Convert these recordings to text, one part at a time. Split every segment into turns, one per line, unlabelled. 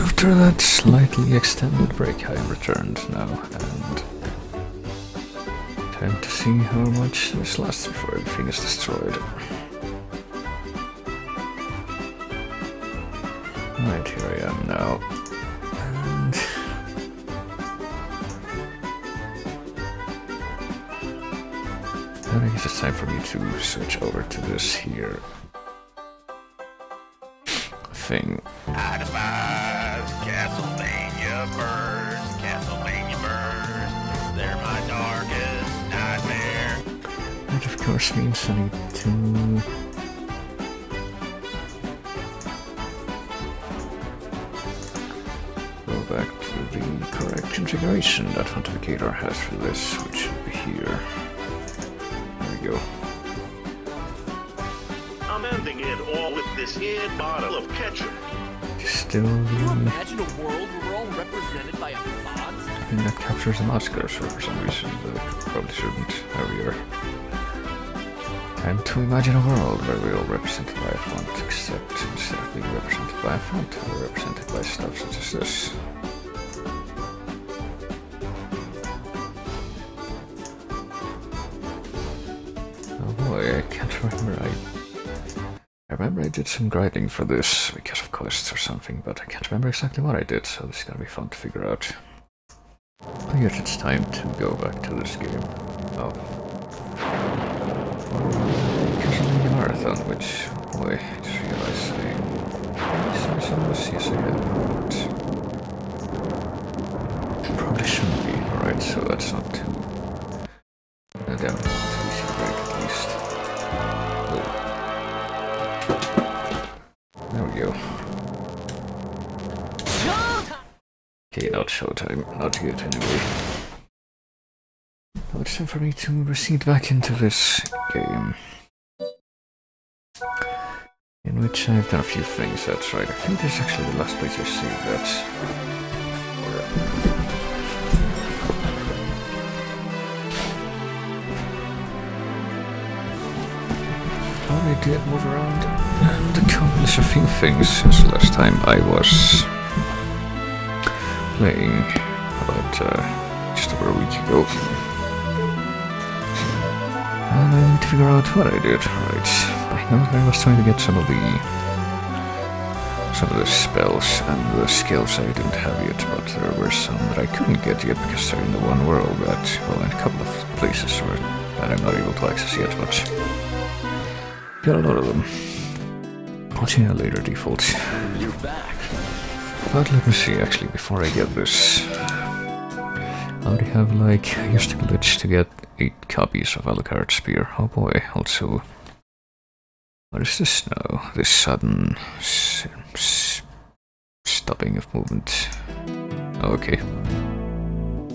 After that slightly extended break, I returned now, and time to see how much this lasts before everything is destroyed. Right, here I am now, and I guess it's time for me to switch over to this here thing.
I despise Castlevania birds, Castlevania birds, they're my darkest nightmare.
That of course means I need to go back to the correct configuration that Authenticator has for this, which should be here. There we go.
I'm ending it all with this here bottle of ketchup.
Still
Can you imagine a world where we're all represented by a font?
I think that captures an Oscar for some reason, but probably shouldn't. There we are. Time to imagine a world where we're all represented by a font, except instead of being represented by a font, we're represented by stuff such as this. Oh boy, I can't remember. I remember I did some grinding for this because of quests or something, but I can't remember exactly what I did, so this is gonna be fun to figure out. I guess it's time to go back to this game. Oh. Castlevania Marathon, which, boy, I just realized yes, I have, but probably shouldn't be. Alright, so that's not too... damn, too easy break at least. Oh. There we go. Okay, not showtime. Not good anyway. Now it's time for me to recede back into this game, in which I've done a few things. That's right. I think this is actually the last place I saved that. I did move around and accomplish a few things since the last time I was playing, about just over a week ago. And I need to figure out what I did. Right, I know I was trying to get some of the spells and the skills I didn't have yet, but there were some that I couldn't get yet because they're in the one world that, well, in a couple of places that I'm not able to access yet, but got a lot of them. I'll see a later default.
You're back.
But let me see, actually, before I get this. I already have, like, I used to glitch to get 8 copies of Alucard Spear. Oh boy, also... What is this now? This sudden... stopping of movement. Oh, okay.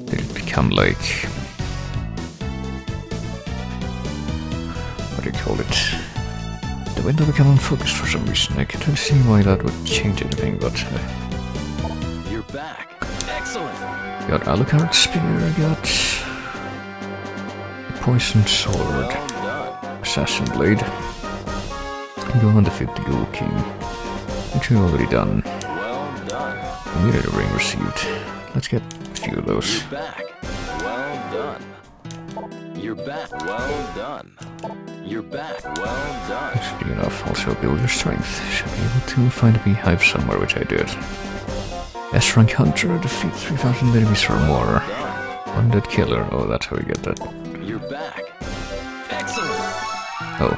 Did it become, like... What do you call it? The window became unfocused for some reason. I can't really see why that would change anything, but...
You're back. Excellent.
Got Alucard Spear, got... Poison Sword, Assassin Blade, and go on to 50 Gold King, which we've already done.
Well done.
Immediate ring received. Let's get a few of those.
You're back. Well done. You're back. Well done. You're back. Well done.
That should be enough. Also build your strength. Should be able to find a beehive somewhere, which I did. S-rank hunter, defeat 3,000 enemies or more. Undead killer. Oh, that's how we get that.
You're back. Excellent.
Oh,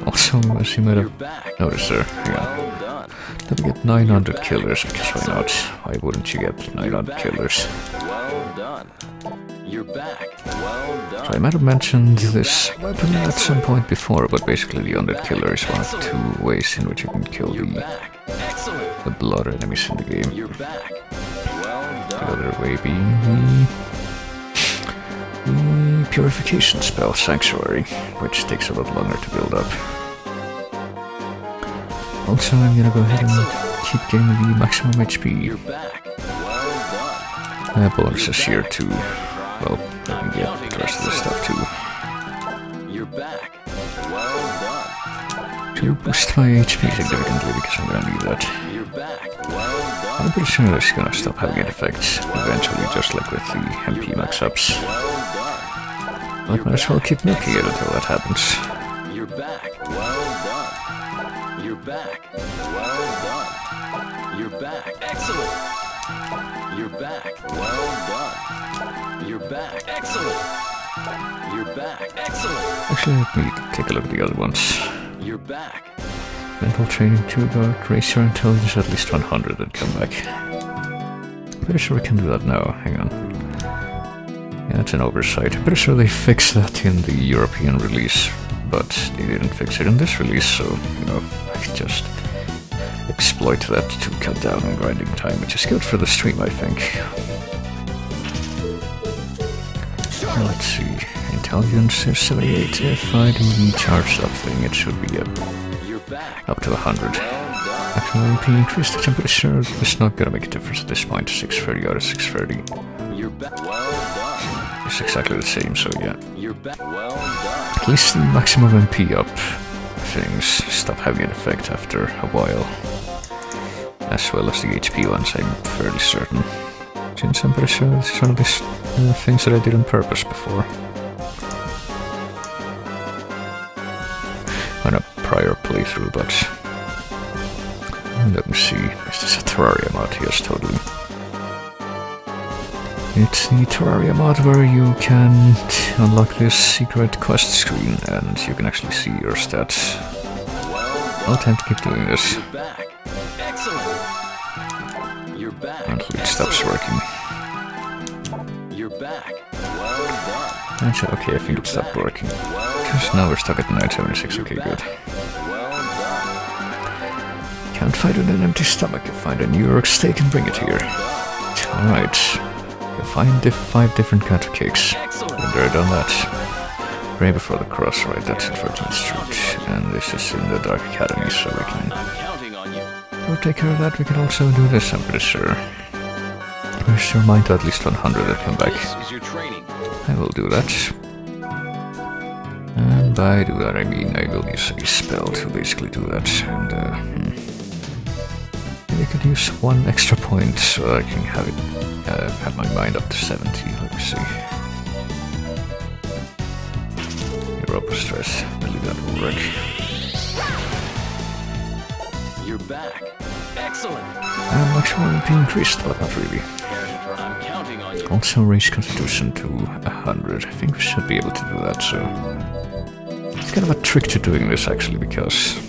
also, as you might have noticed there, hang on.
Well done.
Let me get 900 killers, because why not? Why wouldn't you get 900 killers?
Well done. You're back. Well done.
So I might have mentioned this weapon at some point before, but basically the Undead Killer is one of 2 ways in which you can kill the blood enemies in the game.
You're back. Well
The
done.
other way being the purification spell, Sanctuary, which takes a lot longer to build up. Also, I'm gonna go ahead and keep getting the maximum HP.
You're back. Well done.
Bonuses here too. Well, let me get the rest of this stuff too.
You're back. Well done.
to boost my HP significantly because I'm gonna need that.
You're back. Well done.
I'm pretty sure it's gonna stop having an effect eventually, just like with the MP max-ups.
Well done.
But might as well keep milking it until that happens.
You're back. Well done. You're back. Well done. You're back. Excellent. You're back. Well done. You're back. Excellent. You're back. Excellent.
Actually, let me take a look at the other ones.
You're back.
Mental training 2 guard, raise your intelligence at least 100 and come back. Pretty sure we can do that now, hang on. Yeah, it's an oversight. I'm pretty sure they fixed that in the European release, but they didn't fix it in this release, so, you know, I can just exploit that to cut down on grinding time, which is good for the stream, I think. Let's see, intelligence is 78. If I do the charge up thing, it should be up to 100. Actual MP increased, which I'm pretty sure it's not gonna make a difference at this point. 630 out of 630. It's exactly the same, so yeah. At least the maximum MP up things stop having an effect after a while. As well as the HP ones, I'm fairly certain. Since I'm pretty sure this is one of these things that I did on purpose before. On a prior playthrough, but... let me see, is this a Terraria mod? Yes, totally. It's the Terraria mod where you can unlock this secret quest screen and you can actually see your stats. I'll attempt to keep doing this. Until it stops working. Actually, okay, I think it stopped working. Because now we're stuck at 976, okay, good. Can't fight with an empty stomach, you find a New York steak and bring it here. Alright. You find 5 different kinds of cakes. When they're done that. Right before the cross, right, that's it for 10th Street. And this is in the Dark Academy, so we can... we'll take care of that, we can also do this, I'm pretty sure. Raise your mind to at least 100 and come back. I will do that. And by do that I mean I will use a spell to basically do that. And maybe I could use 1 extra point so I can have it have my mind up to 70. Let me see. Europa stress. I believe that will work.
You're back. Excellent.
And maximum MP increased, but not really.
I'm counting on you.
Also raise Constitution to 100. I think we should be able to do that, so... it's kind of a trick to doing this, actually, because...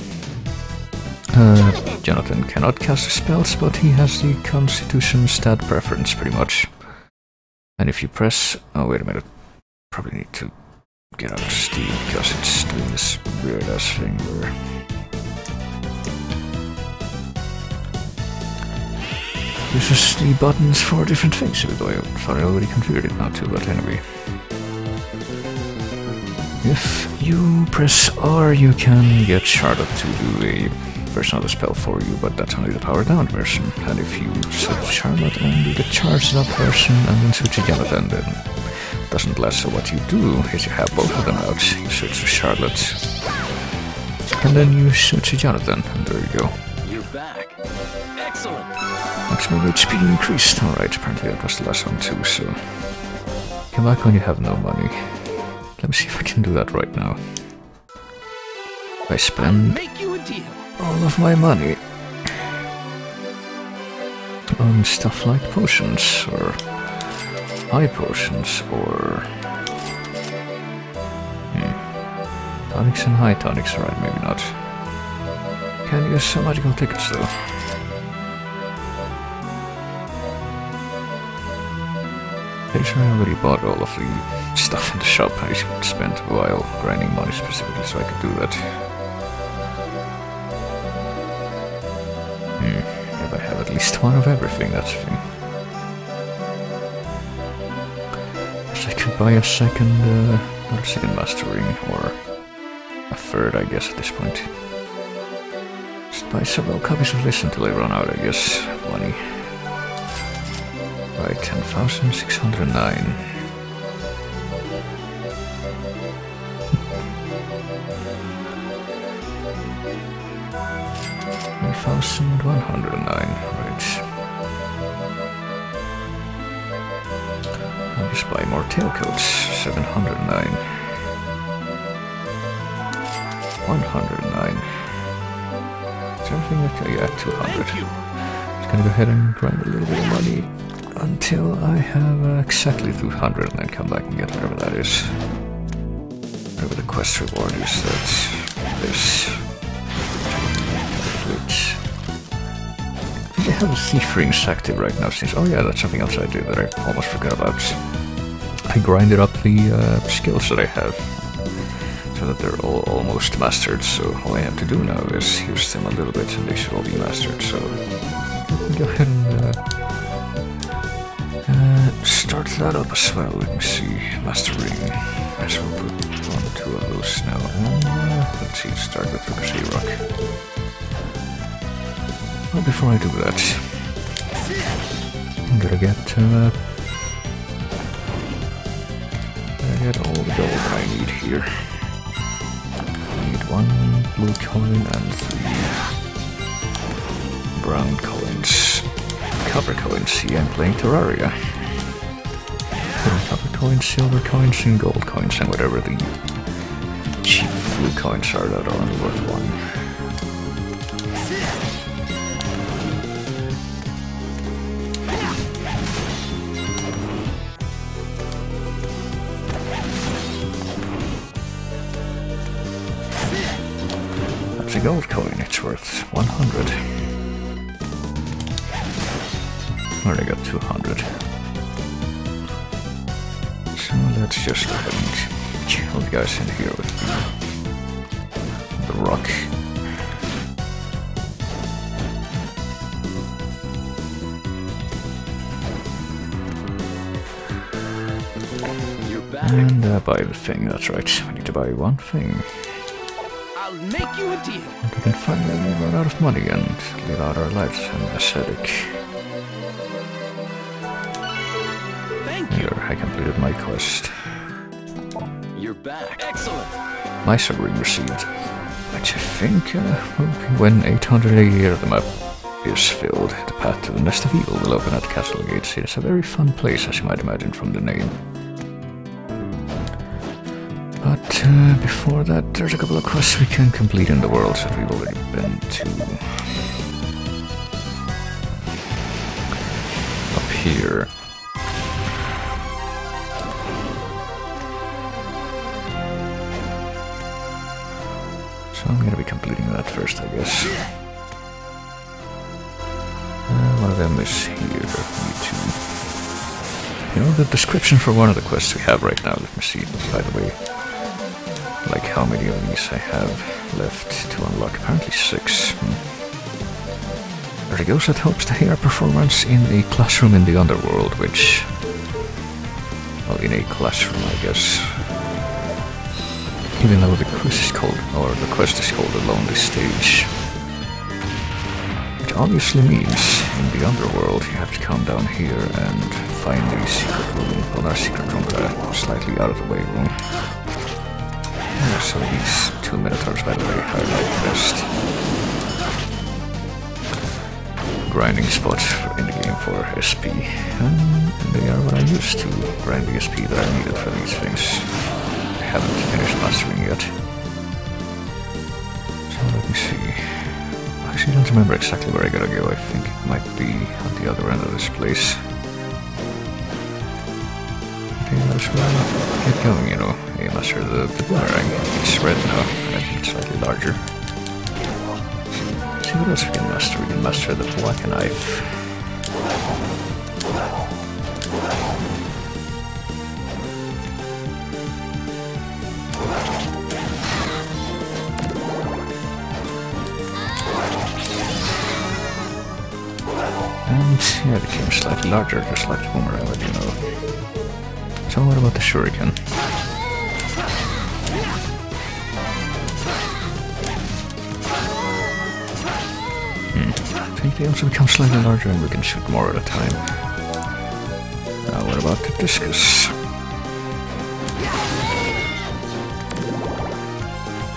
Jonathan cannot cast spells, but he has the Constitution stat preference, pretty much. And if you press... oh, wait a minute. Probably need to get out of Steam, because it's doing this weird-ass thing where... uses the buttons for different things, even though I thought I already configured it not to, but anyway. If you press R, you can get Charlotte to do a version of the spell for you, but that's only the powered down version. And if you switch Charlotte and do the charged up version and then switch to Jonathan, then it doesn't last. So what you do is you have both of them out. You switch to Charlotte, and then you switch to Jonathan, and there you go.
You're back. Excellent.
Maximum HP increased. Alright, apparently that was the last one too, so... come back when you have no money. Let me see if I can do that right now. I spend all of my money on stuff like potions, or high potions, or... tonics and high tonics, right, maybe not. Can use some magical tickets though. Pretty sure I already bought all of the stuff in the shop. I spent a while grinding money specifically so I could do that. If I have at least 1 of everything, that's the thing. Guess I could buy a second, not a second master ring, or a third, I guess, at this point. Just buy several copies of this until I run out, I guess, money. Right, 10,609. 1,109, right. I'll just buy more tailcoats, 709. 109. Is everything okay? Yeah, 200. Just gonna go ahead and grind a little bit of money until I have exactly 200 and then come back and get whatever that is. Whatever the quest reward is, that's this. I have a thief rings active right now since... Oh yeah, that's something else I did that I almost forgot about. I grinded up the skills that I have so that they're all almost mastered, so all I have to do now is use them a little bit and they should all be mastered, so... Let me go ahead and start that up as well. Let me see. Master ring. I guess we'll put on 2 of those now. And let's see, start with Ricochet Rock. Well, before I do that, I'm gonna get all the gold that I need here. I need 1 blue coin and 3 brown coins. Copper coins, see, I'm playing Terraria. Copper coins, silver coins, and gold coins, and whatever the cheap blue coins are that are only worth 1. A gold coin, it's worth 100. Already got 200. So let's just go ahead and kill the guys in here with the rock. And buy the thing, that's right. We need to buy 1 thing.
I'll make you a deal.
And we can finally run out of money and live out our lives in ascetic.
Thank you.
Here, I completed my quest.
You're back. Excellent.
Miser ring received. Which I think, when 880 of the map is filled, the path to the Nest of Evil will open at Castle Gates. It's a very fun place, as you might imagine from the name. But before that, there's a couple of quests we can complete in the worlds that we've already been to. Up here. So I'm gonna be completing that first, I guess. One of them is here. You know, the description for one of the quests we have right now, let me see, by the way. Like how many of these I have left to unlock. Apparently 6. There goes that hopes to hear a performance in a classroom in the underworld, which... Well, in a classroom, I guess. Even though the quest is called, A Lonely Stage. Which obviously means, in the underworld, you have to come down here and find the secret room. Well, not a secret room, but a slightly out of the way room. So these 2 Minotaurs, by the way, are like the best grinding spots in the game for SP. And they are what I used to grind the SP that I needed for these things. I haven't finished mastering yet. So let me see. I actually don't remember exactly where I gotta go. I think it might be on the other end of this place. Okay, let's get going, you know. Hey, master the boomerang. It's red now. I think it's slightly larger. Let's see what else we can master. We can master the black knife. And yeah, it became slightly larger, just like the boomerang, but you know. So what about the shuriken? I think they also become slightly larger and we can shoot more at a time. Now what about the discus?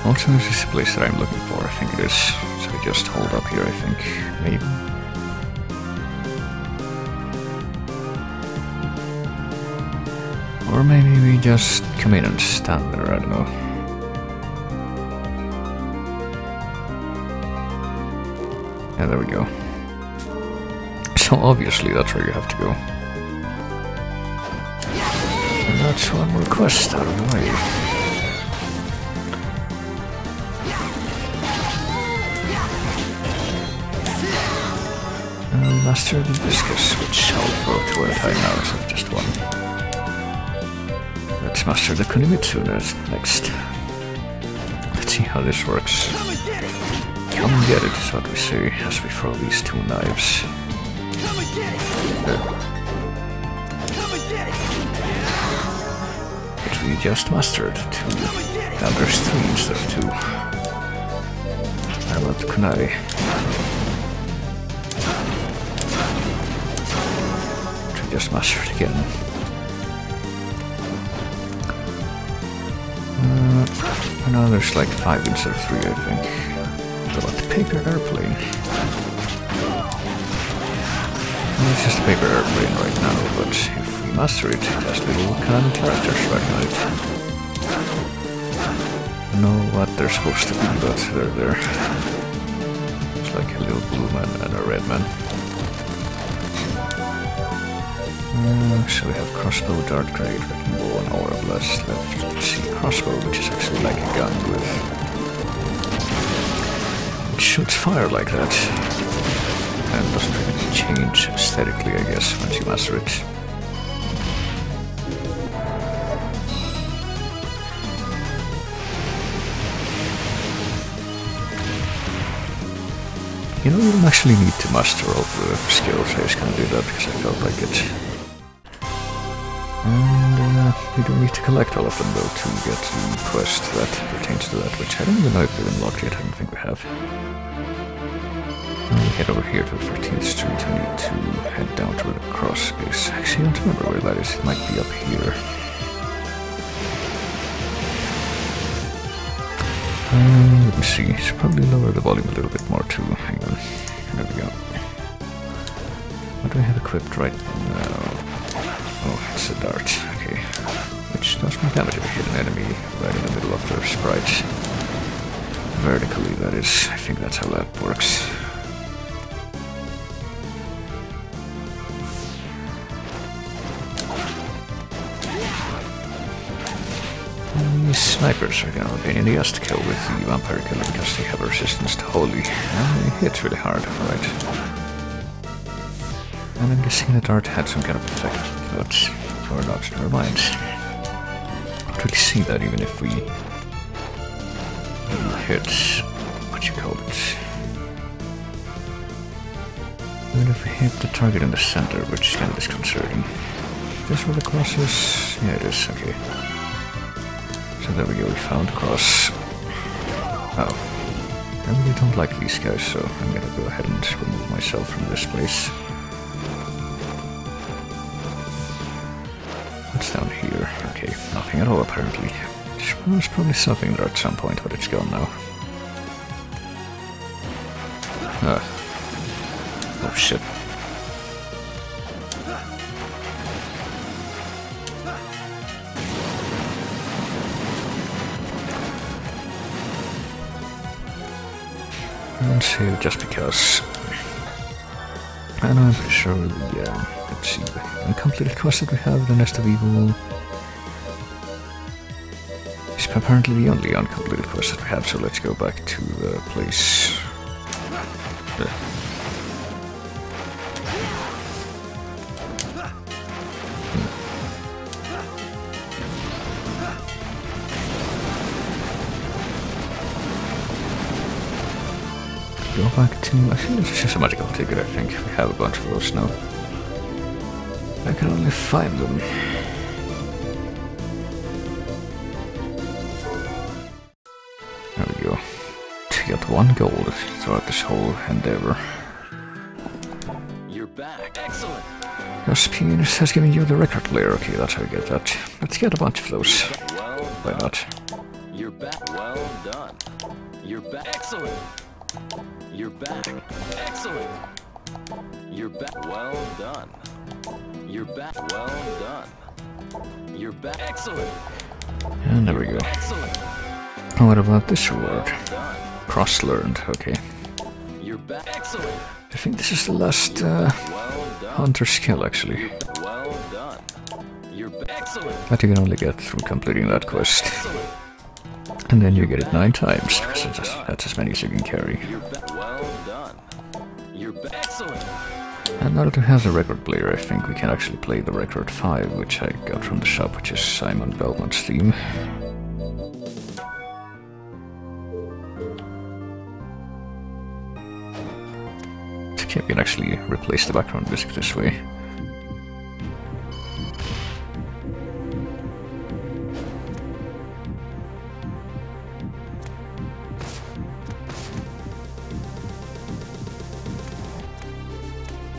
Also, this is the place that I'm looking for, I think it is. So we just hold up here, I think. Maybe. Or maybe we just come in and stand there, I don't know. Yeah, there we go. So obviously that's where you have to go. And that's one more quest out of the way. Master the Viscous, which I'll throw to a time now instead of just one. Let's master the Kunimitsu next. Let's see how this works. Come and get it is what we say as we throw these two knives. But we just mastered two. Now there's three instead of two. I want the kunai. Just master it again. Now there's like 5 instead of 3, I think. What about the paper airplane? Well, it's just a paper airplane right now, but if we master it, it has little kind of characters right now. I don't know what they're supposed to be, but they're there. It's like a little blue man and a red man. So we have crossbow, dart grade, wrecking ball, and aura blast left. Let's see, crossbow, which is actually like a gun with... It shoots fire like that. And doesn't really change aesthetically, I guess, once you master it. You know, you don't actually need to master all the skills. I just kind of did that because I felt like it. And we don't need to collect all of them though to get the quest that pertains to that, which I don't even know if we've unlocked yet. I don't think we have. When we head over here to 13th Street, we need to head down to where the cross is. Actually, I don't remember where that is. It might be up here. Let me see. Should probably lower the volume a little bit more too. Hang on. There we go. What do I have equipped right now? Oh, it's a dart. Okay. Which does more damage if I hit an enemy right in the middle of their sprite. Vertically, that is. I think that's how that works. These snipers are kind of a pain in the ass to kill with the vampire killer because they have a resistance to holy. And they hit really hard, right? And I'm guessing the dart had some kind of effect, but or not, never mind. I don't really see that even if we hit what you call it. Even if we hit the target in the center, which is kind of disconcerting. Is this where the cross is? Yeah, it is, okay. So there we go, we found the cross. Oh. I really don't like these guys, so I'm gonna go ahead and remove myself from this place. What's down here? Okay, nothing at all apparently. There's probably something there at some point, but it's gone now. Oh shit. Let's save just because. I know I'm pretty sure the, let's see, the uncompleted quest that we have, the Nest of Evil, is apparently the only uncompleted quest that we have, so let's go back to the place. Go back to... Actually, this is just a magical ticket, I think. We have a bunch of those now. I can only find them. There we go. We got 1 gold throughout this whole endeavor.
You're back. Excellent.
Your pianist has given you the record player. Okay, that's how we get that. Let's get a bunch of those.
Well
Why not?
You're back. Well done. You're back. Excellent. You're back. Excellent. You're back. Well done. You're back. Well done. You're back. Excellent.
And there we go.
Excellent.
What about this reward?
Done.
Cross-learned, okay.
You're back. Excellent.
I think this is the last
Well done.
hunter skill, actually.
Well done. You're back. Excellent.
That you can only get through completing that quest.
Excellent.
And then you get it 9 times, because that's as many as you can carry.
You're back. Well done. You're back. Excellent.
And now that we have the record player, I think we can actually play the record 5, which I got from the shop, which is Simon Belmont's theme. Okay, we can actually replace the background music this way.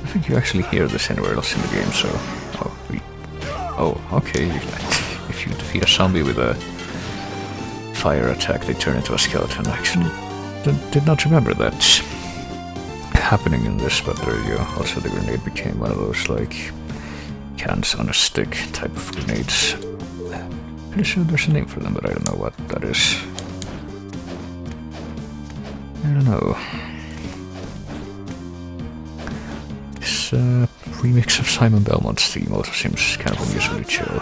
I think you actually hear this anywhere else in the game, so... Oh, okay. If you defeat a zombie with a fire attack, they turn into a skeleton. I actually did not remember that happening in this, but there you go. Also, the grenade became one of those, like, cans on a stick type of grenades. Pretty sure there's a name for them, but I don't know what that is. I don't know. This remix of Simon Belmont's theme also seems kind of unusually chill.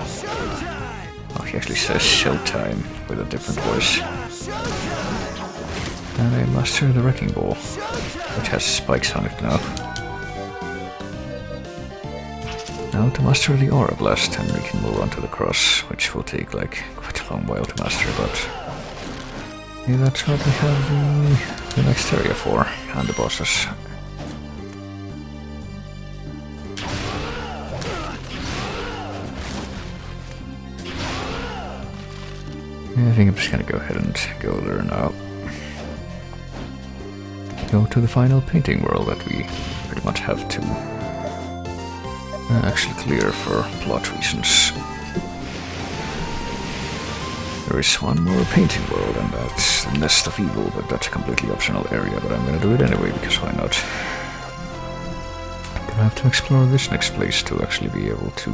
Oh, he actually says showtime with a different voice. And I master the Wrecking Ball, which has spikes on it now. Now to master the Aura Blast, and we can move on to the Cross, which will take like quite a long while to master, but yeah, that's what we have the next area for, and the bosses. Yeah, I think I'm just gonna go ahead and go there now. Go to the final painting world that we pretty much have to actually clear for plot reasons. There is one more painting world, and that's the Nest of Evil, but that's a completely optional area, but I'm gonna do it anyway, because why not? I'm gonna have to explore this next place to actually be able to,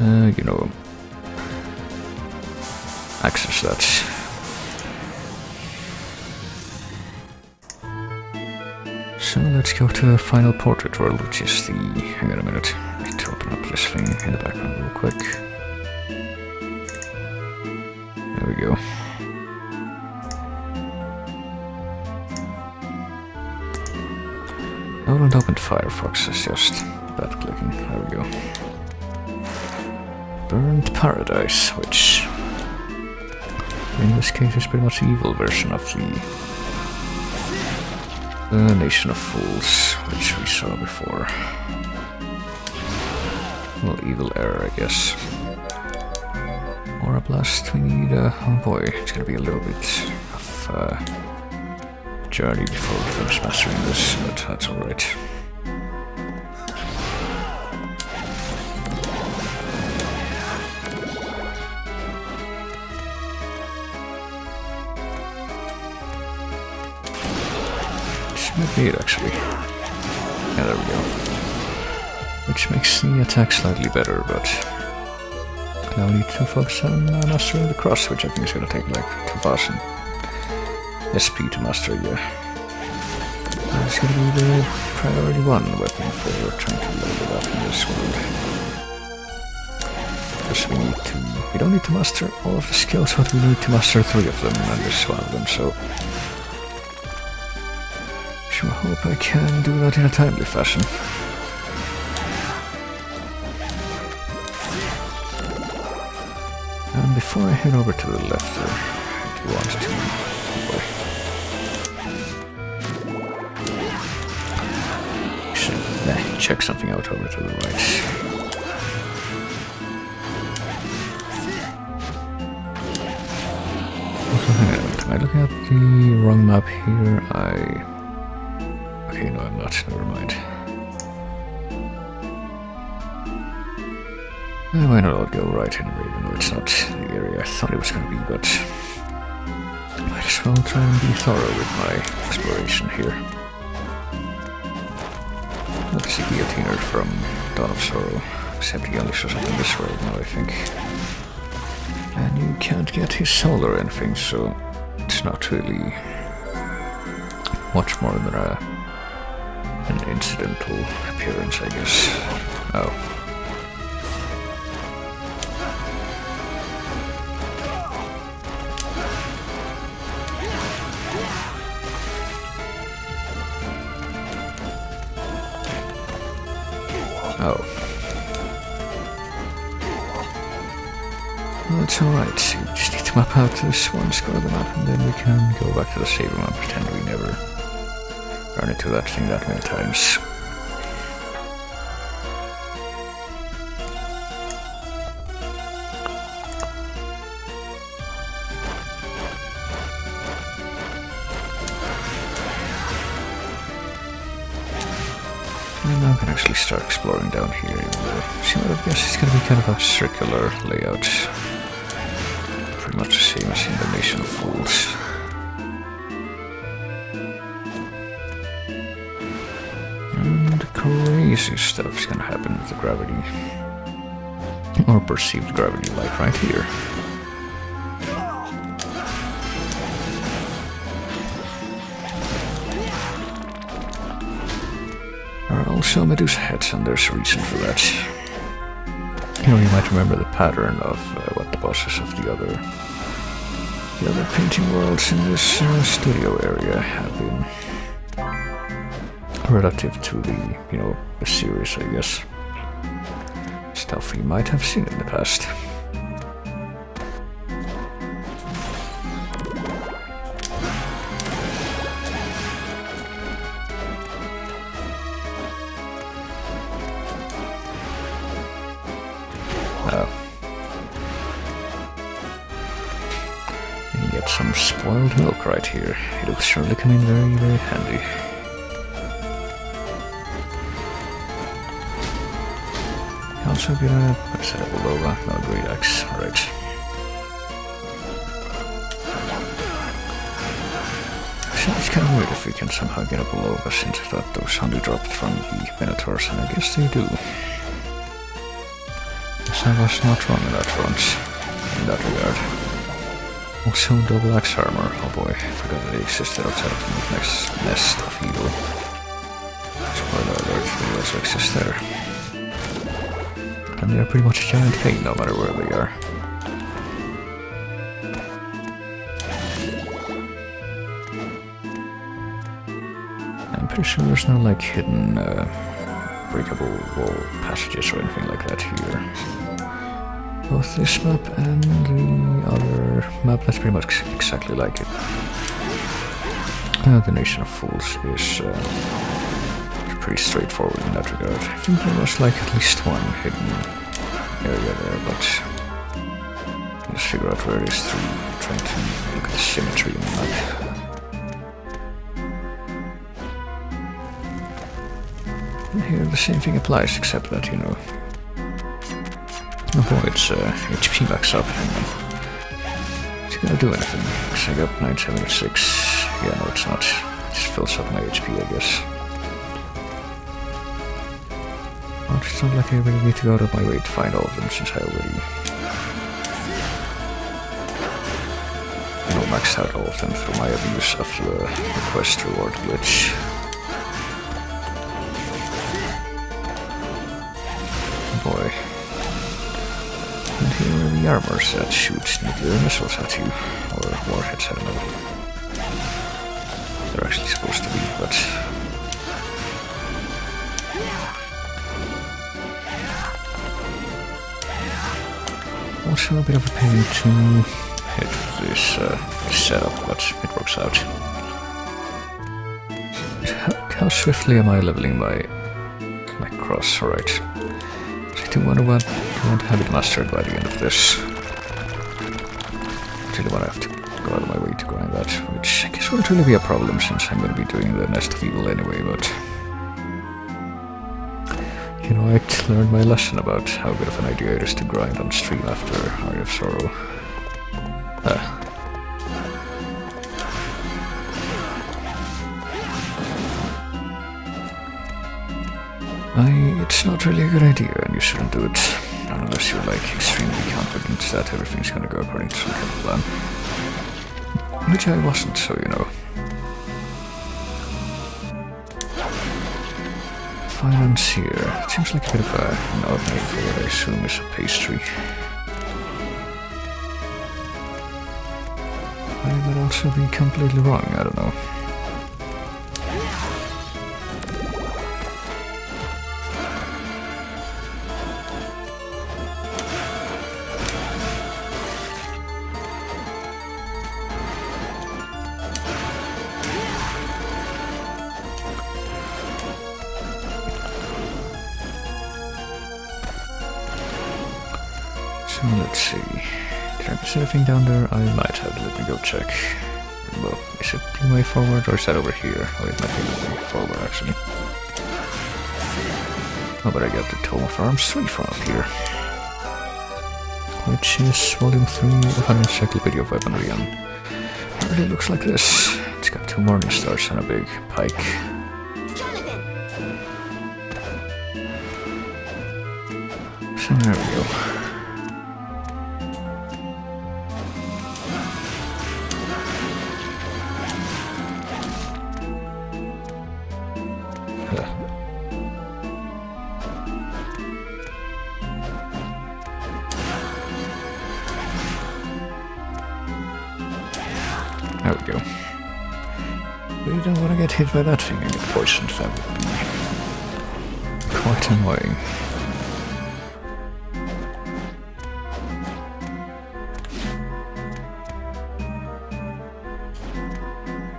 you know, access that. So let's go to the final portrait world, which is the... hang on a minute, I need to open up this thing in the background real quick. There we go. Oh, don't open Firefox, it's just bad clicking. There we go. Burnt Paradise, which in this case is pretty much the evil version of the Nation of Fools, which we saw before. Well, evil error, I guess. Aura Blast, we need oh boy, it's gonna be a little bit of journey before we finish mastering this, but that's alright. Might be it, actually. Yeah, there we go. Which makes the attack slightly better, but now we need to focus on mastering the Cross, which I think is going to take like 2000 SP to master, yeah. It's going to be the priority 1 weapon for trying to level it up in this world. Because we don't need to master all of the skills, but we need to master 3 of them, and this is one of them, so... I hope I can do that in a timely fashion. And before I head over to the left there, I do want to check something out over to the right. Also, hang on a minute, am I looking at the wrong map here? Okay, no, I'm not. Never mind. Why not? I'll go right anyway, even though it's not the area I thought it was going to be, but I might as well try and be thorough with my exploration here. That's the guillotiner from Dawn of Sorrow, except he only shows up in this world now, I think. And you can't get his soul or anything, so it's not really much more than an incidental appearance, I guess. Oh. Oh. Well, it's alright. You just need to map out this one square of the map, and then we can go back to the save room and pretend we never run into that thing that many times. And now I can actually start exploring down here, even though I guess it's going to be kind of a circular layout. Pretty much the same as in the Nation of Fools. And crazy stuff's going to happen with the gravity. Or perceived gravity, like right here. There are also Medusa heads, and there's a reason for that. You know, you might remember the pattern of what the bosses of the other painting worlds in this studio area have been relative to the, you know, the series, I guess. Stuff you might have seen in the past. You can get some spoiled milk right here. It'll surely come in very, very handy. Also get a Bulova, no Great Axe, alright. So it's kind of weird if we can somehow get a Bulova, since I thought those only dropped from the Minotaurs, and I guess they do. Guess I was not wrong in that front, in that regard. Also double axe armor, oh boy, I forgot that they existed outside of the next nest of evil. Spoiler alert, they also exist there. And they're pretty much a giant pain no matter where they are. I'm pretty sure there's no like hidden breakable wall passages or anything like that here. Both this map and the other map that's pretty much exactly like it. The Nation of Fools is pretty straightforward in that regard. I think there was like at least one hidden area there, but just figure out where it is through trying to look at the symmetry in the map. And here the same thing applies, except that, you know, oh boy, it's HP max up, and it's gonna do anything, because I got 976. Yeah, no, it's not. It just fills up my HP, I guess. Well, it's not like I really need to go out of my way to find all of them, since I already, you know, maxed out all of them through my abuse of the quest reward glitch. Boy. And here are the armors that shoot nuclear missiles at you, or warheads, I don't know. They're actually supposed to be, but also a bit of a pain to hit this setup, but it works out. How swiftly am I leveling my cross? Alright. I do wonder what I want to have it mastered by the end of this. I really want to have to go out of my way to grind that, which I guess won't really be a problem since I'm going to be doing the Nest of Evil anyway, but you know, I learned my lesson about how good of an idea it is to grind on stream after Eye of Sorrow. It's not really a good idea, and you shouldn't do it unless you're like extremely confident that everything's gonna go according to some kind of plan. Which I wasn't, so you know. Financier. It seems like a bit of an odd name for what I assume is a pastry. I might also be completely wrong, I don't know. So let's see. Did I miss anything down there? I might have. Let me go check. Well, is it the way forward or is that over here? Oh, it might be the way forward actually. Oh, but I got the Tome of Arms 3 from up here. Which is Volume 3 of an Encyclopedia of Weaponry, and it really looks like this. It's got 2 Morning Stars and a big pike. So there we go. There we go. But you don't want to get hit by that thing and get poisoned. That would be quite annoying.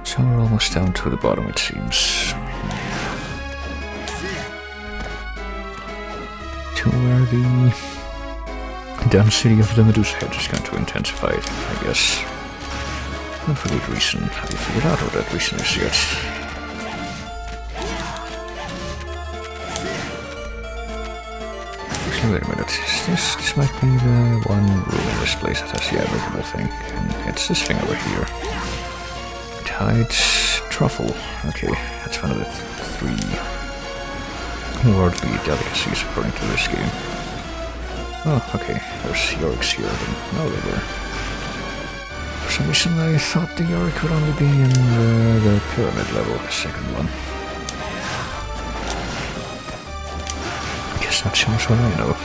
So we're almost down to the bottom, it seems. To where the density of the Medusa head is going to intensify, I guess. Not for good reason. Have you figured out what that reason is yet? Actually, wait a minute. This might be the one room in this place that has the evergreen thing. And it's this thing over here. It hides truffle. Okay, that's one of the 3 worldly delicacies according to this game. Oh, okay. There's Yorick's here. No, they were. For some reason I thought the Yorick would only be in the pyramid level, the second one. I guess that shows what I know.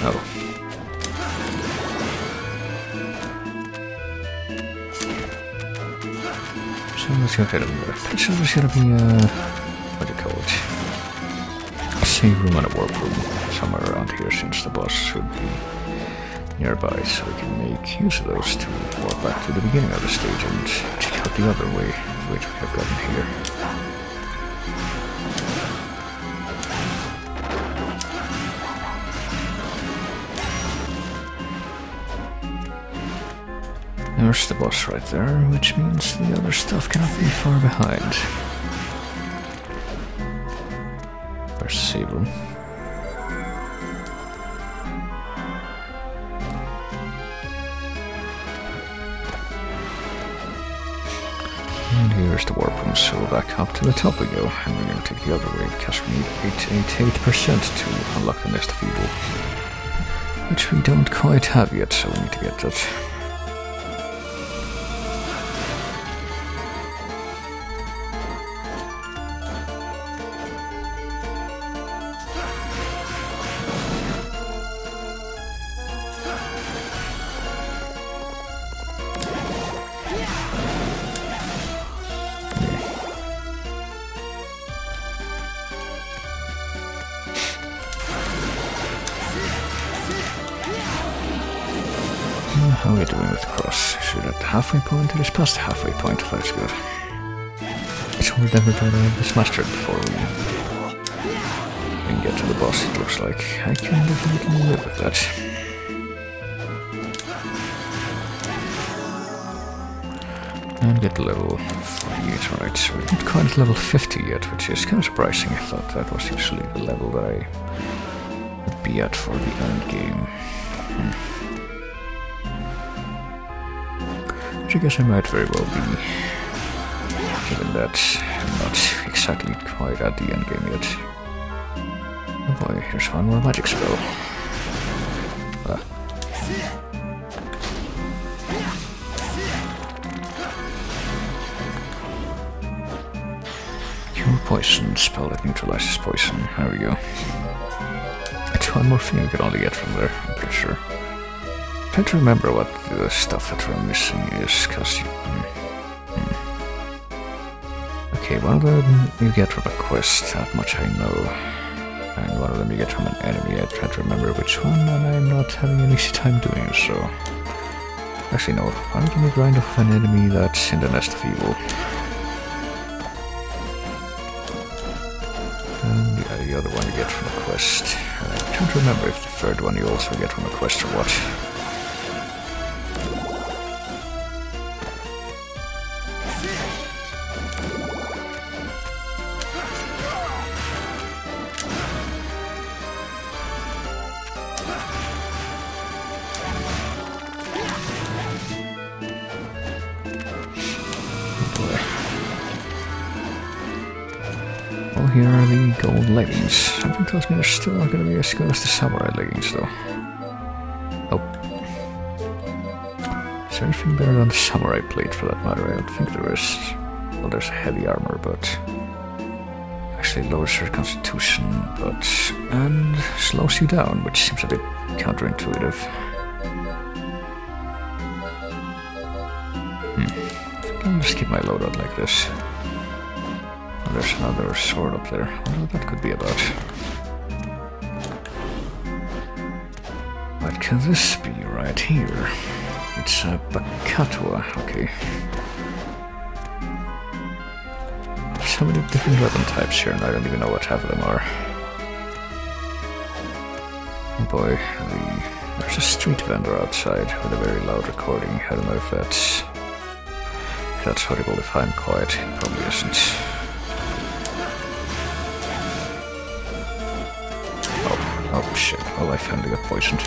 Oh. So let's go ahead and picture there's gonna be what do you call it? A save room and a warp room somewhere around here, since the boss should be nearby, so we can make use of those to walk back to the beginning of the stage and check out the other way which we have gotten here. There's the boss right there, which means the other stuff cannot be far behind. There's save room. And here's the warp room, so back up to the top we go, and we're going to take the other way because we need 888% to unlock the Nest of Evil, which we don't quite have yet, so we need to get that. How are we doing with the cross? Is it at the halfway point? It is past the halfway point, that's good. So we've never done this mastered before we can get to the boss, it looks like. I can definitely live with that. And get the level 48, right, so we're not quite at level 50 yet, which is kind of surprising. I thought that was usually the level that I would be at for the end game. Which I guess I might very well be, given that I'm not exactly quite at the end game yet. Oh boy, here's one more magic spell. Cure poison spell that neutralizes poison. There we go. It's one more thing you can only get from there, I'm pretty sure. I'm trying to remember what the stuff that we're missing is, cause Okay, one of them you get from a quest, that much I know. And one of them you get from an enemy. I try to remember which one, and I'm not having an easy time doing so. Actually, no. One of them you grind off an enemy that's in the Nest of Evil. And the other one you get from a quest. I'm trying to remember if the third one you also get from a quest or what. Here are the gold leggings. Something tells me they're still not going to be as good as the samurai leggings, though. Oh. Is there anything better than the samurai plate, for that matter? I don't think there is. Well, there's a heavy armor, but... Actually lowers your constitution, but... And slows you down, which seems a bit counterintuitive. I think I'll just keep my loadout like this. There's another sword up there. I wonder what that could be about. What can this be right here? It's a Bakatua, okay. So many different weapon types here, and I don't even know what half of them are. Oh boy, there's a street vendor outside with a very loud recording. I don't know if that's audible if I'm quiet. It probably isn't. Oh shit, well I finally got poisoned.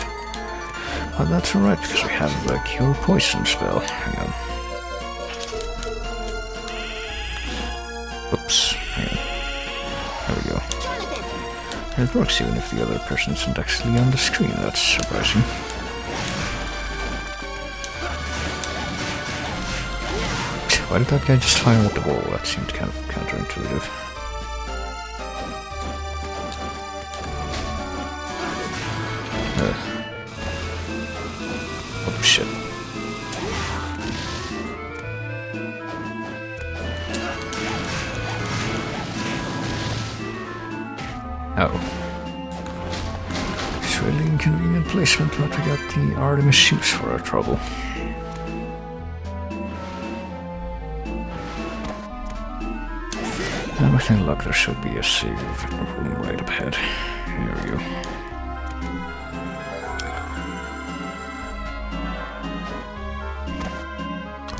But that's alright, because we have the cure poison spell. Hang on. Oops, hang on. There we go. And it works even if the other person isn't actually on the screen, that's surprising. Why did that guy just fire at the wall? That seemed kind of counterintuitive. Oh shit. Oh. It's really inconvenient placement, but we got the Artemis shoes for our trouble. And with any luck, there should be a save room right up ahead. Here we go.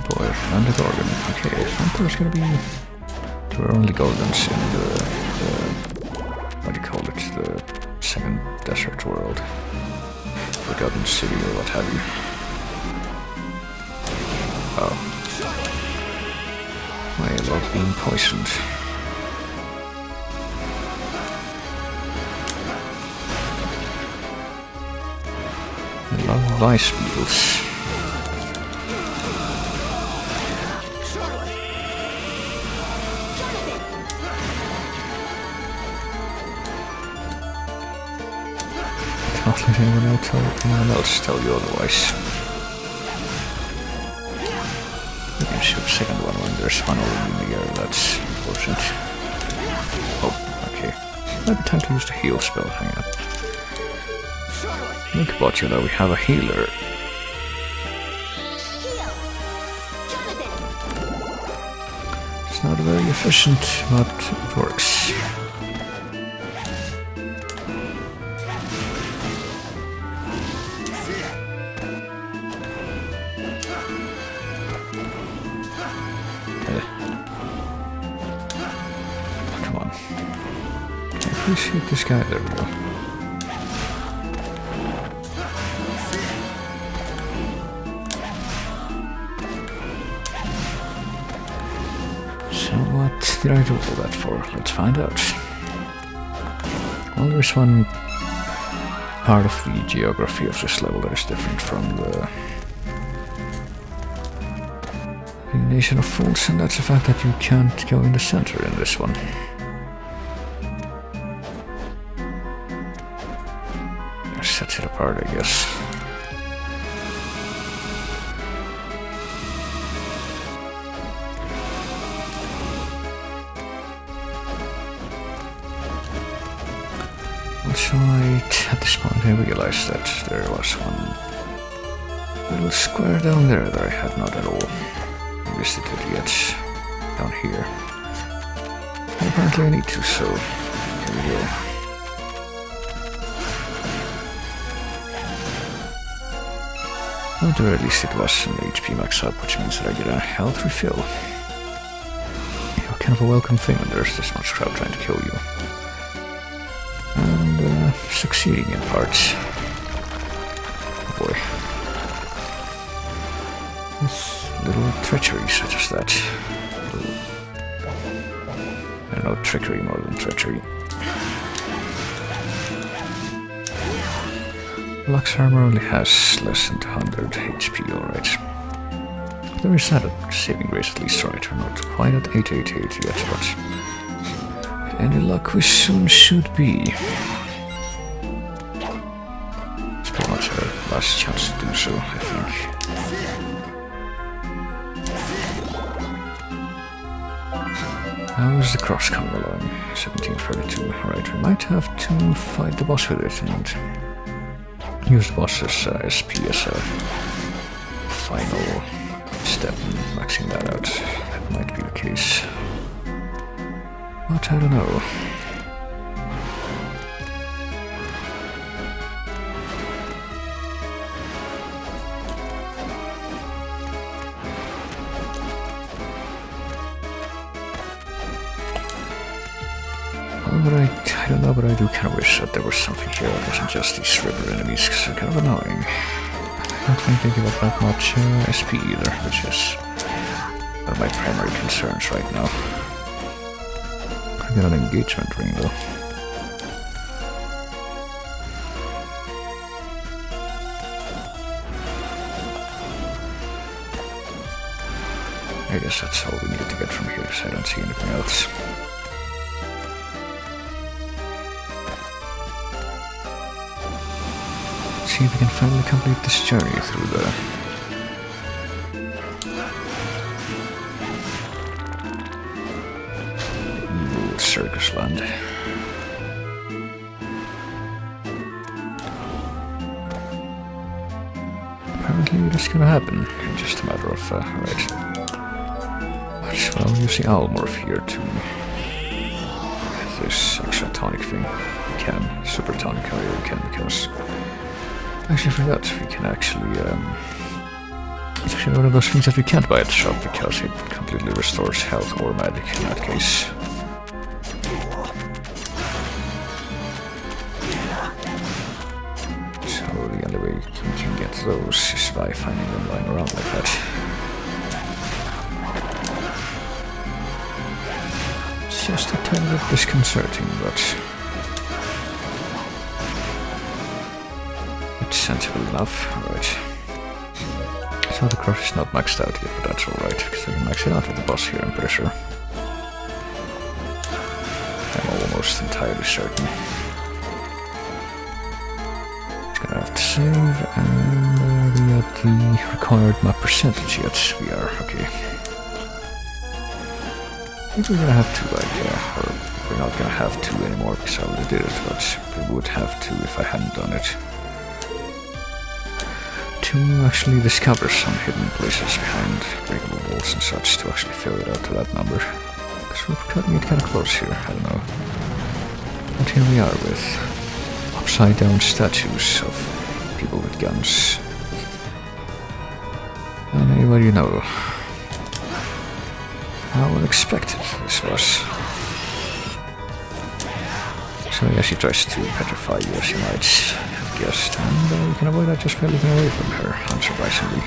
Boy, and the Gorgon. Okay, I thought there's gonna be... There were only Gorgons in the... What do you call it? The second desert world. Forgotten City or what have you. Oh. I love being poisoned. I love vice beetles. Don't let anyone else tell you otherwise. You can shoot the second one when there's one already in the air, that's unfortunate. Oh, okay. Might be time to use the heal spell, hang on. Think about you know, we have a healer. It's not very efficient, but it works. Come on. Please shoot this guy, there we go. So What did I do all that for? Let's find out. Well, there's one part of the geography of this level that is different from the Nation of Fools, and that's the fact that you can't go in the center in this one. That sets it apart, I guess. Also, at this point I realized that there was one little square down there that I had not at all visited yet, down here. And apparently I need to, so here we go. Or at least it was an HP max up, which means that I get a health refill. Kind of a welcome thing when there's this much crowd trying to kill you. And succeeding in parts. Oh boy. This little treachery such as that. I don't know, trickery more than treachery. Lux armor only has less than 100 HP, alright. There is that saving grace at least, right? We're not quite at 888 yet, but any luck we soon should be. It's pretty much our last chance to do so, I think. How is the cross coming along? 1732. Alright, we might have to fight the boss with it and use the boss's SP as a final step in maxing that out. That might be the case. But I don't know. I don't know, but I do kind of wish that there was something here that wasn't just these river enemies, because they're kind of annoying. I don't think they give up that much SP either, which is one of my primary concerns right now. I got an engagement ring though. I guess that's all we needed to get from here, because I don't see anything else. See if we can finally complete this journey through the circus land. Apparently that's gonna happen in just a matter of right. Well, I'll use the owl morph here to this extra tonic thing. We can super tonic, however we can, because I actually forgot we can actually, it's actually one of those things that we can't buy at the shop because it completely restores health or magic in that case. So the only way we can get those is by finding them lying around like that. It's just a tiny bit disconcerting, but sensible enough, alright. So the cross is not maxed out yet, but that's alright, because I can max it out with the boss here, I'm pretty sure. I'm almost entirely certain. Just gonna have to save, and we got the required map percentage yet. We are, okay. I think we're gonna have to, like, or we're not gonna have to anymore, because I already did it, but we would have to if I hadn't done it. To actually discover some hidden places behind breakable walls and such to actually fill it out to that number. Because we're cutting it kind of close here, I don't know. But here we are with upside down statues of people with guns. And hey, what do you know? How unexpected this was. So yeah, she tries to petrify you, as you might have guessed, and you can avoid that just by looking away from her, unsurprisingly.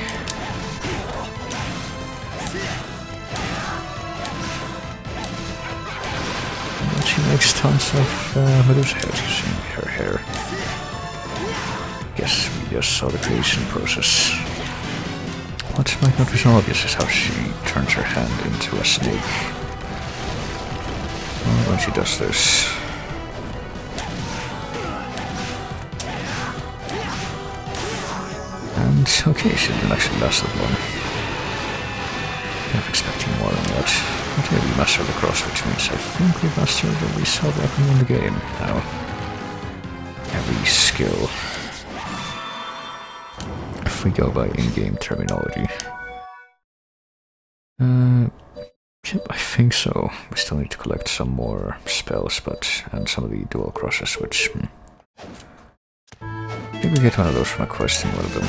makes tons of Medusa heads using her hair. Guess we just saw the creation process. What might not be so obvious is how she turns her hand into a snake. Well, when she does this. And okay, she didn't actually last that long. Kind of expecting more than that. But yeah, we mastered the cross, which means I think we mastered every sub weapon in the game now. Every skill. If we go by in-game terminology. Yep, I think so. We still need to collect some more spells, and some of the dual crosses, which... Maybe we get one of those from a quest in one of them.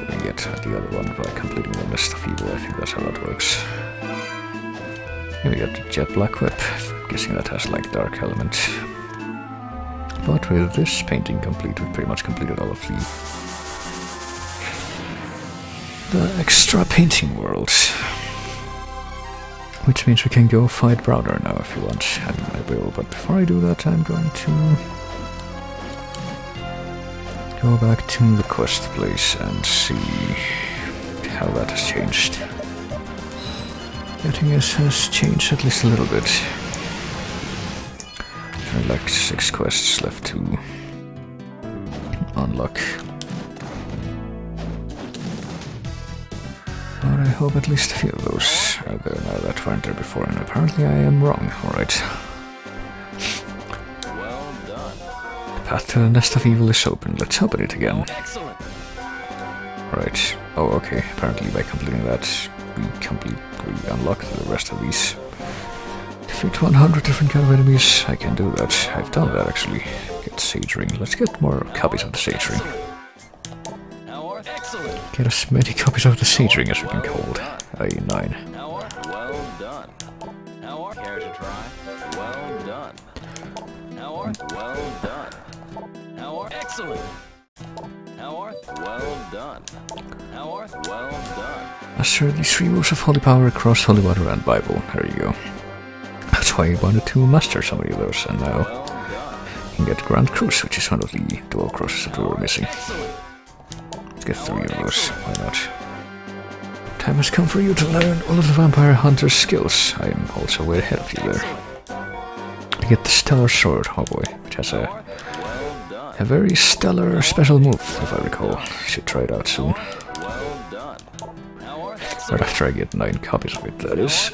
We get the other one by completing the Nest of Evil. I think that's how that works. Here we got the Jet Black Whip. I'm guessing that has like dark element. But with this painting complete, we've pretty much completed all of the extra painting worlds. Which means we can go fight Browner now if you want, and I will. But before I do that, I'm going to go back to the quest place and see how that has changed. Getting us has changed at least a little bit. There are like 6 quests left to unlock. But I hope at least a few of those are there now that weren't there before, and apparently I am wrong. Alright.
Well done.
The path to the Nest of Evil is open. Let's open it again.
Excellent.
Right. Oh, okay. Apparently by completing that, we unlock the rest of these. Defeat 100 different kind of enemies. I can do that. I've done that actually. Get Sage Ring. Let's get more copies of the Sage Ring.
Excellent.
Get as many copies of the Sage Ring as we can hold. i.e. 9.
Well done. Care to try? Well done. Well done. Excellent. Well done. Well done.
Master these 3 moves of Holy Power across Holy Water and Bible. There you go. That's why I wanted to master so many of those, and now you can get Grand Cruise, which is one of the dual crosses that we were missing. Let's get 3 of those, why not? Time has come for you to learn all of the Vampire Hunter's skills. I am also way ahead of you there. You get the Stellar Sword, oh boy, which has a very stellar special move, if I recall. Should try it out soon. Right after I get 9 copies of it, that is.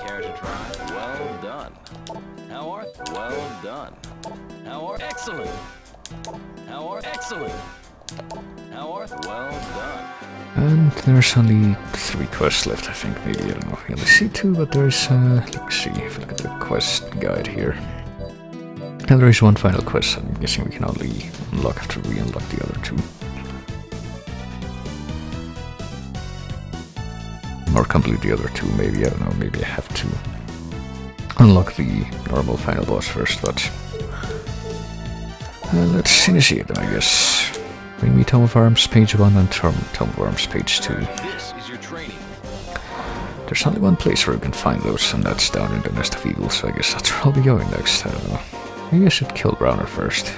Excellent.
And there's only 3 quests left, I think. Maybe, I don't know if we only see 2, but there's, let's see if we look at the quest guide here. And there is one final quest, I'm guessing we can only unlock after we unlock the other 2. Or complete the other 2, maybe, I don't know, maybe I have to unlock the normal final boss first, but... let's initiate them, I guess. Bring me Tome of Arms page 1 and Tome of Arms page 2.
This is your training.
There's only one place where we can find those, and that's down in the Nest of Evil, so I guess that's where I'll be going next, I don't know. Maybe I should kill Browner first.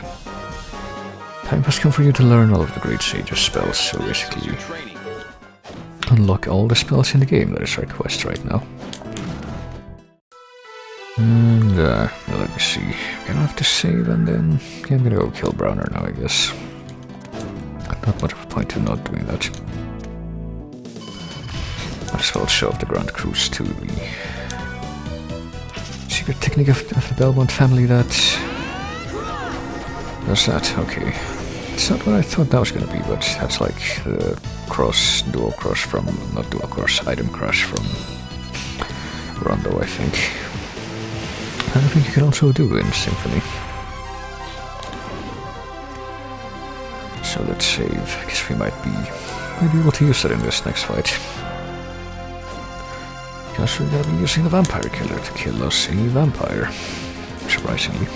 Time has come for you to learn all of the Great Sage's spells, so basically unlock all the spells in the game. That is our quest right now. And, well, let me see. I'm gonna have to save and then... yeah, I'm gonna go kill Browner now, I guess. Not much of a point to not doing that. Might as well show off the Grand Cruise to the secret technique of the Belmont family that... does that, okay. It's not what I thought that was gonna be, but that's like the dual cross from... not dual cross, item crash from Rondo, I think. And I think you can also do in Symphony. So let's save. I guess we might be able to use that in this next fight. Because we're gonna be using the Vampire Killer to kill us a vampire. Surprisingly.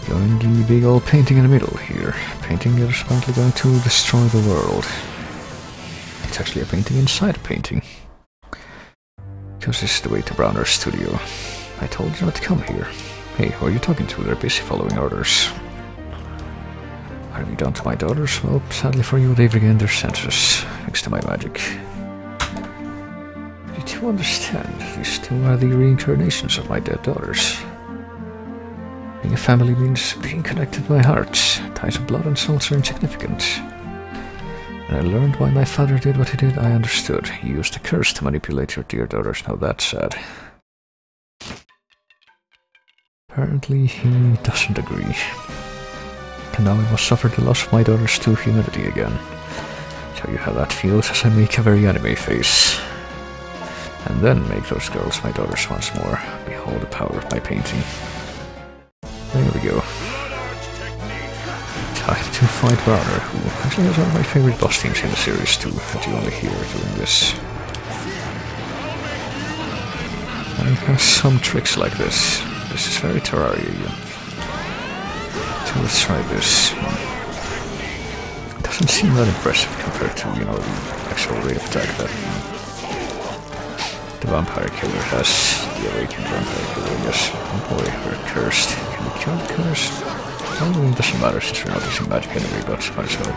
Going the big old painting in the middle here. Painting that is apparently going to destroy the world. It's actually a painting inside a painting. because this is the way to Browner's studio. I told you not to come here. Hey, who are you talking to? They're busy following orders. Are you down to my daughters? Well, sadly for you, they've regained their senses, thanks to my magic. Did you understand? These two are the reincarnations of my dead daughters. Being a family means being connected by hearts. Ties of blood and souls are insignificant. When I learned why my father did what he did, I understood. He used a curse to manipulate your dear daughters. Now that's sad. Apparently he doesn't agree. And now I must suffer the loss of my daughters to humanity again. Show you how that feels as I make a very anime face. And then make those girls my daughters once more. Behold the power of my painting. There we go. Time to fight Browner, who actually has one of my favorite boss teams in the series too, that you only hear doing this. And he has some tricks like this. This is very Terraria. So let's try this. It doesn't seem that impressive compared to, you know, the actual rate of attack that the vampire killer has. The awakened vampire killer, yes. Oh boy, we're cursed. Can we kill the curse? Well, it doesn't matter since we're not using magic anyway, but might as well.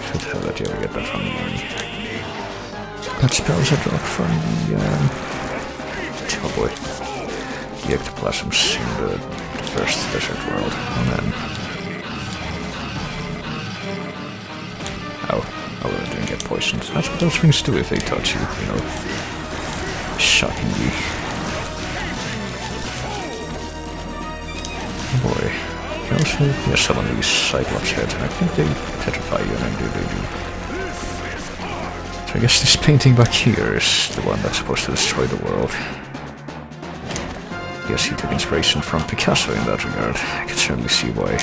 Should have let you ever get that from me. That spells a drop from the, oh boy. The ectoplasms in the first desert world. Oh man. Ow. Oh, well, I didn't get poisoned. That's what those things do if they touch you, you know. Shockingly. Oh boy. You also, yes, summon these Cyclops heads, and I think they petrify you, and they do. So I guess this painting back here is the one that's supposed to destroy the world. Yes, he took inspiration from Picasso in that regard. I can certainly see why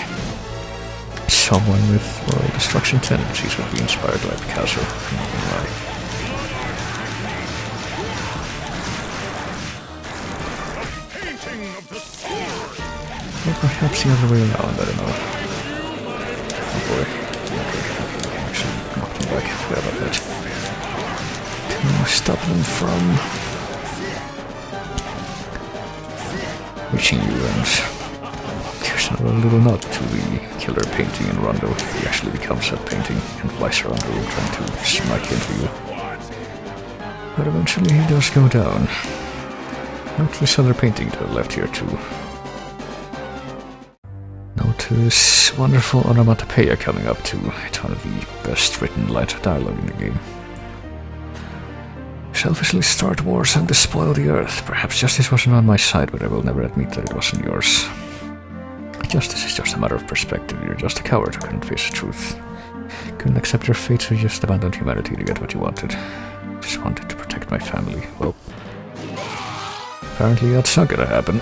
someone with world destruction tendencies would be inspired by Picasso. Or perhaps the other way around, I don't know. Oh boy. Okay, actually knocked him back, I forgot about that. To stop them from reaching you, and there's another little nod to the killer painting in Rondo. He actually becomes that painting and flies around the room trying to smack into you. But eventually he does go down. Note this other painting to the left here too. Note this wonderful onomatopoeia coming up too. It's one of the best written lines of dialogue in the game. Selfishly start wars and despoil the earth. Perhaps justice wasn't on my side, but I will never admit that it wasn't yours. Justice is just a matter of perspective. You're just a coward who couldn't face the truth. Couldn't accept your fate, so you just abandoned humanity to get what you wanted. Just wanted to protect my family. Well, apparently that's not gonna happen.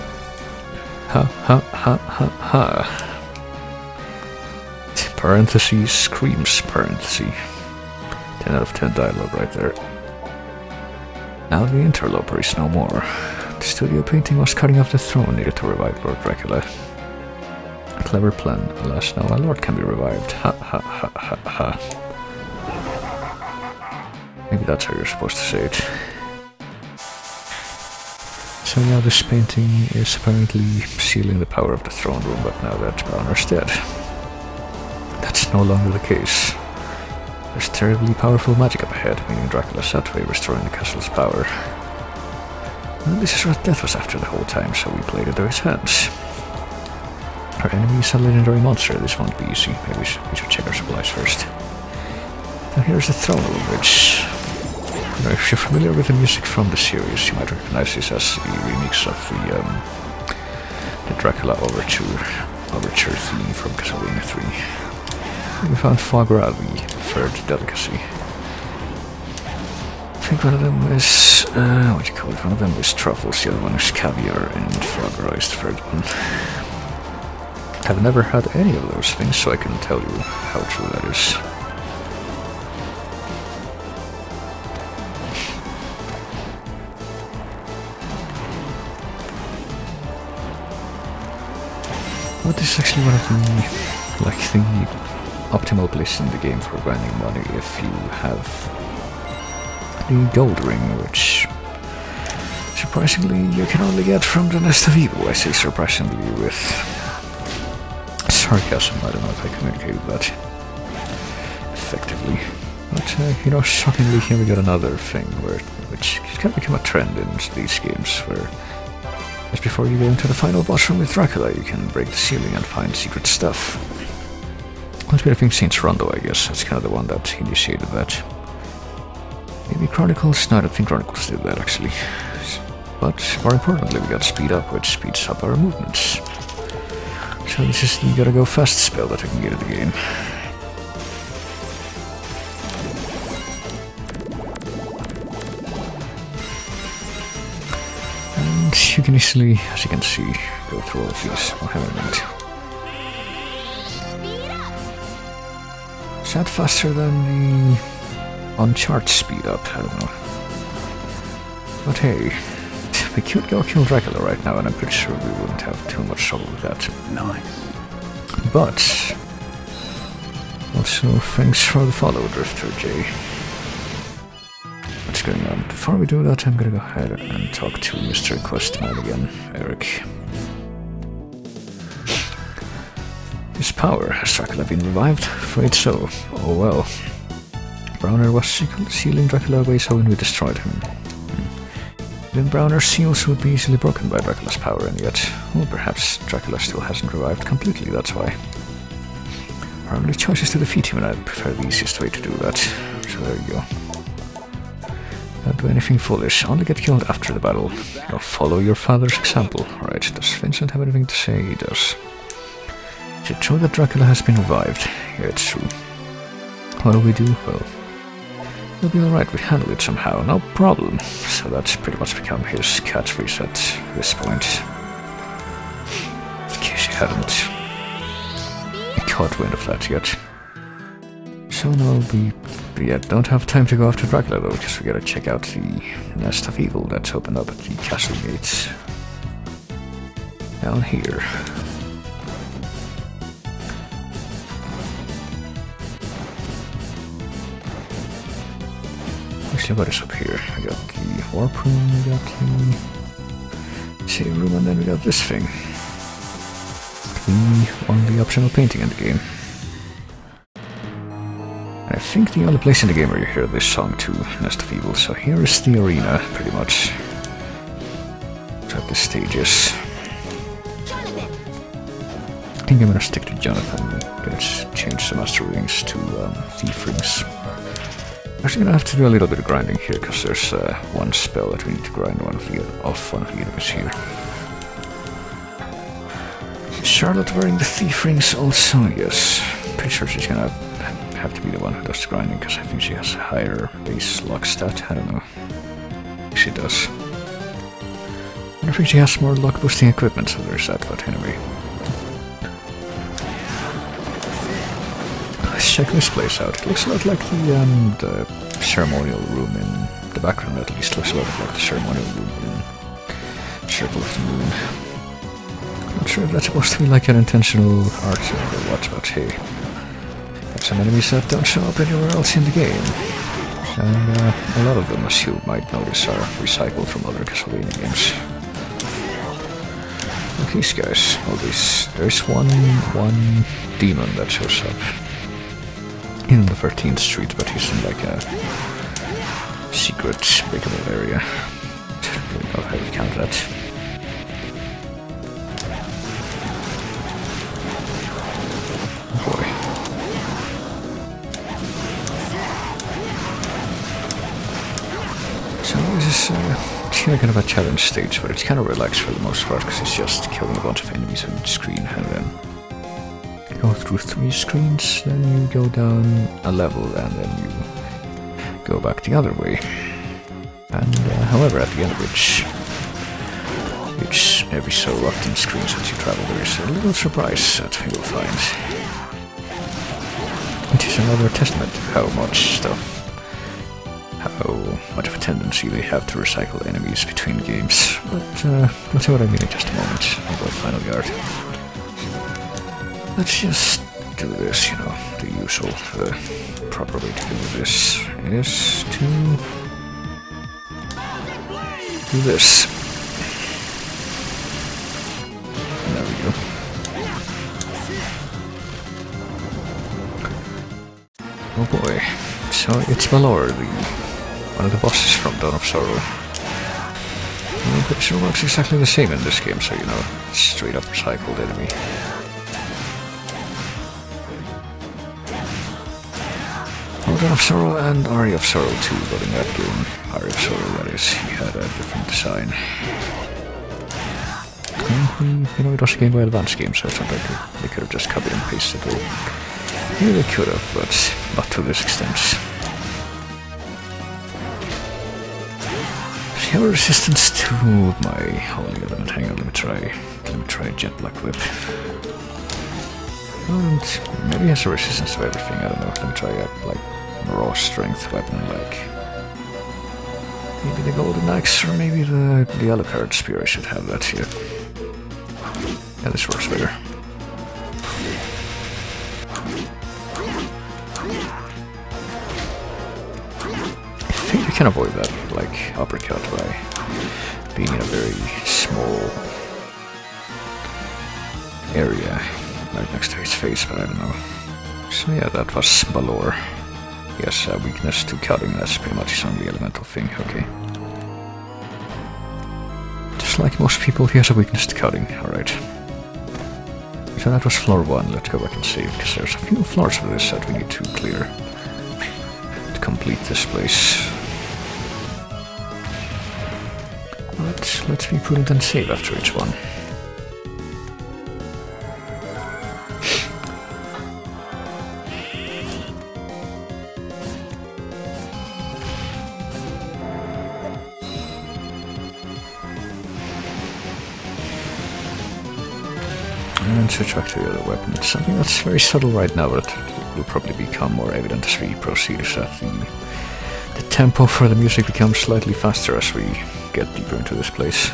Ha ha ha ha ha. Parentheses screams parentheses. 10 out of 10 dialogue right there. Now the interloper is no more. The studio painting was cutting off the throne needed to revive Lord Dracula. A clever plan. Alas, now our lord can be revived. Ha ha ha ha ha. Maybe that's how you're supposed to say it. So now this painting is apparently sealing the power of the throne room, but now that Browner's dead. That's no longer the case. There's terribly powerful magic up ahead, meaning Dracula's that way, restoring the castle's power. And this is what Death was after the whole time, so we played into his hands. Our enemy is a legendary monster. This won't be easy. Maybe we should check our supplies first. Now here's the throne room, which... You know, if you're familiar with the music from the series, you might recognize this as the remix of the Dracula Overture theme from Castlevania 3. We found foie gras, the third delicacy. I think one of them is... what do you call it? One of them is truffles, the other one is caviar, and foie gras is the third one. I've never had any of those things, so I couldn't tell you how true that is. But this is actually one of the, like, the optimal place in the game for grinding money if you have the gold ring, which surprisingly you can only get from the Nest of Evil. I say surprisingly with sarcasm. I don't know if I communicated that effectively. But, you know, shockingly here we got another thing which can become a trend in these games, where just before you go into the final boss room with Dracula, you can break the ceiling and find secret stuff. Must be, I think, Saints Rondo, I guess. That's kind of the one that initiated that. Maybe Chronicles? No, I don't think Chronicles did that, actually. But, more importantly, we got Speed Up, which speeds up our movements. So this is the gotta go fast spell that I can get in the game. And you can easily, as you can see, go through all of these. I'll have a minute. Is that faster than the on-chart speed up? I don't know. But hey, we could go kill Dracula right now, and I'm pretty sure we wouldn't have too much trouble with that.
Nice.
But also, thanks for the follow, Drifter J. What's going on? Before we do that, I'm gonna go ahead and talk to Mr. Questman again, Eric. His power, has Dracula been revived? Afraid so. Oh well. Browner was sealing Dracula away, so when we destroyed him. Then Browner's seals would be easily broken by Dracula's power, and yet, well, perhaps Dracula still hasn't revived completely, that's why. Our only choice is to defeat him, and I prefer the easiest way to do that. So there you go. Don't do anything foolish, only get killed after the battle. You know, follow your father's example. Alright, does Vincent have anything to say? He does. Is it true that Dracula has been revived? Yeah, it's true. What do we do? Well, we'll be alright, we handle it somehow, no problem. So that's pretty much become his catchphrase at this point. In case you hadn't caught wind of that yet. So now we don't have time to go after Dracula though, because we gotta check out the Nest of Evil that's opened up at the castle gates. Down here. Actually, what is up here? We got the warp room, we got the save room, and then we got this thing. The only optional painting in the game. And I think the only place in the game where you hear this song too, Nest of Evil. So here is the arena, pretty much. That's what this stage is. I think I'm gonna stick to Jonathan. Let's change the master rings to thief rings. Actually, gonna have to do a little bit of grinding here, because there's one spell that we need to grind off one of the enemies here. Charlotte wearing the thief rings also, yes. Pretty sure she's gonna have to be the one who does the grinding, because I think she has a higher base luck stat. I don't know. She does. I think she has more luck boosting equipment, so there's that, but anyway. Let's check this place out. It looks a lot like the ceremonial room in the background, at least. Looks a lot like the ceremonial room in Circle of the Moon. Not sure if that's supposed to be like an intentional art or what, but hey. Got some enemies that don't show up anywhere else in the game. And a lot of them, as you might notice, are recycled from other Castlevania games. Like these guys. Well, there's one demon that shows up in the 13th Street, but he's in like a secret breakable area. I don't really know how to count that. Oh boy. So this is kind of a challenge stage, but it's kind of relaxed for the most part, because it's just killing a bunch of enemies on each screen, and then go through 3 screens, then you go down a level, and then you go back the other way. And however, at the end of which every so often screens that you travel, there is a little surprise that you will find. Which is another testament to how much of a tendency they have to recycle enemies between games. But we'll see what I mean in just a moment. I'll go final guard. Let's just do this, you know, the usual. The proper way to do this is to do this. There we go. Oh boy. So it's Valor, one of the bosses from Dawn of Sorrow. I'm pretty sure it works exactly the same in this game, so you know, straight up recycled enemy. Dawn of Sorrow and Aria of Sorrow too, but in that game, Aria of Sorrow, that is, he had a different design. And you know, it was a Game Boy Advance game, so it's not like they could have just copied and pasted it. Maybe they could have, but not to this extent. So you have a resistance to my holy element. Hang on, let me try Jet Black Whip. And maybe he has a resistance to everything, I don't know. Let me try like raw strength weapon, like maybe the Golden Axe, or maybe the Alucard Spear. I should have that here. Yeah, this works better. I think you can avoid that, like, uppercut by being in a very small area right next to his face, but I don't know. So yeah, that was Valor. Yes, a weakness to cutting, that's pretty much his only elemental thing, okay. Just like most people, he has a weakness to cutting, alright. So that was floor 1, let's go back and save, because there's a few floors of this that we need to clear to complete this place. But let's be prudent and save after each one. And switch back to the other weapon. It's something that's very subtle right now, but it will probably become more evident as we proceed, is that the tempo for the music becomes slightly faster as we get deeper into this place.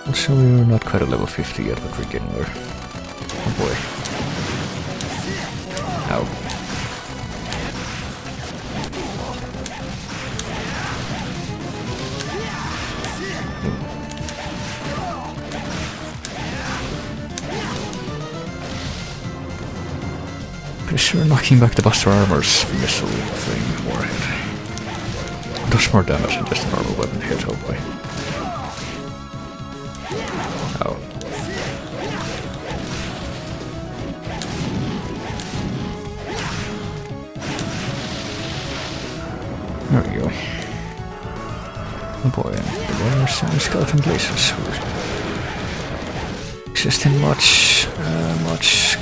Also, we're not quite at level 50 yet, but we're getting there. Oh boy. Ow. Pretty sure knocking back the Buster Armor's missile thing warhead does more damage than just a normal weapon hit, oh boy. Ow. There we go. Oh boy, and there's some skeleton blazes who exist in much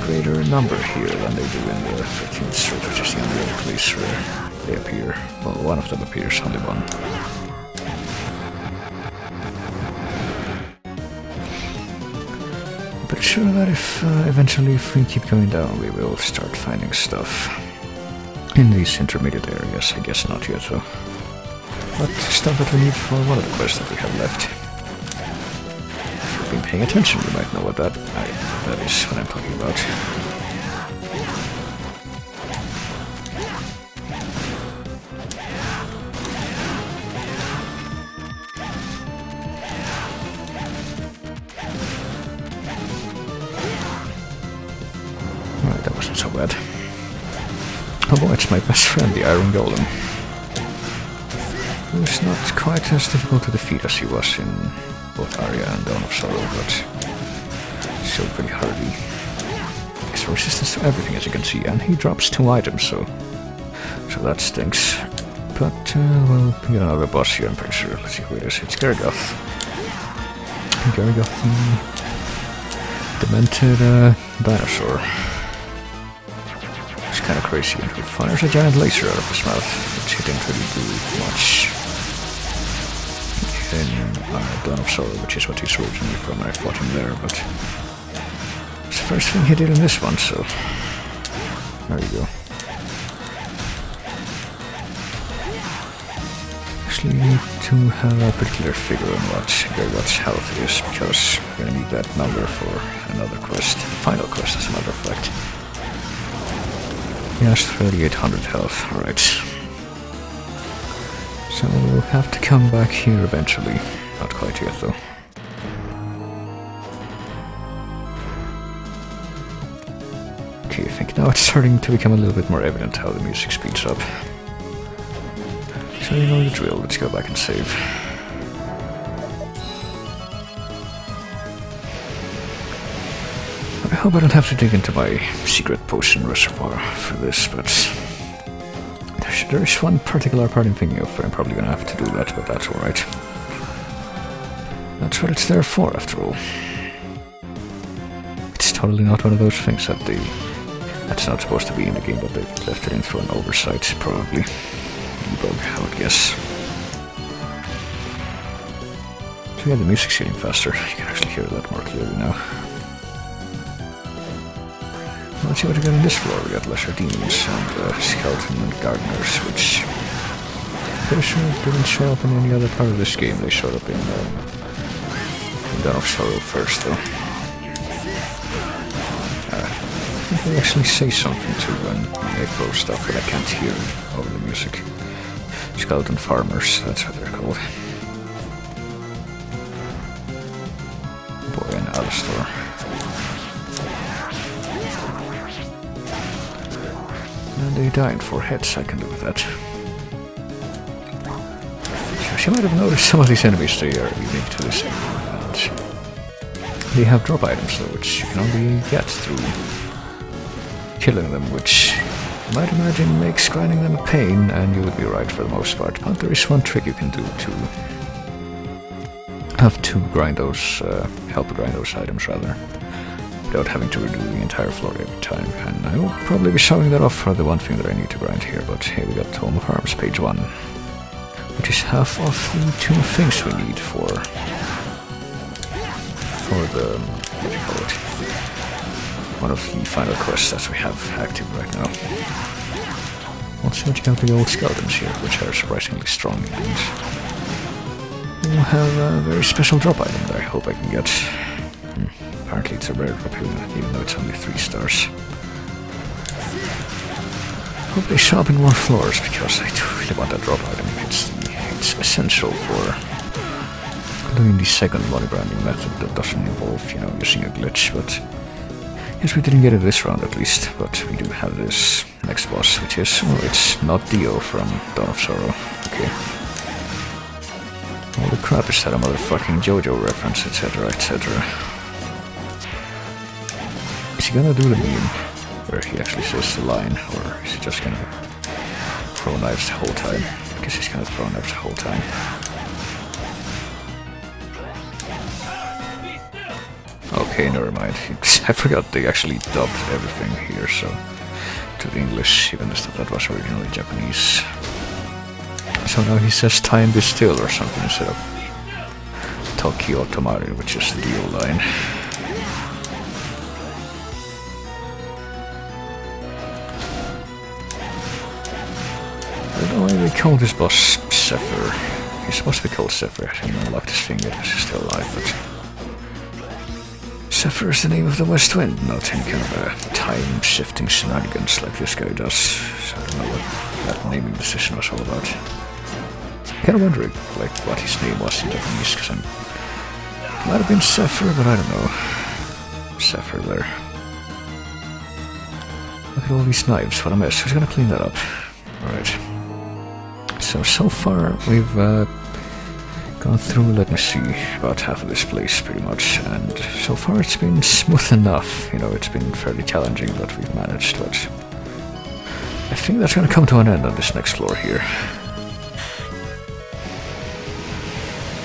greater number here than they do in the 13th Street, which is the only other place where they appear. Well, one of them appears, only one. But sure that if eventually if we keep going down, we will start finding stuff in these intermediate areas. I guess not yet, though. But stuff that we need for one of the quests that we have left. If you've been paying attention, you might know what that is what I'm talking about. Alright, that wasn't so bad. Oh boy, it's my best friend, the Iron Golem. Who's not quite as difficult to defeat as he was in both Aria and Dawn of Sorrow, but still pretty hardy. Extra resistance to everything, as you can see, and he drops 2 items, so that stinks. But we'll get another boss here, I'm pretty sure. Let's see who it is. It's Gargoth. Gargoth, the demented dinosaur. It's kind of crazy, and he fires a giant laser out of his mouth, which he didn't really do much in Dawn of Sorrow, which is what he's originally from. I fought him there, but it's the first thing he did in this one, so there you go. Actually, you need to have a particular figure on what Gargoth's health is, because we're gonna need that number for another quest, the final quest, as a matter of fact. He has 3800 health, alright. So we'll have to come back here eventually. Not quite yet though. Okay, I think now it's starting to become a little bit more evident how the music speeds up. So you know the drill, let's go back and save. I hope I don't have to dig into my secret potion reservoir for this, but there is one particular part I'm thinking of where I'm probably gonna have to do that, but that's alright. That's what it's there for, after all. It's totally not one of those things that that's not supposed to be in the game, but they left it in through an oversight, probably. Debug, I would guess. So yeah, the music's getting faster. You can actually hear that more clearly now. Let's see what we got on this floor. We got lesser demons and skeleton and gardeners, which I'm pretty sure didn't show up in any other part of this game. They showed up in Dawn of Sorrow first, though. I think they actually say something too when they throw stuff, but I can't hear it over the music. Skeleton farmers, that's what they're called. Boy, and Alistor. And they die in 4 hits, I can do with that. So you might have noticed some of these enemies, they are unique to this area, and they have drop items though, which you can only get through killing them, which you might imagine makes grinding them a pain, and you would be right for the most part. But there is one trick you can do to have to grind those, help grind those items rather, without having to redo the entire floor every time. And I will probably be showing that off for the one thing that I need to grind here, but here we got Tome of Arms, page 1, which is half of the 2 things we need for the, what do you call it? One of the final quests that we have active right now. Let's see what you got with the old skeletons here, which are surprisingly strong, and we'll have a very special drop item that I hope I can get. Apparently it's a rare drop even though it's only 3 stars. Hope they show up in more floors, because I do really want that drop item. It's essential for doing the second body grinding method that doesn't involve, you know, using a glitch, but yes, we didn't get it this round at least, but we do have this next boss, which is, oh, it's not Dio from Dawn of Sorrow. Okay. Holy crap, is that a motherfucking JoJo reference, etc, etc. Is he gonna do the meme where he actually says the line, or is he just gonna throw knives the whole time? I guess he's gonna throw knives the whole time. Okay, never mind. I forgot they actually dubbed everything here, so to the English, even the stuff that was originally Japanese. So now he says time be still or something instead of Tokyo Tomari, which is the Dio line. I don't know why they call this boss Zephyr. He's supposed to be called Zephyr. I haven't unlocked his finger because he's still alive, but Zephyr is the name of the West Wind, not any kind of a time-shifting shenanigans like this guy does. So I don't know what that naming decision was all about. Kinda wondering, like, what his name was in Japanese, because might have been Zephyr, but I don't know. Zephyr there. Look at all these knives, what a mess. Who's gonna clean that up? Alright. So far we've gone through, let me see, about half of this place pretty much, and so far it's been smooth enough. You know, it's been fairly challenging, but we've managed, but I think that's gonna come to an end on this next floor here.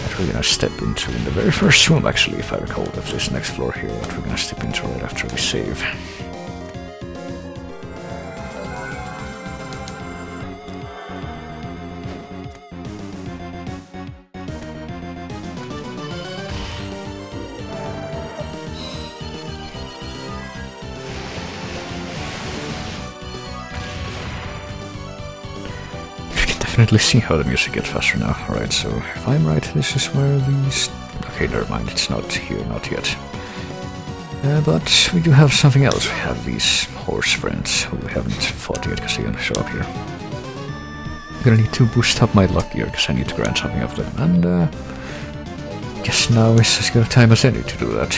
That we're gonna step into in the very first room, actually, if I recall, of this next floor here, that we're gonna step into right after we save. Definitely see how the music gets faster now. Alright, so if I'm right, this is where these... Okay, never mind, it's not here, not yet. But we do have something else. We have these horse friends who we haven't fought yet because they're gonna show up here. I'm gonna need to boost up my luck here because I need to grind something of them, and guess now is as good a time as any to do that.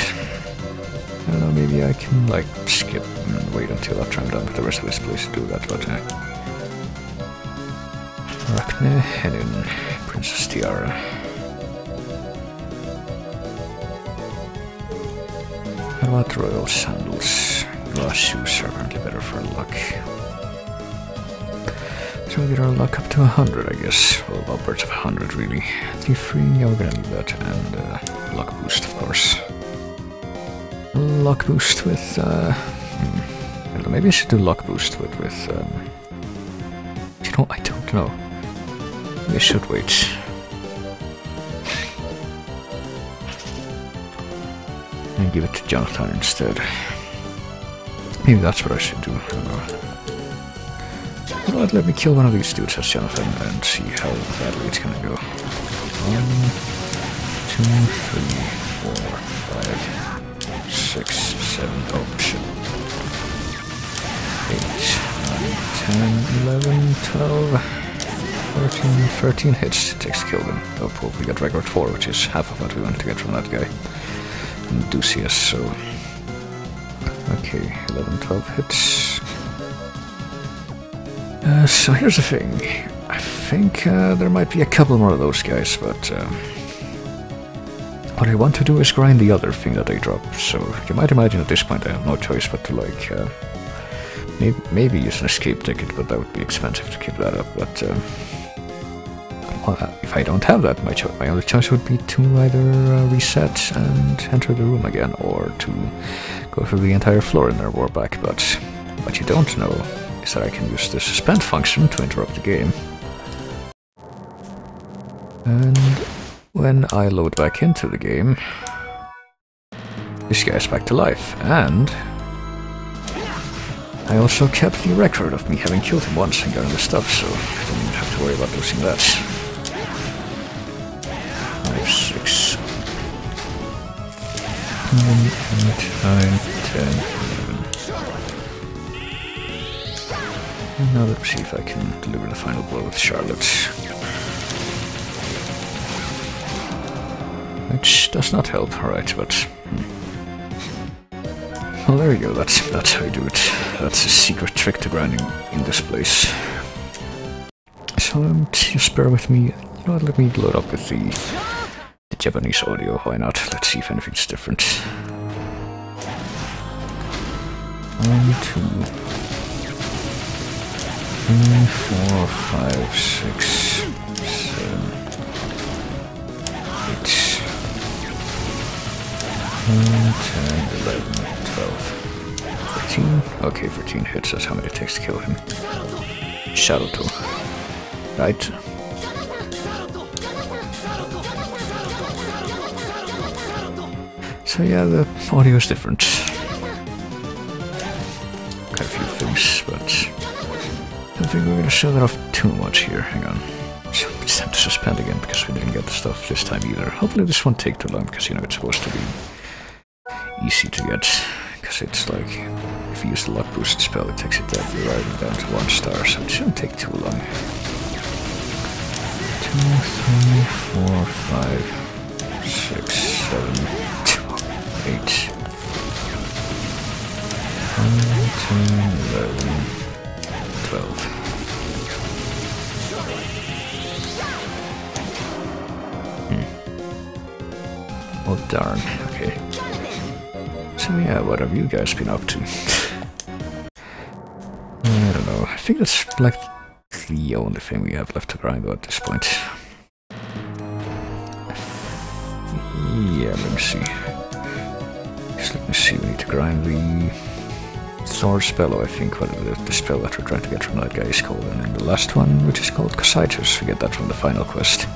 I don't know, maybe I can like skip and wait until after I'm done with the rest of this place to do that, but Rakne Henin, Princess Tiara. What about royal sandals? Glass shoes are currently better for luck. So we get our luck up to 100, I guess. Well, upwards of 100, really. 3 free, yeah, we're gonna need that. And luck boost, of course. Luck boost with, I don't know, maybe I should do luck boost with you know, I don't know. Maybe I should wait. And give it to Jonathan instead. Maybe that's what I should do, I don't know. You know what, let me kill one of these dudes as Jonathan and see how badly it's gonna go. 1, 2, 3, 4, 5, 6, 7, oh shit. 8, 9, 10, 11, 12, 13 hits it takes to kill them. Oh, cool, we got record 4, which is half of what we wanted to get from that guy. Enthusiast, so... Okay, 11, 12 hits. So here's the thing. I think there might be a couple more of those guys, but what I want to do is grind the other thing that they drop. So you might imagine at this point I have no choice but to like maybe use an escape ticket, but that would be expensive to keep that up. But if I don't have that, my only choice would be to either reset and enter the room again, or to go through the entire floor in their war back. But what you don't know is that I can use the suspend function to interrupt the game. And when I load back into the game, this guy's back to life, and I also kept the record of me having killed him once and gotten the stuff, so I don't even have to worry about losing that. 5, 6, 7, 8, 9, 10, 11. And now let's see if I can deliver the final blow with Charlotte. Which does not help, alright, but... Well, there you go, that's how you do it. That's a secret trick to grinding in this place. So, just bear with me. You know what, let me load up with the Japanese audio, why not? Let's see if anything's different. 1, 2... 3, 4, 5, 6, 7, 8, 9, 10, 11, 12, 13. Okay, 13 hits, that's how many it takes to kill him. Shadow 2. Right. So yeah, the audio is different. Quite a few things, but... I don't think we're gonna show that off too much here. Hang on. It's time to suspend again because we didn't get the stuff this time either. Hopefully this won't take too long because, you know, it's supposed to be easy to get. Because it's like, if you use the luck boost spell, it takes it right down to 1 star, so it shouldn't take too long. 2, 3, 4, 5, 6, 7, 8, 9, 10, 11, 12. Oh darn, okay. So yeah, what have you guys been up to? I don't know, I think that's like the only thing we have left to grind at this point. Yeah, let me see. Just let me see, we need to grind the Sword spell, I think, what the spell that we're trying to get from that guy is called, and then the last one, which is called Cositus, we get that from the final quest.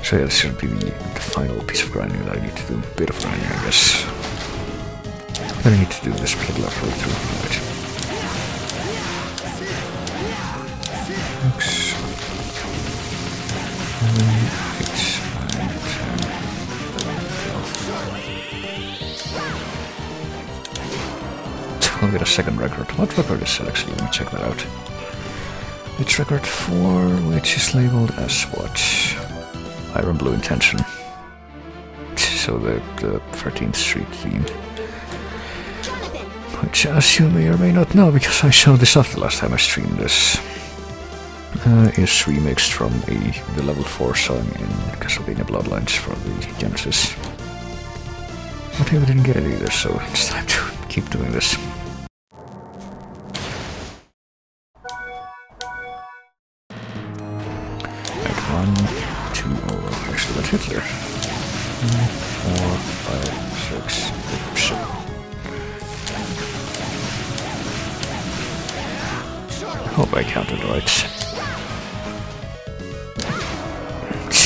So yeah, this should be the final piece of grinding that I need to do. A bit of grinding, I guess. But I need to do this particular playthrough. Right. Looks... 7, 8, 9, 10, 11, 12. I'll get a second record. What record is that actually? Let me check that out. It's record 4, which is labeled as what? Iron Blue Intention. So the 13th Street theme. Which, as you may or may not know, because I showed this off the last time I streamed this, is remixed from the level 4 song in Castlevania Bloodlines for the Genesis. But I didn't get it either, so it's time to keep doing this. Right, 1, 2, oh, actually what hit there? 4, 5, 6, oops. Hope I counted right.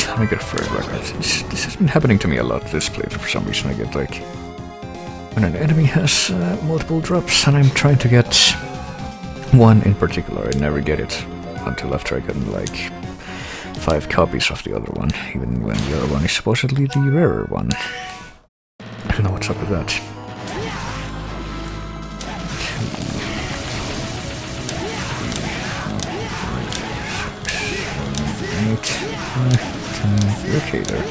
Let me get a third record. This has been happening to me a lot this playthrough for some reason. I get like... when an enemy has multiple drops and I'm trying to get one in particular, I never get it until after I get like 5 copies of the other one, even when the other one is supposedly the rarer one. I don't know what's up with that. 8, okay there.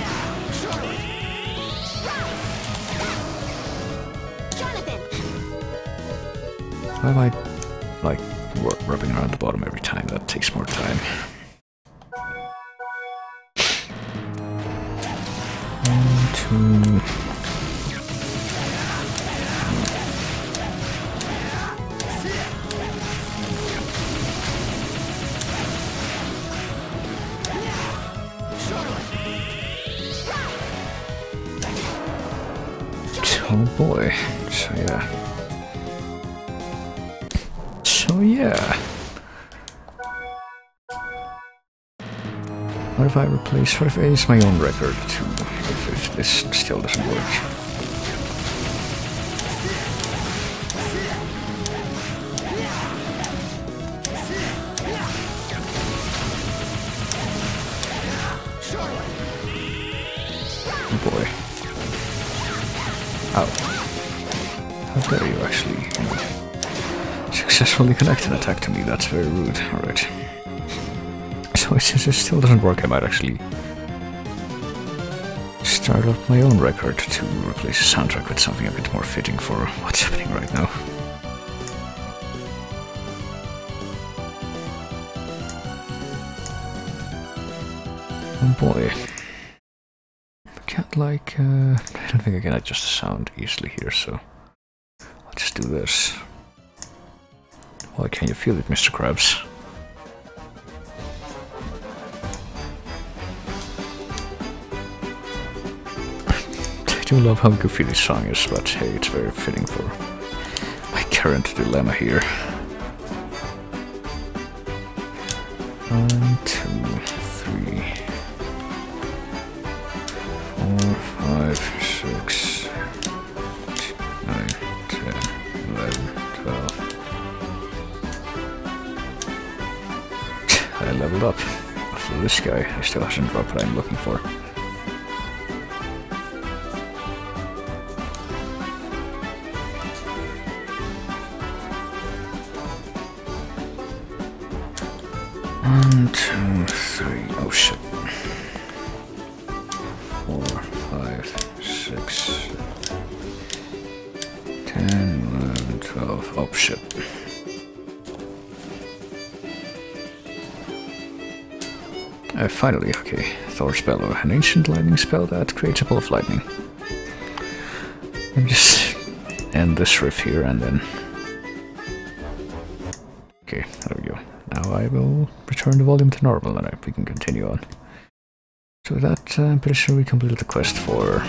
Why am I, like, rubbing around the bottom every time? That takes more time. 1, 2... Oh boy, so yeah. What if I replace, what if I use my own record too, if this still doesn't work? Oh boy. Ow. How dare you actually successfully connect an attack to me? That's very rude. Alright. So since it still doesn't work, I might actually start up my own record to replace the soundtrack with something a bit more fitting for what's happening right now. Oh boy. Can't like, I don't think I can adjust the sound easily here, so I'll just do this. Why can you feel it, Mr. Krabs? I do love how goofy this song is, but hey, it's very fitting for my current dilemma here. 1, 2, 3, 4, 5, 6, 9, 10, 11, 12. I leveled up. For this guy, he still hasn't dropped what I'm looking for. One, 2, 3, oh shit. 4, 5, 6, 10, 11, 12, oh shit. Finally, okay, Thor's Bellow, an ancient lightning spell that creates a ball of lightning. Let me just end this riff here and then... Okay, there we go. Now I will return the volume to normal and we can continue on. So with that, I'm pretty sure we completed the quest for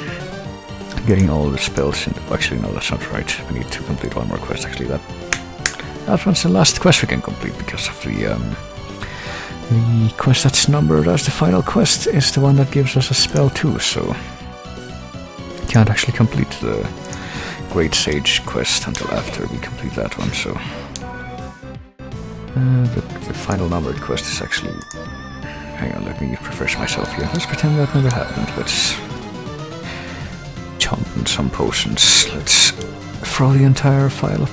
getting all the spells in the... Actually, no, that's not right. We need to complete one more quest, actually. That one's the last quest we can complete because of the quest that's numbered as the final quest is the one that gives us a spell too, so can't actually complete the Great Sage quest until after we complete that one, so the final numbered quest is actually... Hang on, let me refresh myself here. Let's pretend that never happened. Let's chomp on some potions. Let's throw the entire pile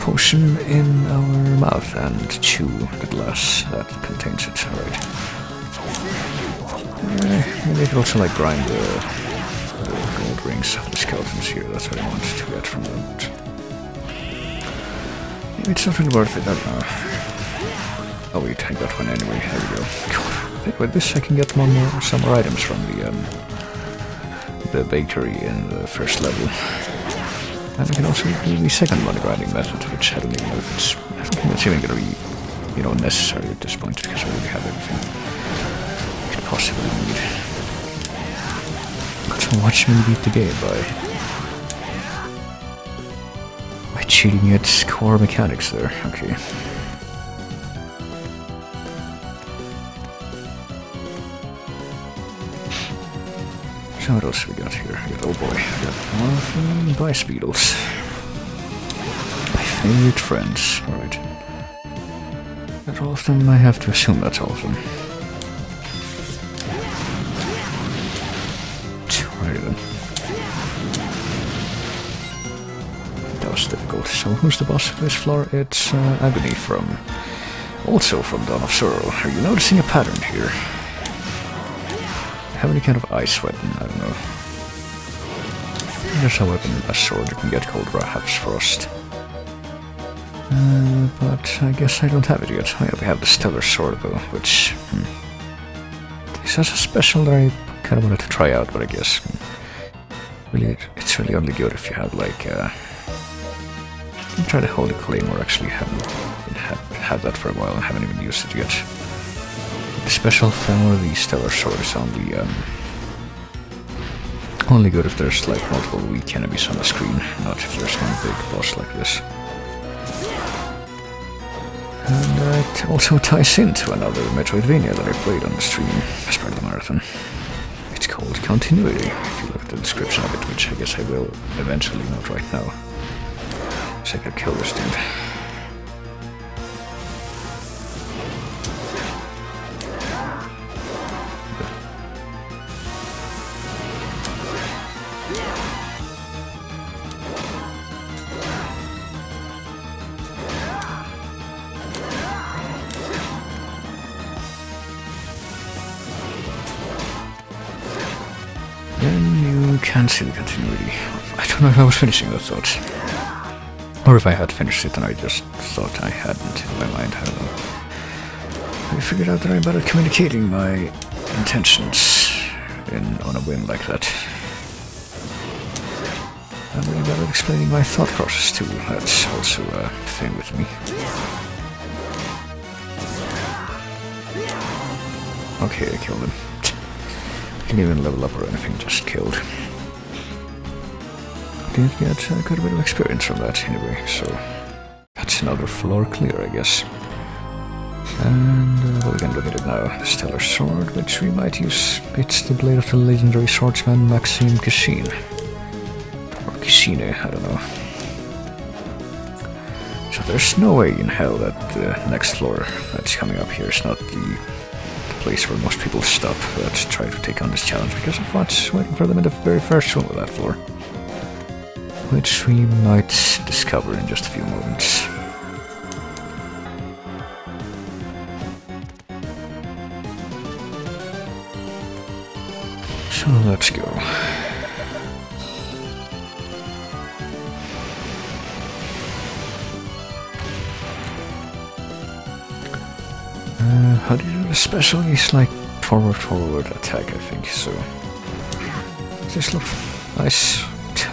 potion in our mouth and chew the glass that contains it. Alright. Maybe I could also like grind the gold rings of the skeletons here. That's what I want to get from them. Maybe it's not really worth it, I don't know. Oh wait, I got one anyway. There we go. Cool. I think with this I can get some more items from the bakery in the first level. And I can also do the second one grinding method, which I don't even know if it's... I don't think it's even gonna be, you know, necessary at this point, because I already have everything I could possibly need. So watch me beat the game by cheating its core mechanics there. Okay. So what else we got here? Oh boy, I got one of the Vice Beetles. My favorite friends. Alright. That's all of them? I have to assume that's all of them. Alright then. That was difficult. So who's the boss of this floor? It's Agony also from Dawn of Sorrow. Are you noticing a pattern here? Have any kind of ice weapon? I don't know. There's a weapon, a sword you can get called Rahav's Frost. But I guess I don't have it yet. I only have the Stellar Sword though, which... This has a special that I kind of wanted to try out, but I guess... Really, it's really only good if you have like... Try the Holy Claymore, actually haven't had that for a while, I haven't even used it yet. The special for the Stellar Sword is only good if there's like multiple weak enemies on the screen, not if there's one big boss like this. And it also ties into another Metroidvania that I played on the stream as part of the marathon. It's called Continuity, if you look at the description of it, which I guess I will eventually, not right now. So I could kill this dude. Can't see the continuity. I don't know if I was finishing that thought. Or if I had finished it and I just thought I hadn't in my mind, I don't know. I figured out that I'm better communicating my intentions on a whim like that. I'm really bad at explaining my thought process too, that's also a thing with me. Okay, I killed him. Didn't even level up or anything, just killed. Did get quite a bit of experience from that anyway, so that's another floor clear, I guess. And we can look at it now. The Stellar Sword, which we might use. It's the blade of the legendary swordsman Maxime Kishine. Or Kishine, I don't know. So there's no way in hell that the next floor that's coming up here is not the place where most people stop that try to take on this challenge, because of what's waiting for them in the very first room of that floor. Which we might discover in just a few moments. So let's go. How do you do the special? It's like forward attack, I think, so... Does this look nice?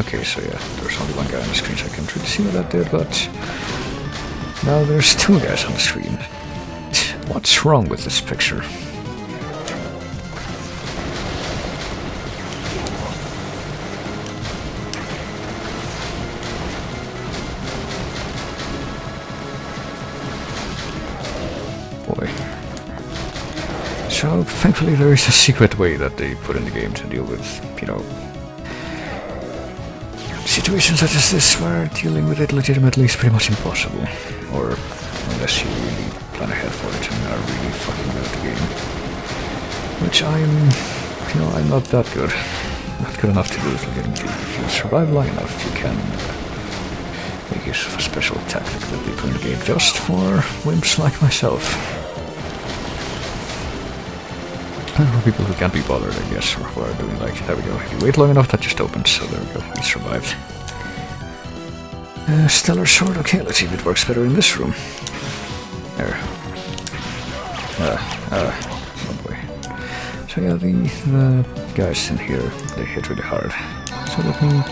Okay, so yeah, there's only one guy on the screen, so I can't really see what that did, but... Now there's two guys on the screen. What's wrong with this picture? Boy. So, thankfully there is a secret way that they put in the game to deal with, you know... situations such as this, where dealing with it legitimately is pretty much impossible. Or unless you really plan ahead for it and are really fucking good at the game. Which I'm not that good. Not good enough to do it legitimately. If you survive long enough, you can make use of a special tactic that people in the game just for wimps like myself. And for people who can't be bothered, I guess, or who are doing like, there we go, if you wait long enough that just opens, so there we go, we survived. Stellar sword, okay, let's see if it works better in this room. There. Oh boy. So yeah, the guys in here, they hit really hard. So let me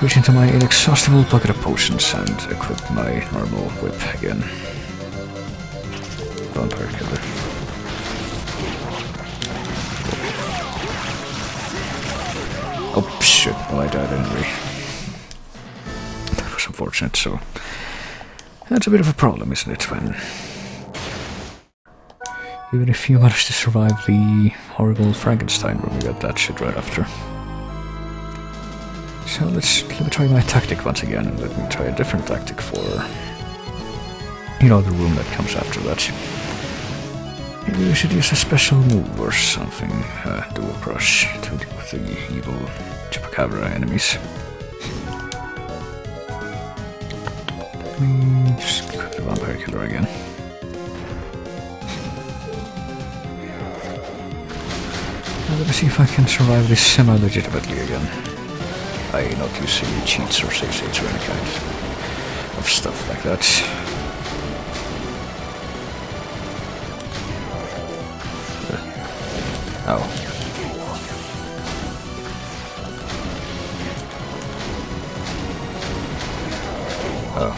reach into my inexhaustible bucket of potions and equip my normal whip again. Vampire killer. Oh shit, well I died anyway. That was unfortunate, so... That's a bit of a problem, isn't it, when... Even if you manage to survive the horrible Frankenstein room, you got that shit right after. So let me try my tactic once again, and let me try a different tactic for... You know, the room that comes after that. Maybe we should use a special move or something. Dual crush to deal with the evil Chupacabra enemies. Let me just equip the vampire killer again. Now let me see if I can survive this semi-legitimately again. I not use any cheats or save states or any kind of stuff like that. Oh. Oh.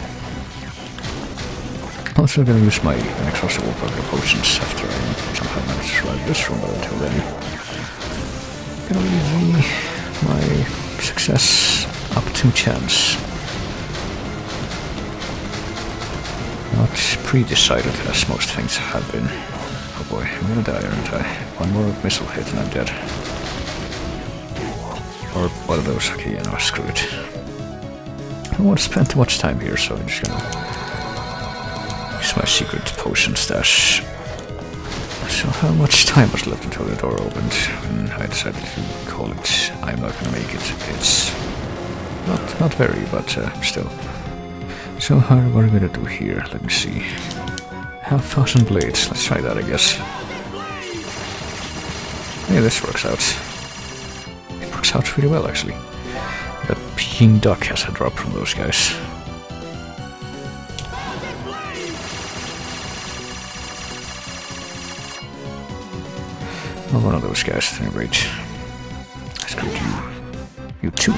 I'm also gonna use my inexhaustible bucket of potions after I somehow manage to survive this room, but until then I'm gonna leave my success up to chance. Not pre-decided as most things have been. Oh boy, I'm gonna die, aren't I? One more missile hit and I'm dead. Or one of those. Okay, yeah, no, screw it. I don't want to spend too much time here, so I'm just gonna use my secret potion stash. So how much time was left until the door opened when I decided to call it I'm not gonna make it? It's not very, but still. So what are we gonna do here? Let me see. 1,000 blades. Let's try that, I guess. Yeah, this works out. It works out really well, actually. That peking duck has a drop from those guys. Well, one of those guys at any rate. I screwed you. You too.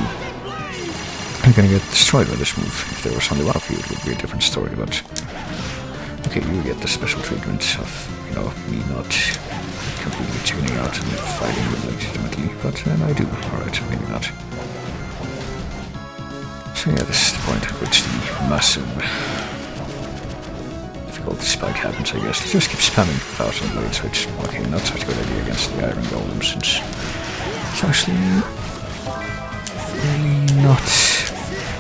I'm gonna get destroyed by this move. If there was only one of you, it would be a different story, but... Okay, you get the special treatment of, you know, me not completely tuning out and fighting legitimately, but then I do. Alright, maybe not. So yeah, this is the point at which the massive difficulty spike happens, I guess. Let's just keep spamming 1,000 blades, which, okay, not such a good idea against the Iron Golem, since it's actually really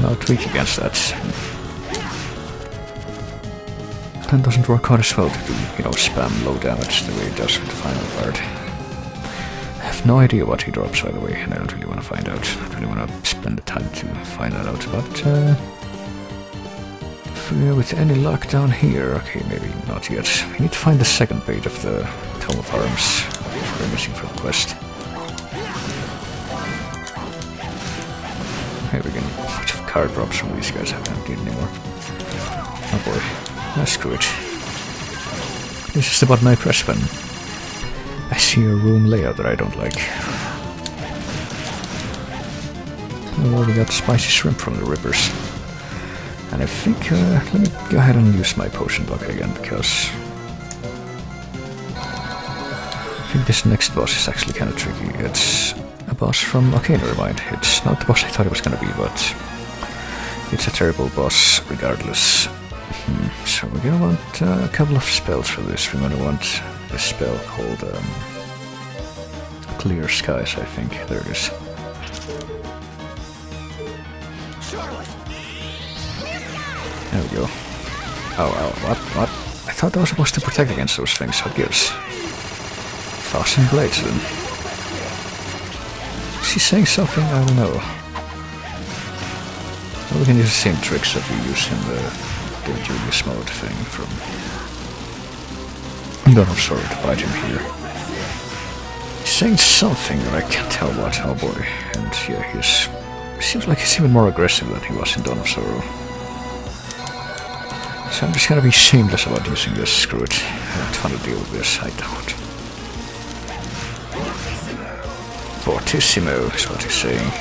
not weak against that. And doesn't work out as well to do, you know, spam low damage the way it does with the final part. I have no idea what he drops, by the way, and I don't really want to find out. I don't really want to spend the time to find that out, but if we're with any luck down here, okay, maybe not yet. We need to find the second page of the Tome of Arms if we're missing from the quest. Okay, we're getting a bunch of card drops from these guys. I don't need anymore. Oh boy. Screw it. This is the button I press when I see a room layout that I don't like. I already got spicy shrimp from the rippers. And I think, let me go ahead and use my potion bucket again, because I think this next boss is actually kind of tricky. It's a boss from... Okay, never mind. It's not the boss I thought it was going to be, but it's a terrible boss regardless. So we're gonna want a couple of spells for this. We're gonna want a spell called Clear Skies, I think. There it is. There we go. Oh, what? I thought that was supposed to protect against those things. What gives? 1,000 blades then. Is he saying something? I don't know. we can use the same tricks that we use in the Julius mode thing from Dawn of Sorrow to fight him here. He's saying something that I can't tell what, oh boy. And yeah, seems like he's even more aggressive than he was in Dawn of Sorrow. So I'm just gonna be shameless about using this, screw it. I don't want to deal with this, I don't. Fortissimo is what he's saying.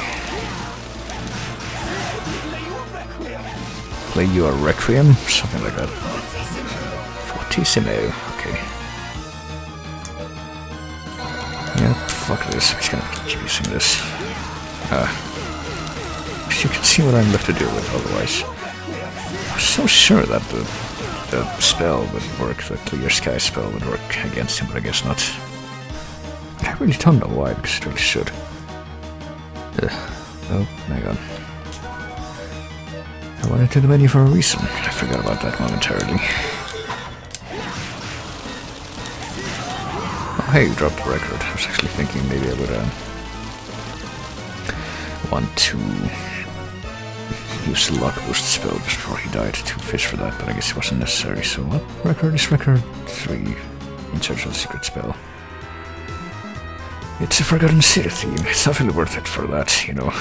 Play you a Requiem? Something like that. Fortissimo, okay. Yeah, fuck this, I'm just gonna keep using this. You can see what I'm left to deal with otherwise. I'm so sure that the spell would work, the Clear Sky spell would work against him, but I guess not. I really don't know why, because it really should. Oh, hang on. I went into the menu for a reason. I forgot about that momentarily. Oh, hey, you dropped the record. I was actually thinking maybe I would want to use the luck boost spell just before he died to fish for that, but I guess it wasn't necessary. So what record is record 3 in search of the secret spell? It's a Forgotten City theme. It's not really worth it for that, you know.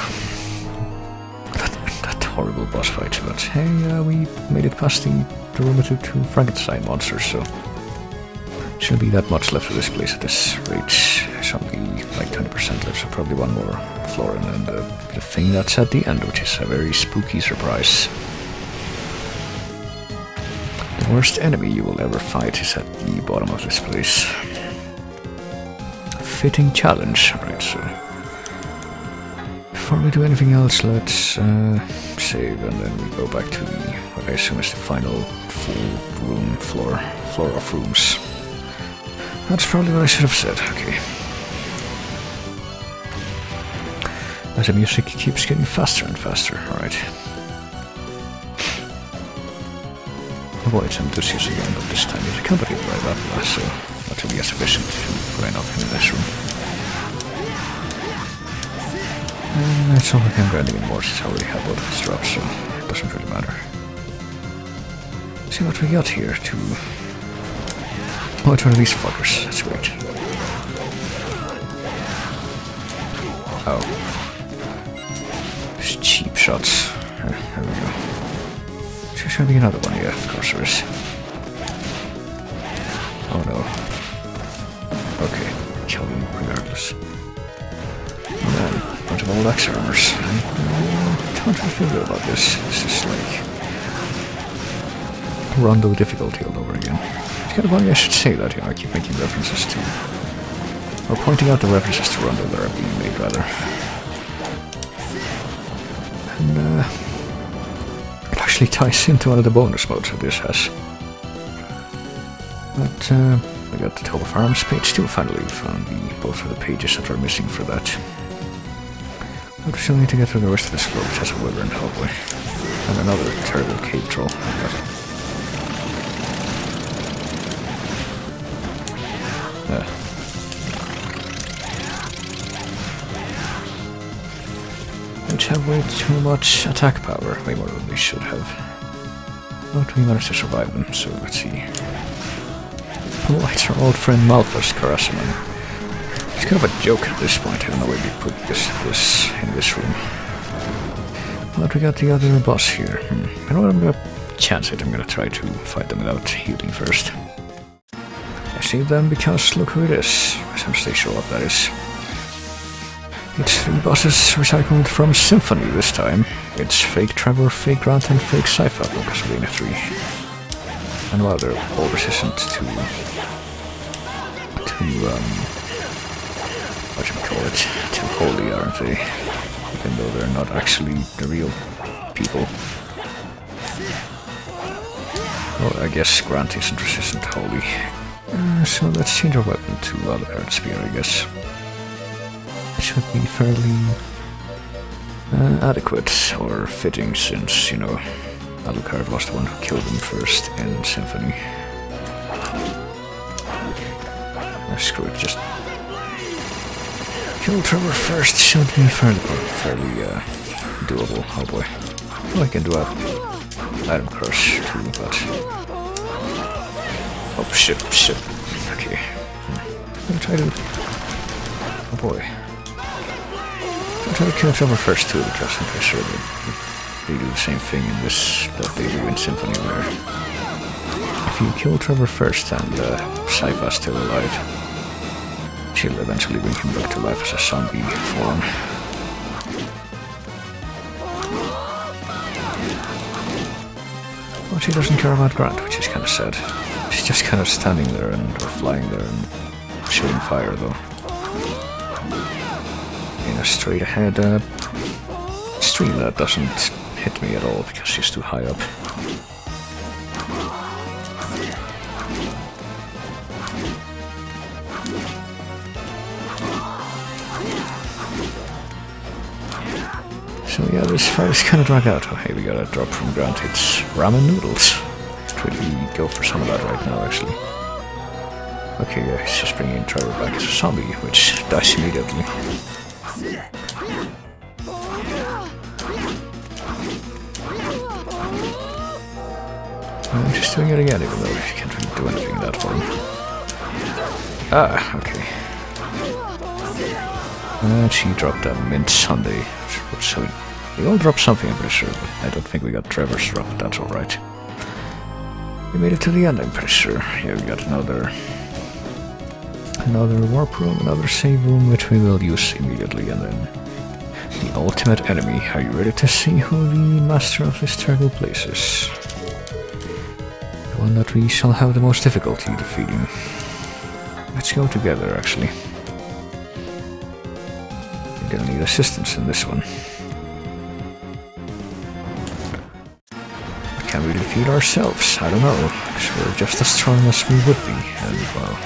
That horrible boss fight. But hey, we made it past the room to Frankenstein monsters, so shouldn't be that much left of this place at this rate. There's only like 20% left, so probably one more floor and then the thing that's at the end, which is a very spooky surprise. The worst enemy you will ever fight is at the bottom of this place. Fitting challenge. Alright, so before we do anything else, let's save and then we go back to what I assume is the final full room floor of rooms. That's probably what I should have said, okay. As the music keeps getting faster and faster, alright. Avoid some enthusiasm again, but this time he's accompanied by Rapala, so not to be as efficient to run off in this room. It's not like I'm grinding anymore since I already have both of his drops, so it doesn't really matter. See what we got here to... Oh, it's one of these fuckers, that's great. Oh. These cheap shots. There we go. There's gonna be another one, yeah, of course there is. Oh no. Okay, kill them regardless. And then, a bunch of old axe armors. I don't really feel good about this. This is like... Rondo difficulty all over again. It's kind of funny I should say that, you know, I keep making references to... Or pointing out the references to Rondo that are being made, rather. And, it actually ties into one of the bonus modes that this has. But, we got the Toll of Arms page 2 finally. We found both of the pages that were missing for that. But we still need to get through the rest of this floor, which has a wyvern hallway. And another terrible cave troll. Which have way too much attack power, way more than we should have. But we managed to survive them, so let's see. Oh, it's our old friend Malthus Karasaman. It's kind of a joke at this point, I don't know why we put this in this room. But we got the other boss here. You know what, I'm gonna chance it, I'm gonna try to fight them without healing first. I save them because look who it is. Since they show up, that is. It's 3 bosses recycled from Symphony this time. It's Fake Trevor, Fake Grant, and Fake Sypha from Castlevania 3. And while they're all resistant to whatchamacallit, to holy, aren't they? Even though they're not actually the real people. Well, I guess Grant isn't resistant to holy. So let's change our weapon to Alucard Spear, I guess. It should be fairly adequate or fitting since, you know, Alucard was the one who killed him first in Symphony. Screw it, just kill Trevor first should be fairly doable, oh boy. Oh, I can do a item crush too, but... Oh, shit. Okay. I'll try to... Oh boy. I'll try to kill Trevor first too, because I'm pretty sure they do the same thing in this that they do in Symphony, where if you kill Trevor first and Sypha's still alive, she'll eventually bring him back to life as a zombie form. Well, she doesn't care about Grant, which is kind of sad. She's just kind of standing there or flying there and shooting fire, though. In a straight ahead stream that doesn't hit me at all because she's too high up. So yeah, this fight is kind of drag out. Oh hey, we got a drop from Grant. It's ramen noodles. Should we go for some of that right now, actually? Okay, yeah, he's just bringing Trevor back as a zombie, which dies immediately. I'm just doing it again, even though he can't really do anything in that form. Ah, okay. And she dropped a mint sundae. So we all dropped something, I'm pretty sure, but I don't think we got Trevor's drop, but that's alright. We made it to the end, I'm pretty sure. Yeah, we got another warp room, another save room, which we will use immediately, and then the ultimate enemy. Are you ready to see who the master of this terrible place is? The one that we shall have the most difficulty defeating. Let's go together, actually. We're gonna need assistance in this one. Can we defeat ourselves? I don't know, because we're just as strong as we would be, and well...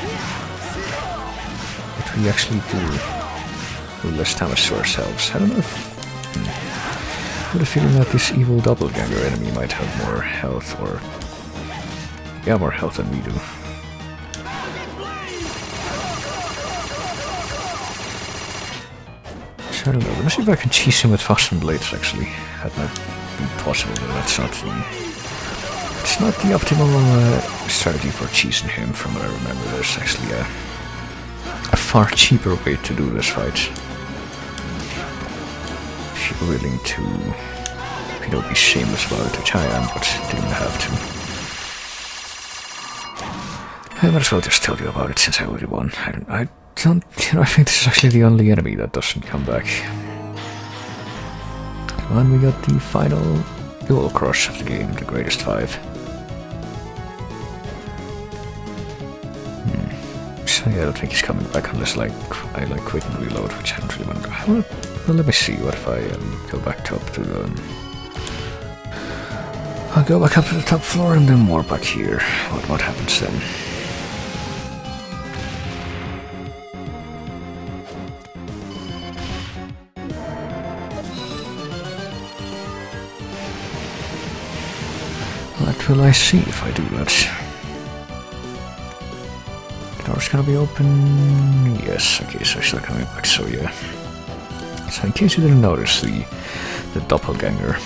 What we actually do less damage to ourselves. I don't know if... I have a feeling that this evil doppelganger enemy might have more health, or... Yeah, more health than we do. So I don't know, let's see if I can cheese him with Fasten Blades, actually. That might be possible, but that's not the... It's not the optimal strategy for cheesing him, from what I remember. There's actually a far cheaper way to do this fight. If you're willing to... If you don't be shameless about it, which I am, but didn't have to. I might as well just tell you about it since I already won. I don't, you know, I think this is actually the only enemy that doesn't come back. And we got the final dual crush of the game, the greatest 5. So yeah, I don't think he's coming back unless I quit and reload, which I don't really want to do. Well, let me see, what if I go back up to the... I'll go back up to the top floor and then more back here. What happens then? What will I see if I do that? The door's gonna be open... Yes, okay, so she's not coming back, so yeah. So in case you didn't notice, the doppelganger,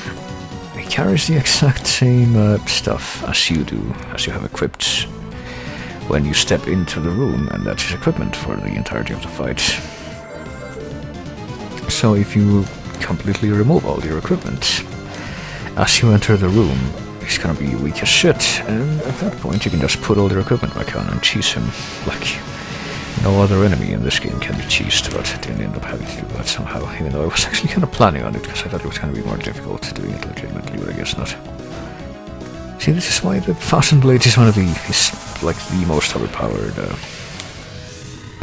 he carries the exact same stuff as you do, as you have equipped when you step into the room, and that's his equipment for the entirety of the fight. So if you completely remove all your equipment, as you enter the room, he's gonna be weak as shit, and at that point you can just put all your equipment back on and cheese him. Like, no other enemy in this game can be cheesed, but I didn't end up having to do that somehow, even though I was actually kind of planning on it, because I thought it was gonna be more difficult doing it legitimately, but I guess not. See, this is why the Fasten Blade is one of the most overpowered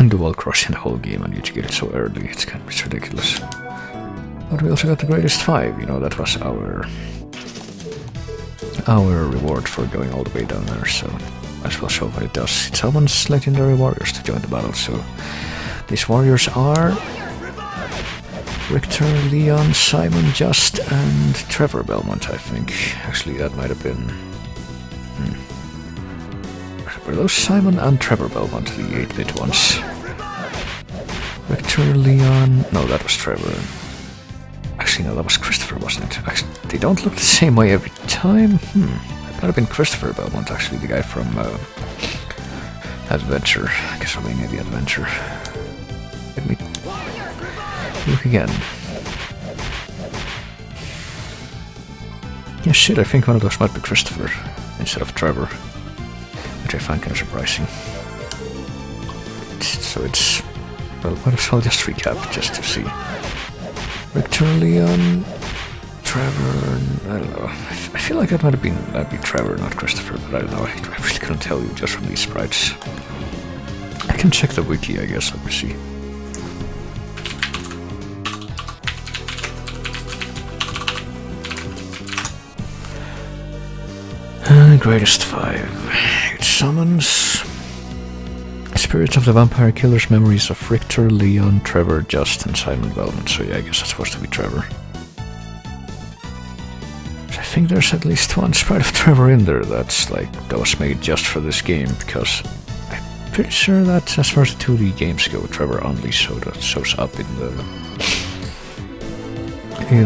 dual crush in the whole game, and you get it so early, it's ridiculous. But we also got the greatest 5, you know, that was our reward for going all the way down there, so as well show what it does. It summons legendary warriors to join the battle, so these warriors are Richter, Leon, Simon, Just, and Trevor Belmont, I think. Actually, that might have been... Were those Simon and Trevor Belmont, the 8-bit ones? Richter, Leon... No, that was Trevor. Actually, actually, no, that was Christopher, wasn't it? Actually, they don't look the same way every time. It might have been Christopher Belmont, actually, the guy from Adventure. Castlevania the Adventure. Let me look again. Yeah, shit, I think one of those might be Christopher instead of Trevor, which I find kind of surprising. So it's... well, might as well just recap, just to see. Victor, Leon, Trevor, I don't know. I feel like that might have been, that'd be Trevor, not Christopher, but I don't know. I really couldn't tell you just from these sprites. I can check the wiki, I guess, let me see. Greatest 5. It summons spirits of the vampire killers, memories of Richter, Leon, Trevor, Justin, Simon Belmont. So yeah, I guess that's supposed to be Trevor. I think there's at least one sprite of Trevor in there that's like that was made just for this game, because I'm pretty sure that as far as the 2D games go, Trevor only shows up in the you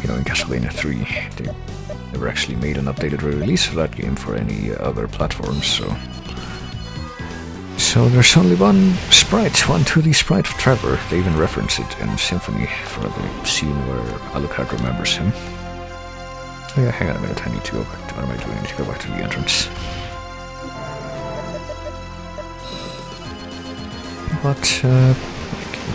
know, in Castlevania 3. They never actually made an updated re-release of that game for any other platforms, so there's only one sprite, one 2D sprite of Trevor. They even reference it in Symphony for the scene where Alucard remembers him. Oh yeah, hang on a minute, I need to go back to, what am I doing? I need to go back to the entrance. But,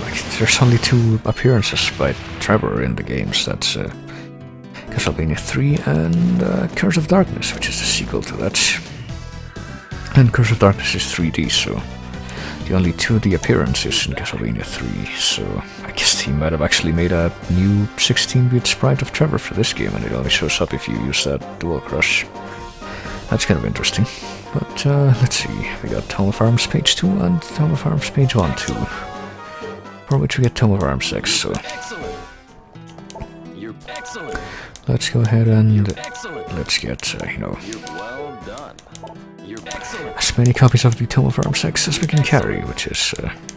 like, there's only 2 appearances by Trevor in the games. That's Castlevania 3 and Curse of Darkness, which is the sequel to that. And Curse of Darkness is 3D, so the only 2D appearances in Castlevania 3, so I guess he might have actually made a new 16-bit sprite of Trevor for this game, and it only shows up if you use that dual crush. That's kind of interesting. But let's see, we got Tome of Arms page 2 and Tome of Arms page 1 too, for which we get Tome of Arms X, so
You're excellent.
let's go ahead and let's get, you know,
You're well done. You're excellent.
as many copies of the Tome of Arms X as we can carry, which is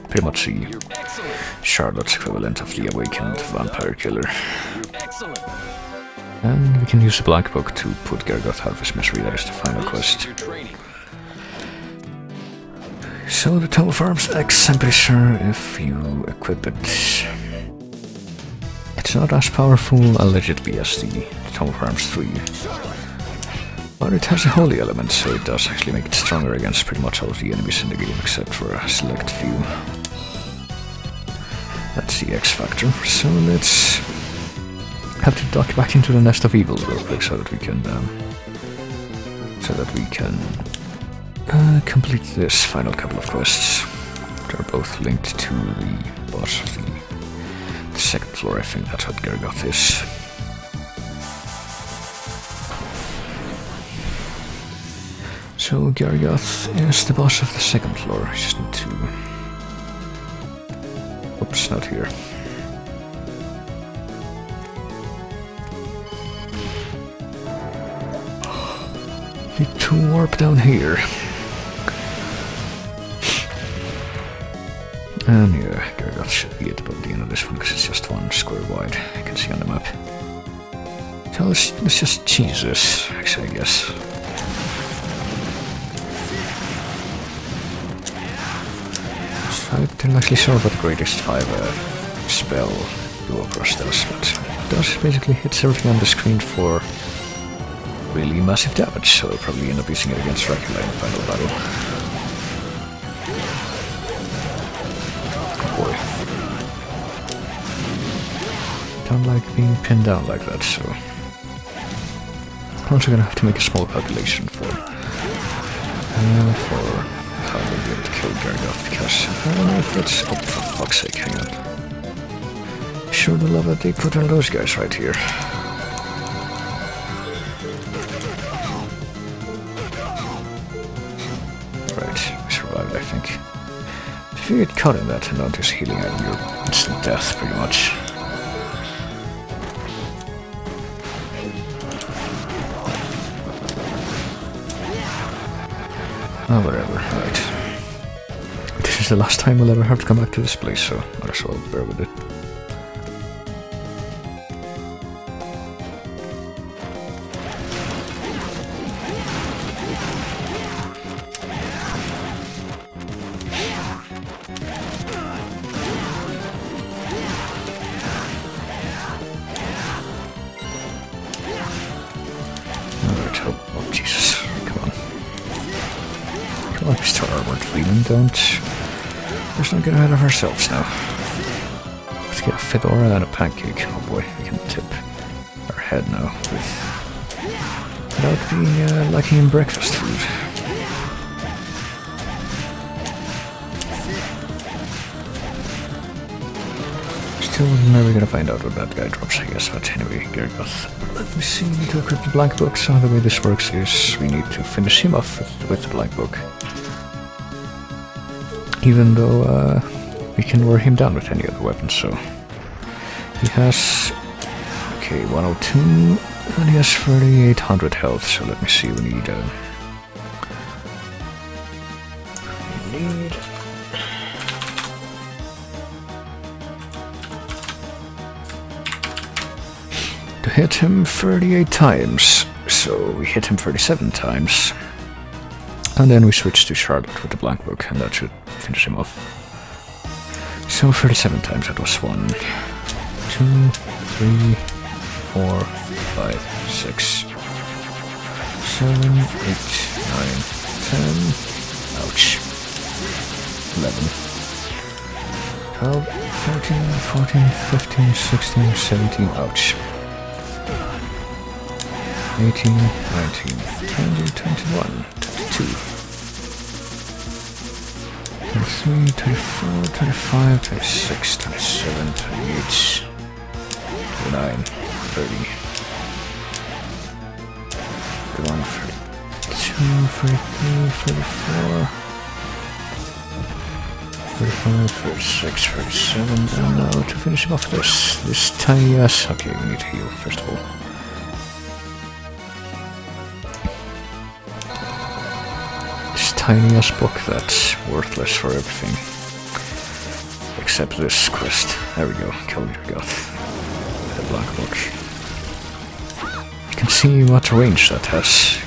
pretty much the
You're excellent.
Charlotte's equivalent of the Awakened Vampire Killer.
You're excellent.
And we can use the blank book to put Gargoth out of his misery. That is the final quest.
Your training.
So the Tome of Arms X, I'm pretty sure if you equip it, it's not as powerful allegedly as the Tome of Arms 3. But it has a holy element, so it does actually make it stronger against pretty much all of the enemies in the game, except for a select few. That's the X factor. So let's have to dock back into the Nest of Evil real quick, so that we can complete this final couple of quests. They're both linked to the boss of the second floor. I think that's what Gargoth is. So Gargoth is the boss of the second floor. I just need to... oops, not here. Need to warp down here. And yeah, Gargoth should be at about the end of this one, because it's just 1 square wide. You can see on the map. So let's just cheese this, actually, I guess. I didn't actually sure what the greatest 5 spell dual crush does, but it does basically hits everything on the screen for really massive damage, so I'll probably end up using it against Dracula in the final battle. Oh boy. Don't like being pinned down like that, so I'm also gonna have to make a small calculation for how we'll be able to kill Gargoth, because I don't know if it's... oh, for fuck's sake, hang on. Sure do love that they put on those guys right here. Right, we survived, I think. If you get caught in that, and not just healing out, you're instant death, pretty much. Oh, whatever, right. This is the last time we'll ever have to come back to this place, so might as well bear with it. on, Mr. Armored Freeman, let's not get ahead of ourselves now. Let's get a fedora and a pancake. Oh boy, we can tip our head now without being lacking in breakfast food. Still never gonna find out what that guy drops, I guess, but anyway, Gargoth. Let me see, we need to equip the blank book, so the way this works is we need to finish him off with the blank book. Even though we can wear him down with any other weapon, so... He has... Okay, 102, and he has 3800 health, so let me see, we need... to hit him 38 times, so we hit him 37 times. And then we switch to Charlotte with the blank book, and that should finish him off. So 37 times, that was 1, 2, 3, 4, 5, 6, 7, 8, 9, 10, ouch, 11, 12, 13, 14, 15, 16, 17, ouch. 18, 19, 20, 21, 22, 23, 24, 25, 26, 27, 28, 29, 30, 31, 32, 33, 34, 35, 36, 37, and now to finish him off this tiny ass. Okay, we need to heal first of all. Tiny ass book that's worthless for everything except this quest. There we go, kill your goth. The black book. You can see what range that has.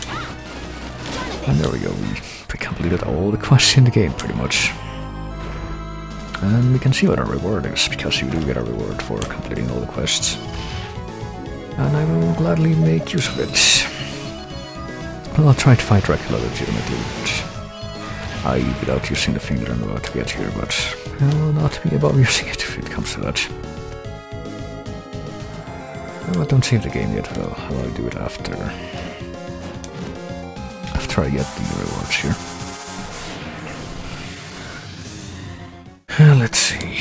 And there we go, we completed all the quests in the game pretty much. And we can see what our reward is, because you do get a reward for completing all the quests. And I will gladly make use of it. Well, I'll try to fight Dracula legitimately, i.e. without using the finger I'm about to get here, but I will not be above using it if it comes to that. Well, I don't save the game yet, well, I'll do it after I get the rewards here. Let's see.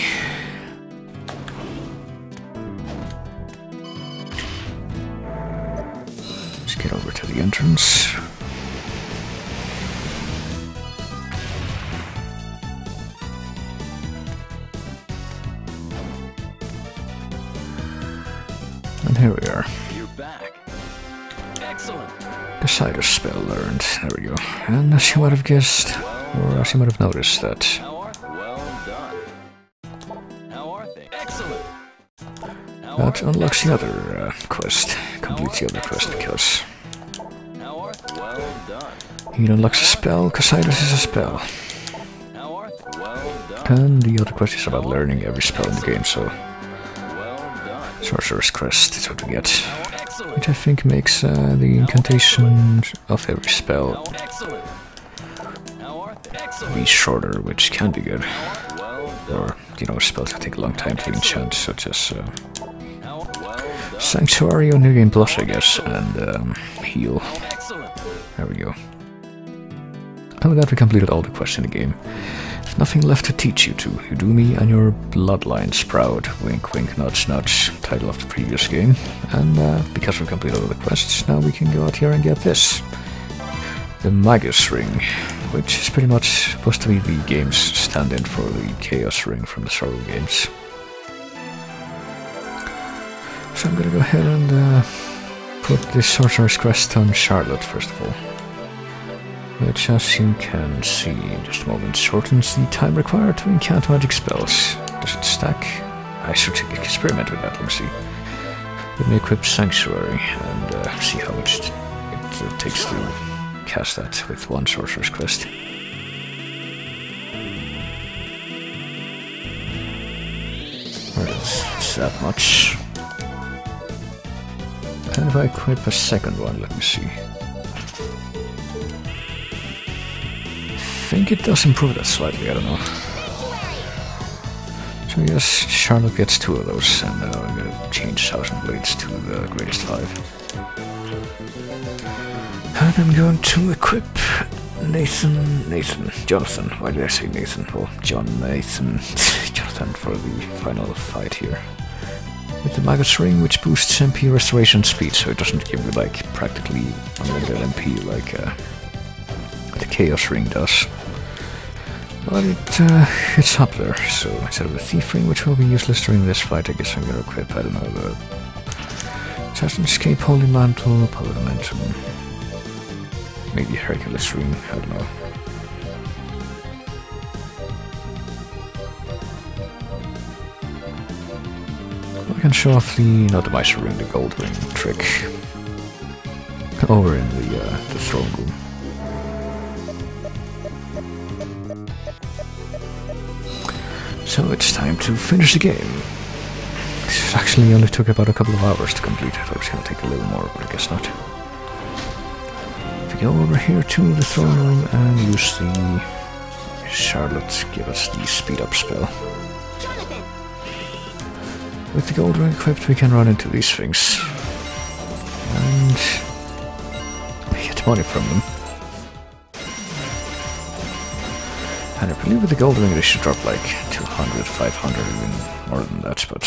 Let's get over to the entrance. And here we are.
You're back. Excellent.
The cider spell learned. There we go. And as you might have guessed, or as you might have noticed, that that unlocks the other quest. Completes the other quest because he unlocks a spell, Cassius is a spell. And the other quest is about learning every spell in the game, so Sorcerer's Crest is what we get, which I think makes the incantation of every spell be shorter, which can be good. Or, you know, spells that take a long time to enchant, such as Sanctuary or New Game Plus, I guess, and Heal. There we go. And with that we completed all the quests in the game. If nothing left to teach you two, you do me and your bloodlines proud. Wink wink nudge nudge, title of the previous game. And because we completed all the quests, now we can go out here and get this. The Magus Ring, which is pretty much supposed to be the game's stand-in for the Chaos Ring from the Sorrow games. So I'm gonna go ahead and put this Sorcerer's Crest on Charlotte first of all. Which, as you can see in just a moment, shortens the time required to incant magic spells. Does it stack? I should experiment with that, let me see. Let me equip Sanctuary and see how much it takes to cast that with one Sorcerer's Crest. It's that much. And if I equip a second one, let me see. think it does improve that slightly, I don't know. So yes, Charlotte gets 2 of those, and I'm gonna change 1000 Blades to the greatest 5. And I'm going to equip Jonathan, why did I say Nathan? Well, Jonathan for the final fight here. With the Maggot's Ring, which boosts MP restoration speed, so it doesn't give you like practically unlimited MP like the Chaos Ring does. But it's up there, so instead of the Thief Ring, which will be useless during this fight, I guess I'm gonna equip, I don't know, the Assassin's Escape, Holy Mantle, Paludamentum, maybe Hercules Ring, I don't know. I can show off the, not the Miser Ring, the Gold Ring trick over in the throne room. So it's time to finish the game. This actually only took about a couple of hours to complete. I thought it was going to take a little more, but I guess not. If we go over here to the throne room and use the Charlotte, give us the speed up spell. With the gold ring equipped, we can run into these things. And we get money from them. And I believe with the gold ring they should drop like 200, 500, even more than that, but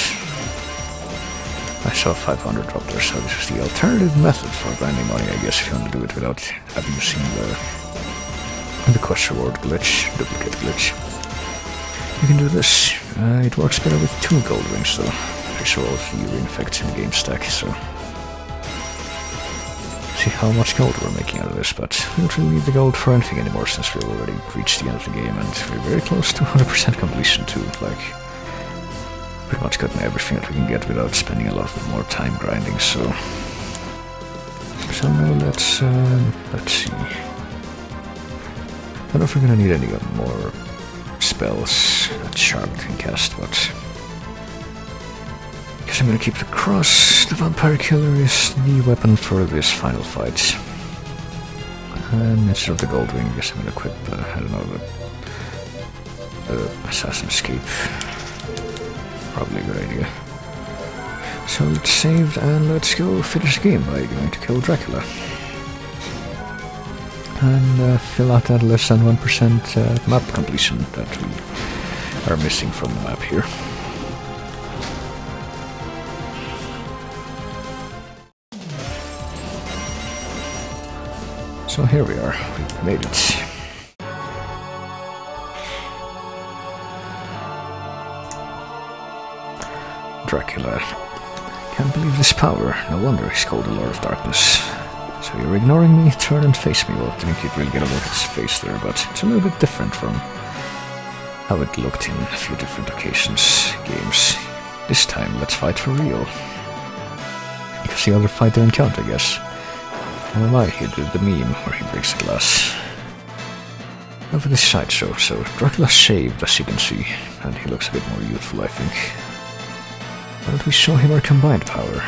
I saw 500 drop there, so this is the alternative method for grinding money, I guess, if you want to do it without having seen the quest reward glitch, duplicate glitch. You can do this. It works better with 2 gold rings though. Pretty sure all of the ring effects in the game stack, so see how much gold we're making out of this, but we don't really need the gold for anything anymore since we've already reached the end of the game and we're very close to 100% completion too, like pretty much gotten everything that we can get without spending a lot more time grinding, so now let's see. I don't know if we're gonna need any more spells that Charlotte can cast, but I guess I'm gonna keep the cross. The Vampire Killer is the weapon for this final fight. And instead of the gold ring, I guess I'm gonna equip, I don't know, the Assassin's Escape. Probably a good idea. So let's save and let's go finish the game by going to kill Dracula. And fill out that less than 1% map completion that we are missing from the map here. So here we are, we made it. Dracula. Can't believe this power, no wonder he's called the Lord of Darkness. So you're ignoring me? Turn and face me. Well, I didn't really get a look at his face there, but it's a little bit different from how it looked in a few different games. This time, let's fight for real. Because the other fight didn't count, I guess. How am I? He did the meme where he breaks the glass. Over this sideshow, so Dracula's shaved, as you can see, and he looks a bit more youthful, I think. Why don't we show him our combined power?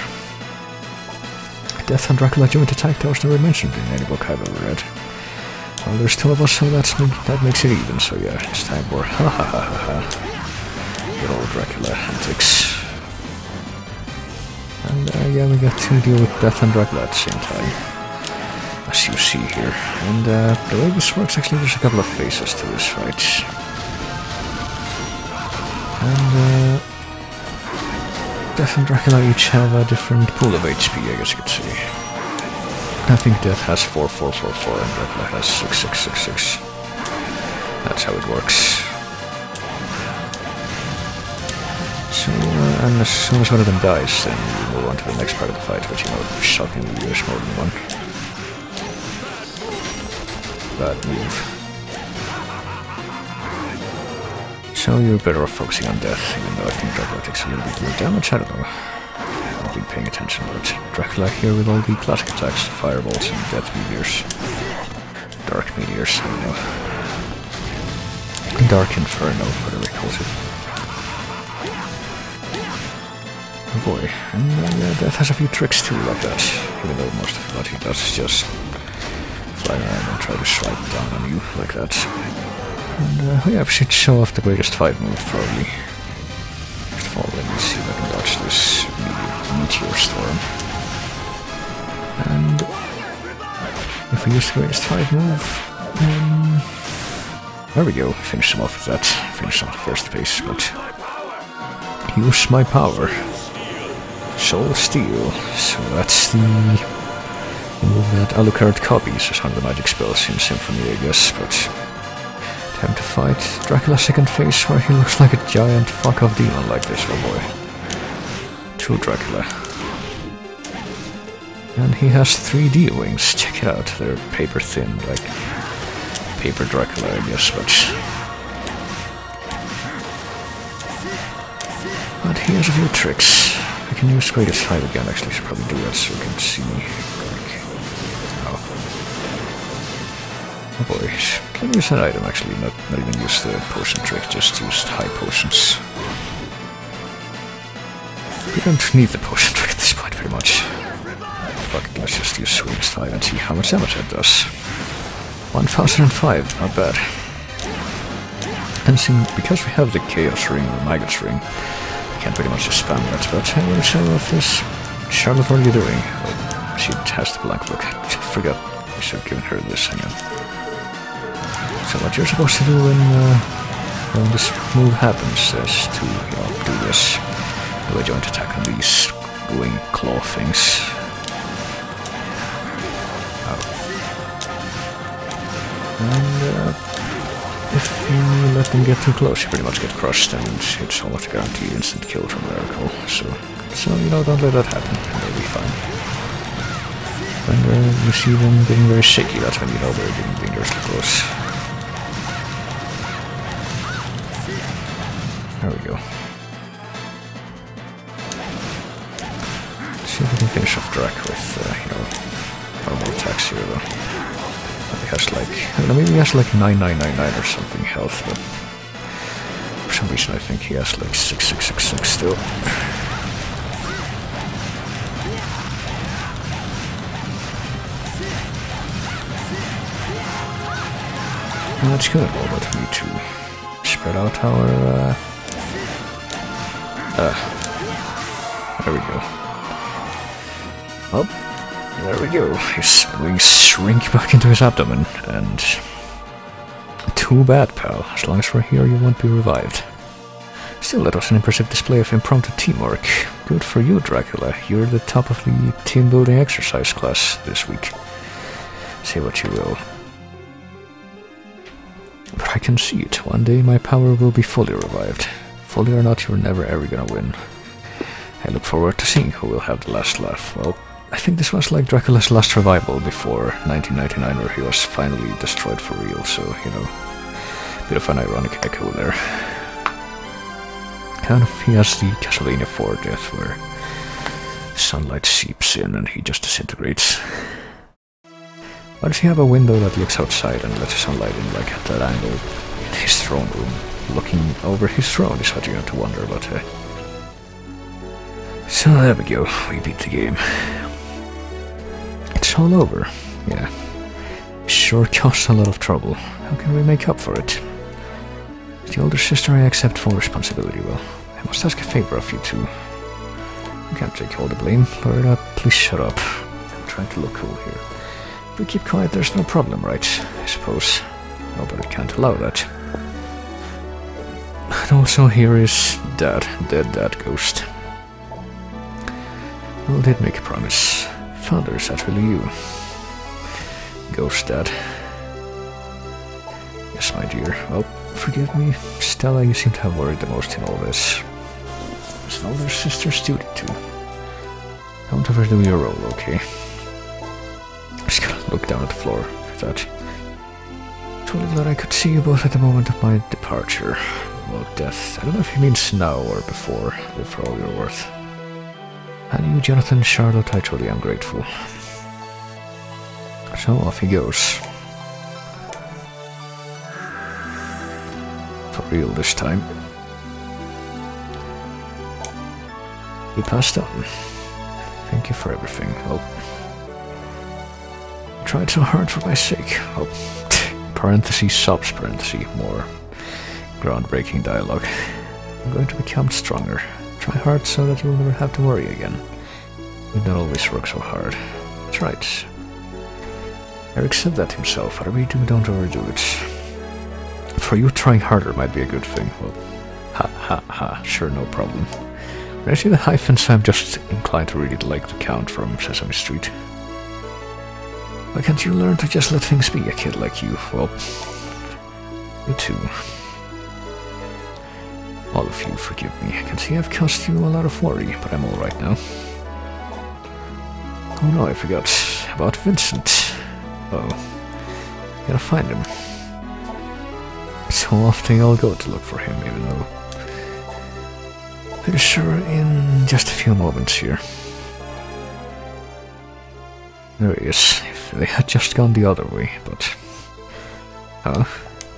Death and Dracula joint attack, that was never mentioned in any book I've ever read. Well, there's 2 of us, so that makes it even, so yeah, it's time for ha ha ha ha ha. Good old Dracula antics. And yeah, we got to deal with Death and Dracula at the same time, as you see here. And the way this works, actually, there's a couple of phases to this fight. And Death and Dracula each have a different pool of HP, I guess you could say. I think Death has 4,444 and Dracula has 6,666. That's how it works. So, and as soon as one of them dies, then we move on to the next part of the fight, which, you know, shockingly there's more than one. Bad move. So you're better off focusing on Death, even though I think Dracula takes a little bit more damage, I don't know. I haven't been paying attention, but Dracula here with all the classic attacks, fireballs and death meteors. Dark meteors, I don't know. Dark Inferno, whatever he calls it. Oh boy, and yeah, Death has a few tricks too like that, even though most of what he does is just fly around and try to swipe down on you like that. And yeah, we should show off the greatest fight move, probably. First of all, let me see if I can dodge this meteor storm. And if we use the greatest fight move, there we go, finish him off with that. Finish on the first phase, but use my power. Soul Steel. So that's the move that Alucard copies as one of the magic spells in Symphony, I guess, but time to fight Dracula's second phase, where he looks like a giant fuck-off demon like this, oh boy. True Dracula. And he has 3D wings, check it out, they're paper thin, like paper Dracula, I guess, but he has a few tricks. I can use Greatest Fight again, actually, I should probably do that so you can see me. Oh boy, can use that item actually, not even use the potion trick, just use high potions. You don't need the potion trick at this point, pretty much. Fuck it, let's just use Greatest Fight and see how much damage that does. 1005, not bad. And because we have the Chaos Ring, the Maggot's Ring, I can't pretty much just spam that, but I will show off this. Charlotte, what are you doing? Oh, she has the blank look. I forgot I should have given her this, hang on. So what you're supposed to do when this move happens is to, do this. Do a joint attack on these wing claw things. And if you let them get too close, you pretty much get crushed, and it's almost a guaranteed instant kill from Miracle. So don't let that happen, and they'll be fine. When you see them getting very shaky, that's when you know they're getting dangerously close. There we go. Let's see if we can finish off Drac with, normal attacks here, though. He has like, I don't know, maybe he has like 9999 or something health, but for some reason I think he has like 6666 still. And that's good, but we need to spread out our, there we go. Oh. There we go, his wings shrink back into his abdomen, and too bad, pal. As long as we're here, you won't be revived. Still, that was an impressive display of impromptu teamwork. Good for you, Dracula. You're the top of the team-building exercise class this week. Say what you will. But I can see it. One day my power will be fully revived. Fully or not, you're never ever gonna win. I look forward to seeing who will have the last laugh. Well, I think this was like Dracula's last revival before 1999, where he was finally destroyed for real, so, bit of an ironic echo there. Kind of, he has the Castlevania 4 death, where sunlight seeps in and he just disintegrates. Why does he have a window that looks outside and lets the sunlight in, like, at that angle in his throne room? Looking over his throne is what you have to wonder about, So there we go, we beat the game. It's all over, yeah. Sure caused a lot of trouble. How can we make up for it? As the older sister, I accept full responsibility. Well, I must ask a favor of you two. You can't take all the blame. Loretta, please shut up. I'm trying to look cool here. If we keep quiet, there's no problem, right? I suppose. Nobody can't allow that. And also here is Dad, dead Dad Ghost. Well, did make a promise. Father, is that really you? Ghost Dad. Yes, my dear. Well, forgive me. Stella, you seem to have worried the most in all this. As an older sister's duty too. Don't overdo your role, okay? Just gotta look down at the floor for that. Totally glad I could see you both at the moment of my departure. Well, death. I don't know if he means now or before. Live for all you're worth. And you, Jonathan, Charlotte, I truly am grateful. So off he goes. For real this time. He passed on. Thank you for everything. Well, tried so hard for my sake. Oh, parentheses, subs, parentheses, more groundbreaking dialogue. I'm going to become stronger. Try hard so that you'll never have to worry again. You don't always work so hard. That's right. Eric said that himself, whatever you do, don't overdo it. For you, trying harder might be a good thing. Well, ha, sure, no problem. When I see the hyphens, I'm just inclined to read it like the Count from Sesame Street. Why can't you learn to just let things be, a kid like you? Well, you too. All of you, forgive me. I can see I've caused you a lot of worry, but I'm alright now. Oh no, I forgot about Vincent. Oh, gotta find him. So often I'll go to look for him, even though pretty sure in just a few moments here. There he is. If they had just gone the other way, but... Oh,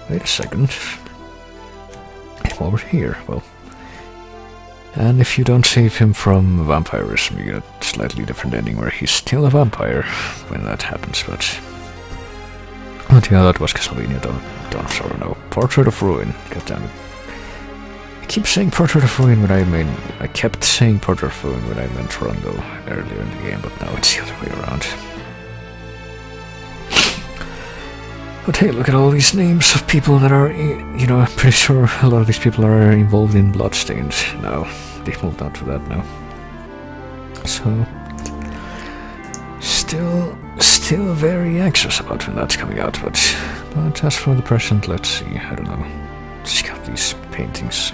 wait a second. I'm over here, well... And if you don't save him from vampirism, you get a slightly different ending where he's still a vampire when that happens, but... But yeah, that was Castlevania, Dawn of Sorrow, no. Portrait of Ruin, goddammit. I keep saying Portrait of Ruin when I mean... I kept saying Portrait of Ruin when I meant Rondo earlier in the game, but now it's the other way around. But hey, look at all these names of people that are, you know, I'm pretty sure a lot of these people are involved in Bloodstained now. They've moved on to that now. So... Still very anxious about when that's coming out, but as for the present, let's see, I don't know. Check out these paintings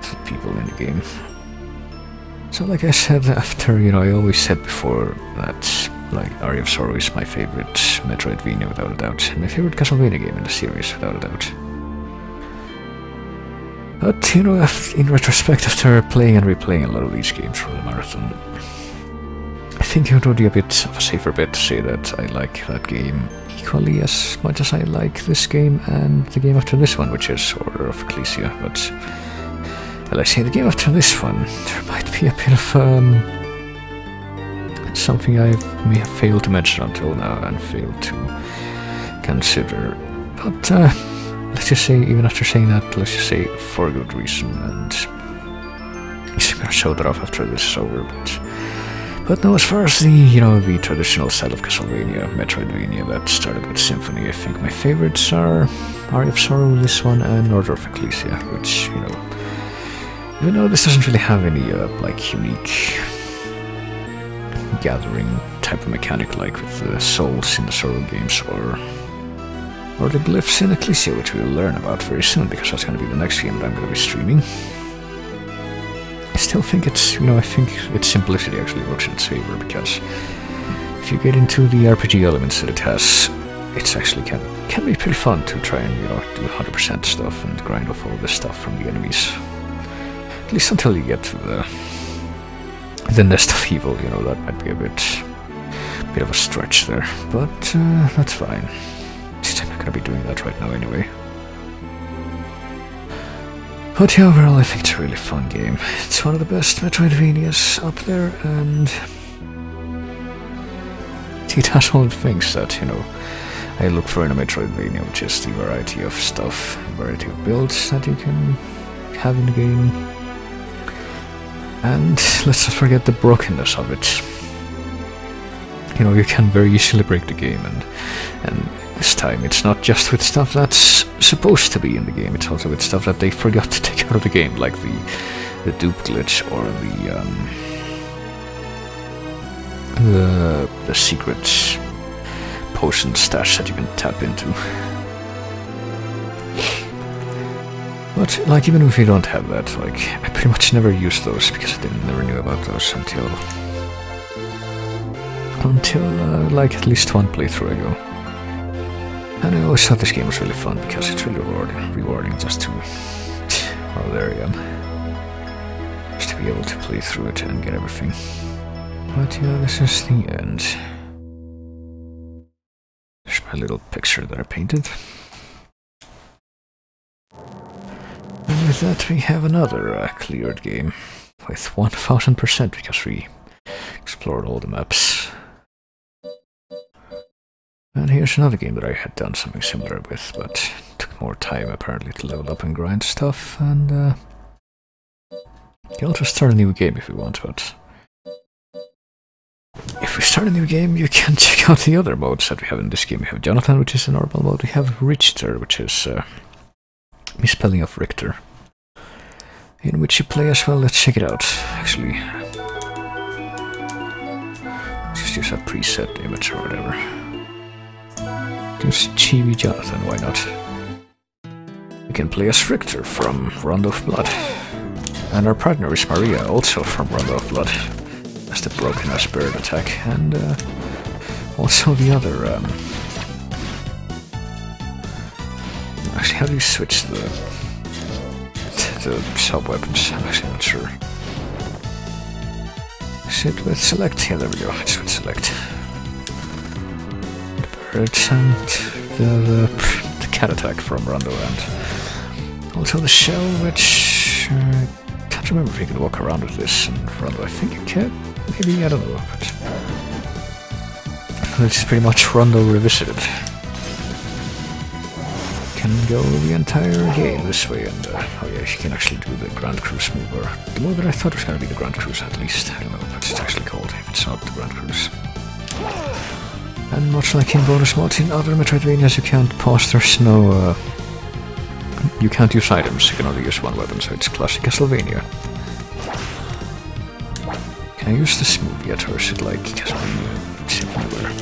of people in the game. So like I said after, you know, I always said before that, like, Aria of Sorrow is my favorite Metroidvania without a doubt, and my favorite Castlevania game in the series without a doubt. But, you know, in retrospect, after playing and replaying a lot of these games for the marathon, I think it would be a bit of a safer bet to say that I like that game equally as much as I like this game and the game after this one, which is Order of Ecclesia, but... Well, I say the game after this one, there might be a bit of, something I may have failed to mention until now and failed to consider. But, let's just say, even after saying that, let's just say for a good reason, and I'm gonna show that off after this is over, but no, as far as the, you know, the traditional style of Castlevania, Metroidvania that started with Symphony, I think my favorites are Aria of Sorrow, this one, and Order of Ecclesia, which, you know, even though this doesn't really have any, like, unique gathering type of mechanic like with the souls in the Sorrow games, or the glyphs in Ecclesia, which we'll learn about very soon, because that's going to be the next game that I'm going to be streaming. I still think it's, you know, I think its simplicity actually works in its favor, because if you get into the RPG elements that it has, it's actually can be pretty fun to try and, you know, do 100% stuff and grind off all this stuff from the enemies. At least until you get to the Nest of Evil, you know, that might be a bit of a stretch there, but that's fine. I'm not gonna be doing that right now anyway. But yeah, overall I think it's a really fun game. It's one of the best Metroidvanias up there, and it has all the things that, you know, I look for in a Metroidvania, which is the variety of stuff, variety of builds that you can have in the game. And let's not forget the brokenness of it. You know, you can very easily break the game, and this time it's not just with stuff that's supposed to be in the game, it's also with stuff that they forgot to take out of the game, like the dupe glitch, or the secret potion stash that you can tap into. But, like, even if you don't have that, like, I pretty much never used those, because I never knew about those until like, at least one playthrough ago. And I always thought this game was really fun, because it's really rewarding just to... Oh, there I am. Just to be able to play through it and get everything. But yeah, this is the end. There's my little picture that I painted. And with that we have another cleared game with 1000% because we explored all the maps. And here's another game that I had done something similar with, but took more time apparently to level up and grind stuff, and you can also start a new game if you want, but if we start a new game, you can check out the other modes that we have in this game. We have Jonathan, which is a normal mode. We have Richter, which is misspelling of Richter, in which you play as well. Let's check it out, actually. Just use a preset image or whatever. Just Chibi Jonathan, why not? We can play as Richter from Rondo of Blood. And our partner is Maria, also from Rondo of Blood. That's the broken ass bird attack, and also the other. Actually, how do you switch the sub weapons? I'm actually not sure. Is it with select? Yeah, there we go. It's with select. The birds and the cat attack from Rondo, and also the shell, which I can't remember if you can walk around with this in Rondo. I think you can. Maybe, I don't know, but it's pretty much Rondo revisited. Can go the entire game this way, and oh yeah, you can actually do the Grand Cruise move, or the move that I thought was going to be the Grand Cruise at least. I don't know what it's actually called, if it's not the Grand Cruise. And much like in bonus modes in other Metroidvanias, you can't pause, there's no... you can't use items, you can only use one weapon, so it's classic Castlevania. Can I use this move yet, or is it like Castlevania? It's everywhere.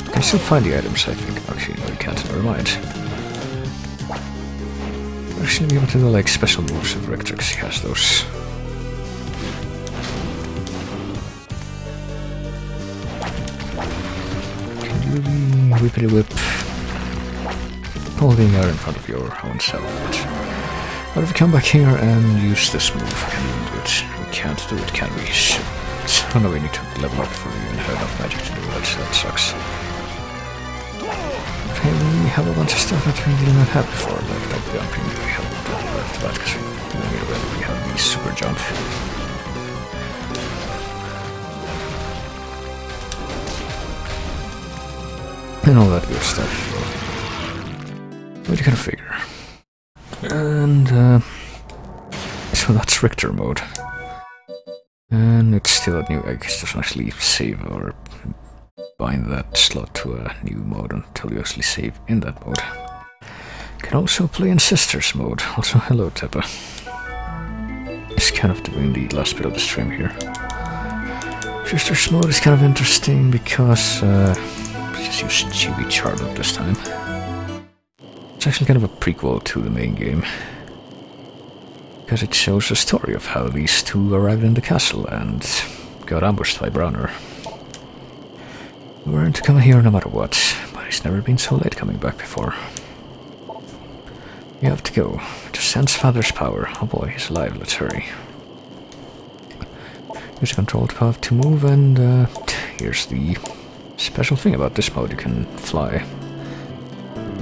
You can still find the items, I think. Actually, no, you can't, never mind. You'll actually be able to do like special moves with Richter, because he has those. Can you do the whippity whip? Holding her in front of your own self. But if we come back here and use this move, can we do it? We can't do it, can we? Shit. Oh no, we need to level up before we even have enough magic to do that, so that sucks. Okay, we have a bunch of stuff that we did not have before, like jumping. We have right after that, because we have the super jump. And all that good stuff. What you kind of figure. And so that's Richter mode. And it's still a new, I guess it doesn't actually save or bind that slot to a new mode until you actually save in that mode. You can also play in Sisters mode. Also, hello Teppa. Just kind of doing the last bit of the stream here. Sisters mode is kind of interesting because we just use Chibi Charlotte this time. It's actually kind of a prequel to the main game, because it shows the story of how these two arrived in the castle and got ambushed by Browner. We weren't to come here no matter what, but he's never been so late coming back before. We have to go. Just sense Father's power. Oh boy, he's alive, let's hurry. Use the controlled path to move, and here's the special thing about this mode: you can fly.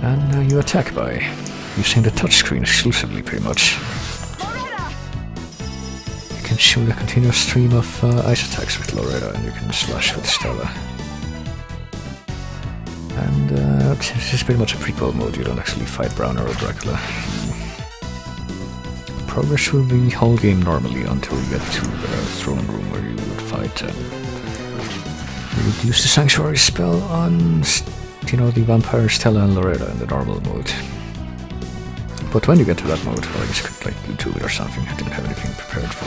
And you attack by using the touchscreen exclusively, pretty much. You can shoot a continuous stream of ice attacks with Loretta, and you can slash with Stella. And this is pretty much a prequel mode. You don't actually fight Browner or Dracula. Progress through the whole game normally until you get to the throne room where you would fight. You would use the Sanctuary spell on, you know, the vampire Stella and Loretta in the normal mode. But when you get to that mode, well, I guess you could like YouTube it or something. I didn't have anything prepared for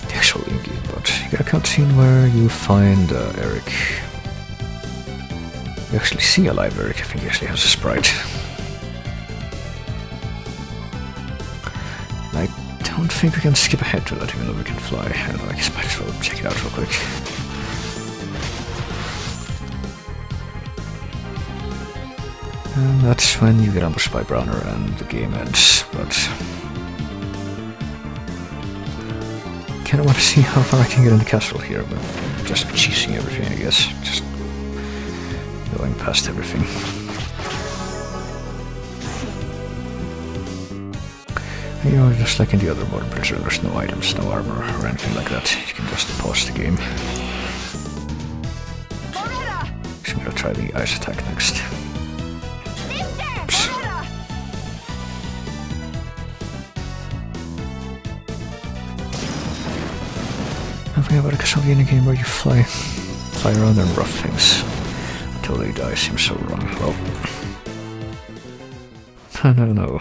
the actual in-game, but you get a cutscene where you find Eric. You actually see a live Eric. I think he actually has a sprite. I don't think we can skip ahead to that, even though we can fly. I don't know, I guess I might as well check it out real quick. And that's when you get ambushed by Browner and the game ends, but kinda want to see how far I can get in the castle here, but just cheesing everything, I guess. Just going past everything. You know, just like in the other mode, I'm pretty sure there's no items, no armor, or anything like that. You can just pause the game. So I'm gonna try the ice attack next. Oops. Nothing about a Castlevania game where you fly around and rough things until they die seems so wrong. Well, I don't know.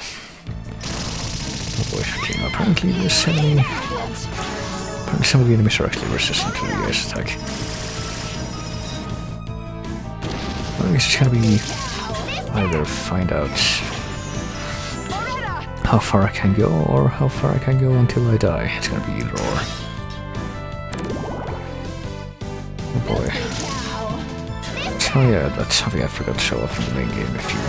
Oh boy, okay, now apparently this enemy... Apparently some of the enemies are actually resistant to the ice attack. Well, I guess it's gonna be either find out how far I can go or how far I can go until I die. It's gonna be either or. Oh boy. So yeah, that's something I forgot to show off in the main game. If you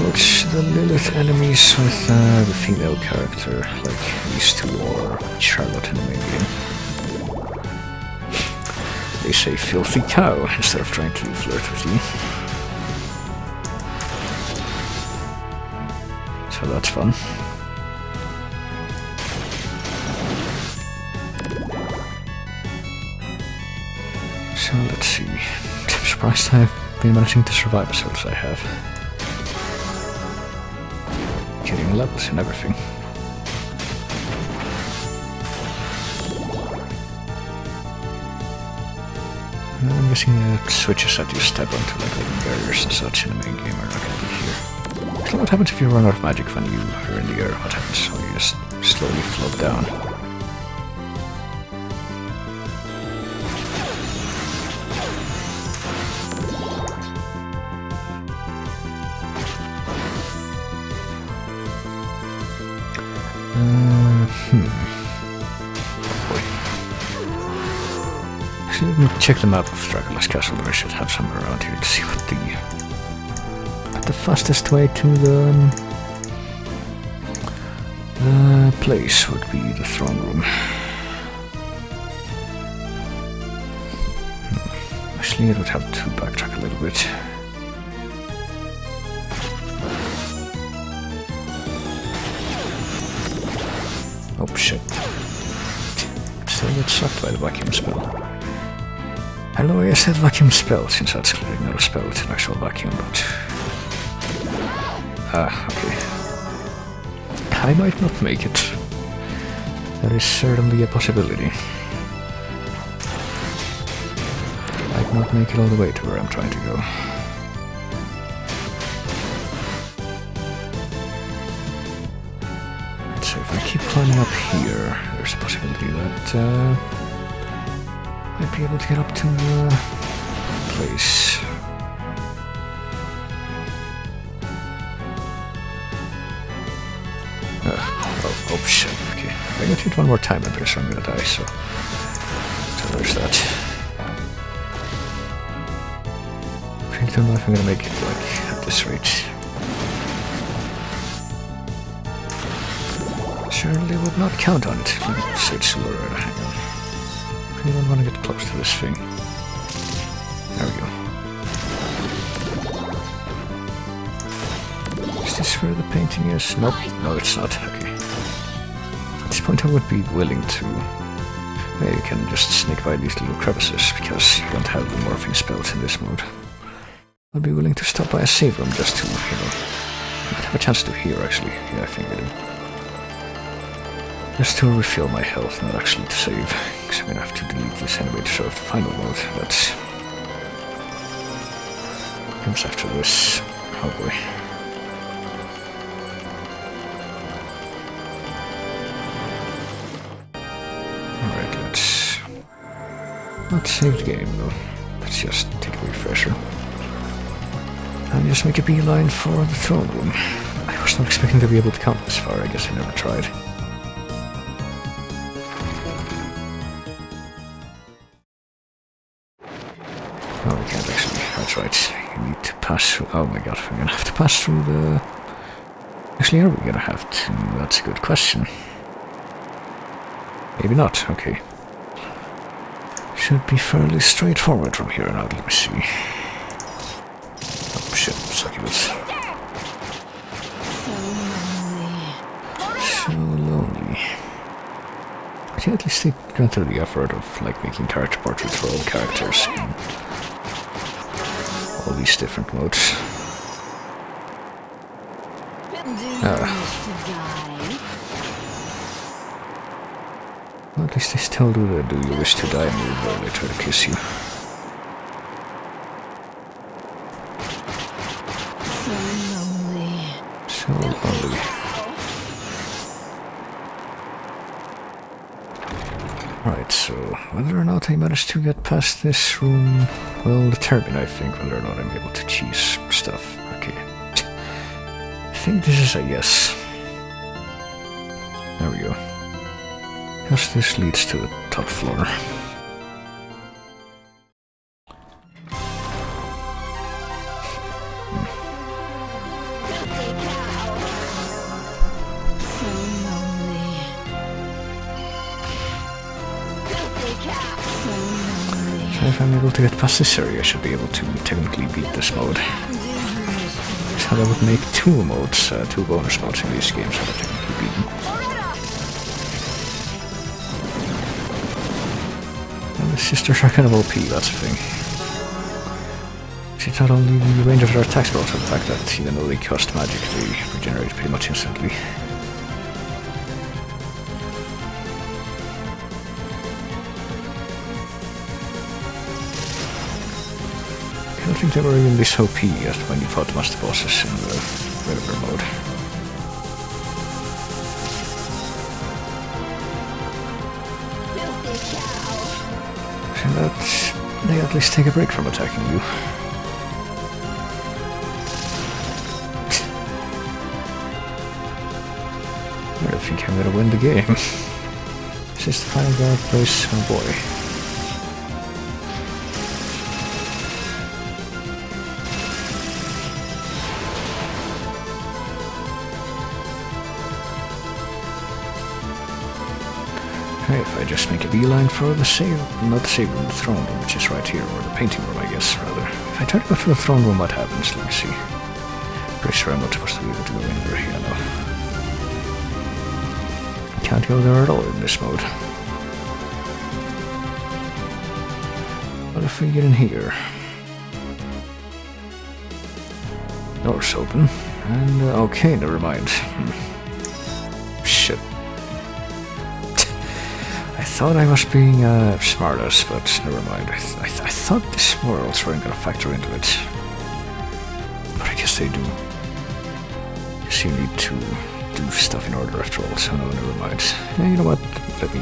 approach the Lilith enemies with the female character, like these two or Charlotte in the main game, they say filthy cow instead of trying to flirt with you. So that's fun. So let's see. I'm surprised I've been managing to survive as well as I have. Getting levels and everything. I'm guessing the switches that you step onto, like living barriers and such in the main game, are not going to be here. So what happens if you run out of magic when you are in the air? What happens when you just slowly float down? Let me check the map of Dracula's Castle. I should have somewhere around here to see what the fastest way to the place would be the throne room. Actually, I would have to backtrack a little bit. Oh shit. Still get sucked by the vacuum spell. Hello, I said vacuum spell, since that's clearly not a spell, it's an actual vacuum, but... Ah, okay. I might not make it. That is certainly a possibility. I might not make it all the way to where I'm trying to go. So if I keep climbing up here, there's a possibility that... I'd be able to get up to the place. Oh shit, okay. If I get hit one more time, I'm pretty sure I'm gonna die, so there's that. I really don't know if I'm gonna make it, like, at this rate. Certainly would not count on it. Let me switch to Loretta, hang on. I don't want to get close to this thing. There we go. Is this where the painting is? Nope. No, it's not. Okay. At this point I would be willing to... Well, you can just sneak by these little crevices, because you don't have the morphing spells in this mode. I'd be willing to stop by a save room just to, you know... I might have a chance to heal, actually. Yeah, I think I do. Just to refill my health, not actually to save, because I'm gonna have to delete this anyway to show the final mode. That comes after this. Oh boy. Alright, let's not save the game though. Let's just take a refresher. And just make a beeline for the throne room. I was not expecting to be able to count this far, I guess I never tried. Oh, we can't actually. That's right. You need to pass through. Oh my god, we're gonna have to pass through the... Actually, are we gonna have to? That's a good question. Maybe not. Okay. Should be fairly straightforward from here on out. Let me see. Oh shit, succubus. So lonely. But yeah, at least they gone through the effort of like making character portraits for all the characters. all these different modes. Well, at least they still do the "do you wish to die" move where they try to kiss you. So lonely. Right, so whether or not I manage to get past this room will determine, I think, whether or not I'm able to cheese stuff. Okay. I think this is a yes. There we go. Because this leads to the top floor. So if I'm able to get past this area, I should be able to technically beat this mode. So that would make two modes, two bonus modes in these games that are technically beaten. And the sisters are kind of OP, that's the thing. It's not only the range of their attacks, but also the fact that even though they cost magic, they regenerate pretty much instantly. I don't think they were even this OP yet when you fought the master bosses in the regular mode. So that they at least take a break from attacking you. I think I'm gonna win the game. This is the final guard place, oh boy. If I just make a beeline for the save, not the save room, the throne room, which is right here, or the painting room, I guess, rather. If I try to go for the throne room, what happens? Let me see. Pretty sure I'm not supposed to be able to go anywhere here now. Can't go there at all in this mode. What if we get in here? Door's open. And, okay, never mind. Shit. I thought I was being smartass, but never mind. I thought the swirls weren't gonna factor into it. But I guess they do. I guess you need to do stuff in order after all, so no, never mind. Yeah, you know what? Let me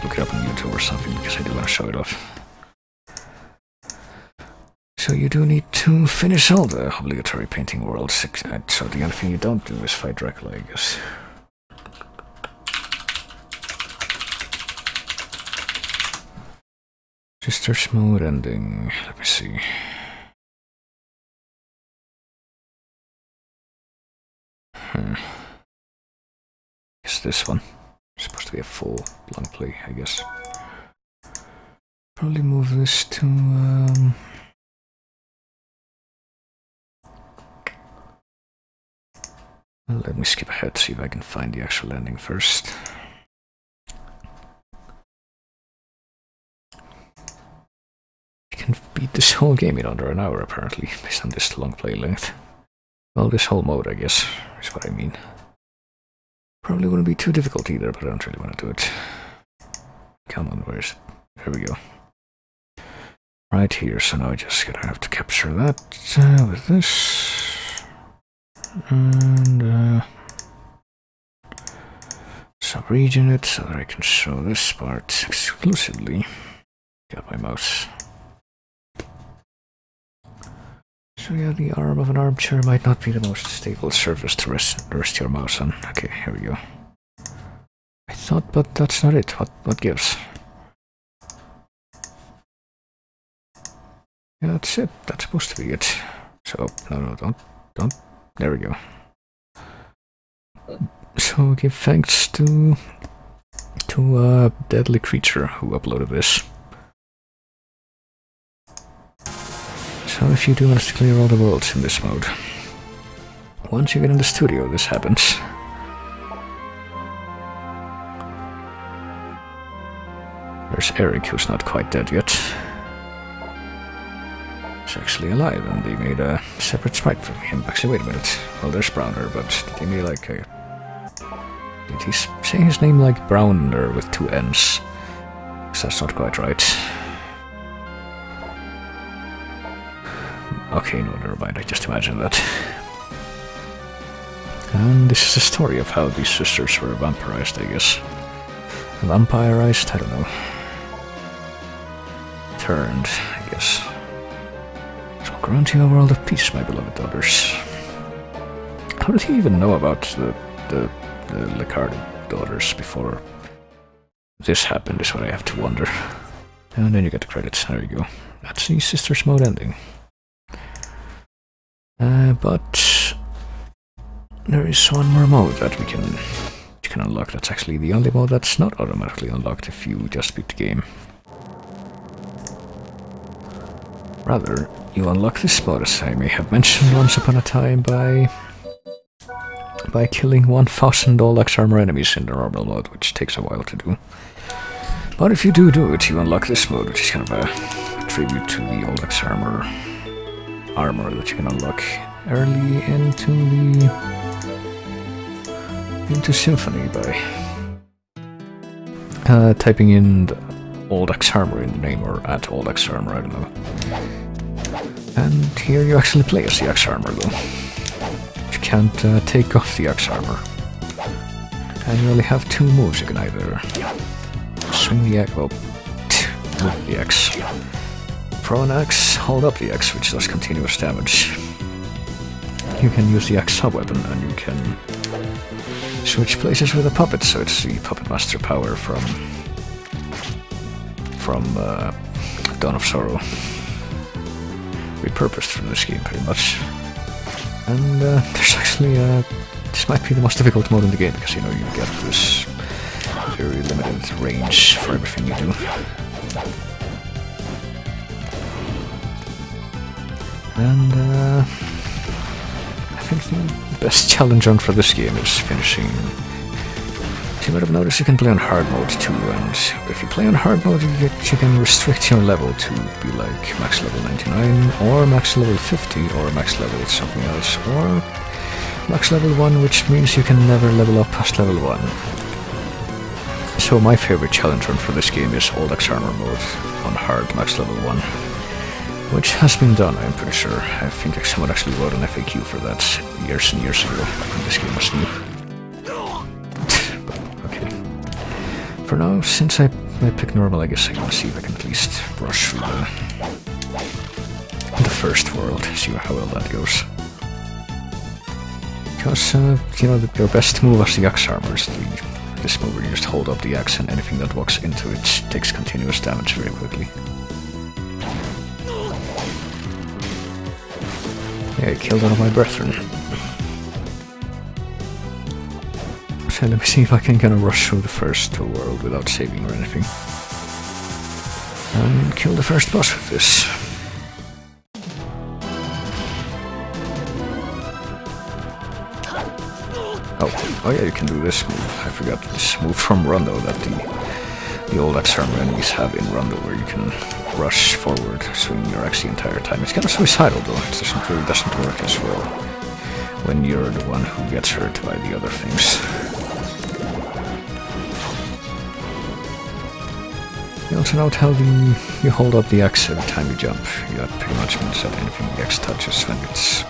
look it up on YouTube or something, because I do want to show it off. So you do need to finish all the obligatory painting worlds, so the only thing you don't do is fight Dracula, I guess. Sisters mode ending. Let me see. Is this one? It's supposed to be a full long play, I guess. Probably move this to well, let me skip ahead, see if I can find the actual ending first. Can beat this whole game in under an hour, apparently, based on this long play length. Well, this whole mode, I guess, is what I mean. Probably wouldn't be too difficult either, but I don't really want to do it. Come on, where is it? There we go. Right here, so now I just gotta have to capture that with this. And sub-region it so that I can show this part exclusively. Got my mouse. So yeah, the arm of an armchair might not be the most stable surface to rest your mouse on. Okay, here we go. I thought, but that's not it. What gives? Yeah, that's it. That's supposed to be it. So, no, don't. There we go. So give thanks to a deadly creature who uploaded this. So if you do manage to clear all the worlds in this mode, once you get in the studio, this happens. There's Eric, who's not quite dead yet. is actually alive, and they made a separate sprite for him. Actually, wait a minute. Well, there's Browner, but did they make like a... Did he say his name like Browner with 2 N's? Because that's not quite right. Okay, no, never mind. I just imagined that. And this is the story of how these sisters were vampirized, I guess. Vampirized? I don't know. Turned, I guess. So grown to a world of peace, my beloved daughters. How did he even know about the Liccardi daughters before this happened, is what I have to wonder. And then you get the credits, there you go. That's the Sisters mode ending. But there is one more mode that you can unlock. That's actually the only mode that's not automatically unlocked if you just beat the game. Rather, you unlock this mode, as I may have mentioned once upon a time, by killing 1000 all X-Armor enemies in the normal mode, which takes a while to do. But if you do it, you unlock this mode, which is kind of a tribute to the old X-Armor armor that you can unlock early into Symphony by typing in the old X-Armor in the name, or at old X-Armor, I don't know. And here you actually play as the X-Armor though. You can't take off the X-Armor. And you only have 2 moves. You can either swing the X, well, move the X, throw an X, hold up the X, which does continuous damage. You can use the X sub-weapon, and you can switch places with a puppet, so it's the Puppet Master power from Dawn of Sorrow. Repurposed for this game, pretty much. And there's actually, this might be the most difficult mode in the game, because, you know, you get this very limited range for everything you do. And I think the best challenge on for this game is finishing. As you might have noticed, you can play on hard mode too, and if you play on hard mode, you can restrict your level to be like max level 99, or max level 50, or max level something else, or max level 1, which means you can never level up past level 1. So my favorite challenge run for this game is Old X-Armor mode on hard max level 1. Which has been done, I'm pretty sure. I think someone actually wrote an FAQ for that years and years ago, when this game was new. But, okay. For now, since I pick normal, I guess I can see if I can at least rush through the first world, see how well that goes. Because, you know, your best move as the X-Armor is this move where you just hold up the X and anything that walks into it takes continuous damage very quickly. Yeah, I killed one of my brethren. So let me see if I can kind of rush through the first world without saving or anything. And kill the first boss with this. Oh yeah, you can do this move. I forgot this move from Rondo that the old X-Armor enemies have in Rondo, where you can rush forward, swinging your X the entire time. It's kind of suicidal though, it really doesn't work as well when you're the one who gets hurt by the other things. You also note how you hold up the X every time you jump. That pretty much means that anything the X touches when it's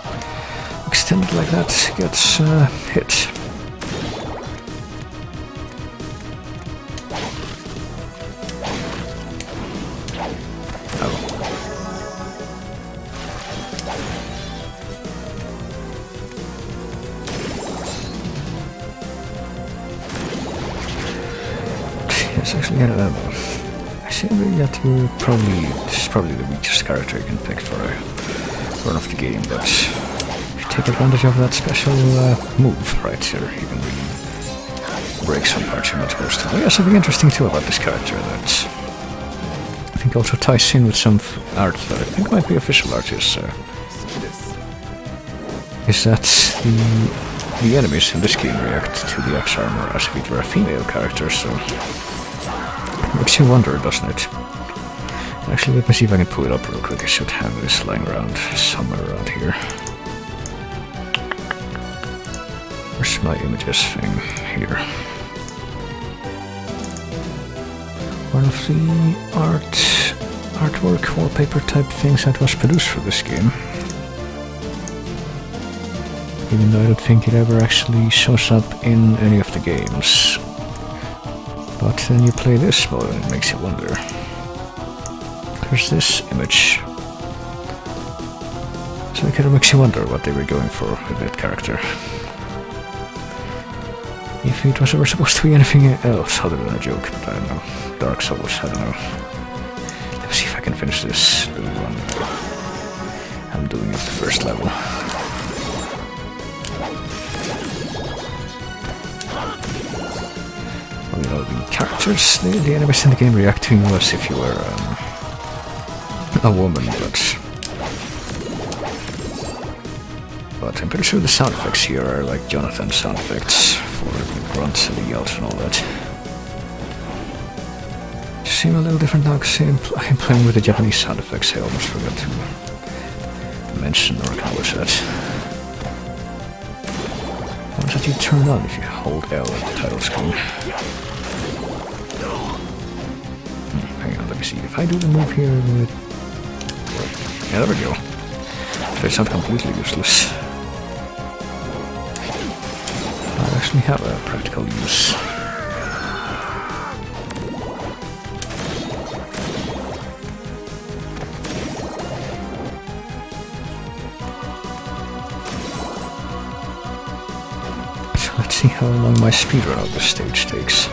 extended like that gets hit. Yes, actually, I say that this is probably the weakest character you can pick for a run of the game, but if you take advantage of that special move right here, you can really break some parts you're not supposed to. Oh, yeah, something interesting too about this character that I think also ties in with some art that I think might be official art is that the enemies in this game react to the X-Armor as if it were a female character, so makes you wonder, doesn't it? Actually, let me see if I can pull it up real quick. I should have this lying around somewhere around here. Where's my images thing? Here. One of the artwork, wallpaper type things that was produced for this game. Even though I don't think it ever actually shows up in any of the games. But then you play this mode and it makes you wonder. There's this image. So it kind of makes you wonder what they were going for with that character. If it was ever supposed to be anything else other than a joke, but I don't know. Dark Souls, I don't know. Let me see if I can finish this little run. I'm doing it the first level. Well, you know, the characters, the enemies in the game react to you as if you were a woman, but I'm pretty sure the sound effects here are like Jonathan's sound effects for the grunts and the yells and all that. Seem a little different now because I'm playing with the Japanese sound effects. I almost forgot to mention or acknowledge that. How does that you turn on if you hold L at the title screen? Hang on, let me see. If I do the move here, will it... Yeah, there we go. So it's not completely useless. I actually have a practical use. So let's see how long my speedrun of this stage takes.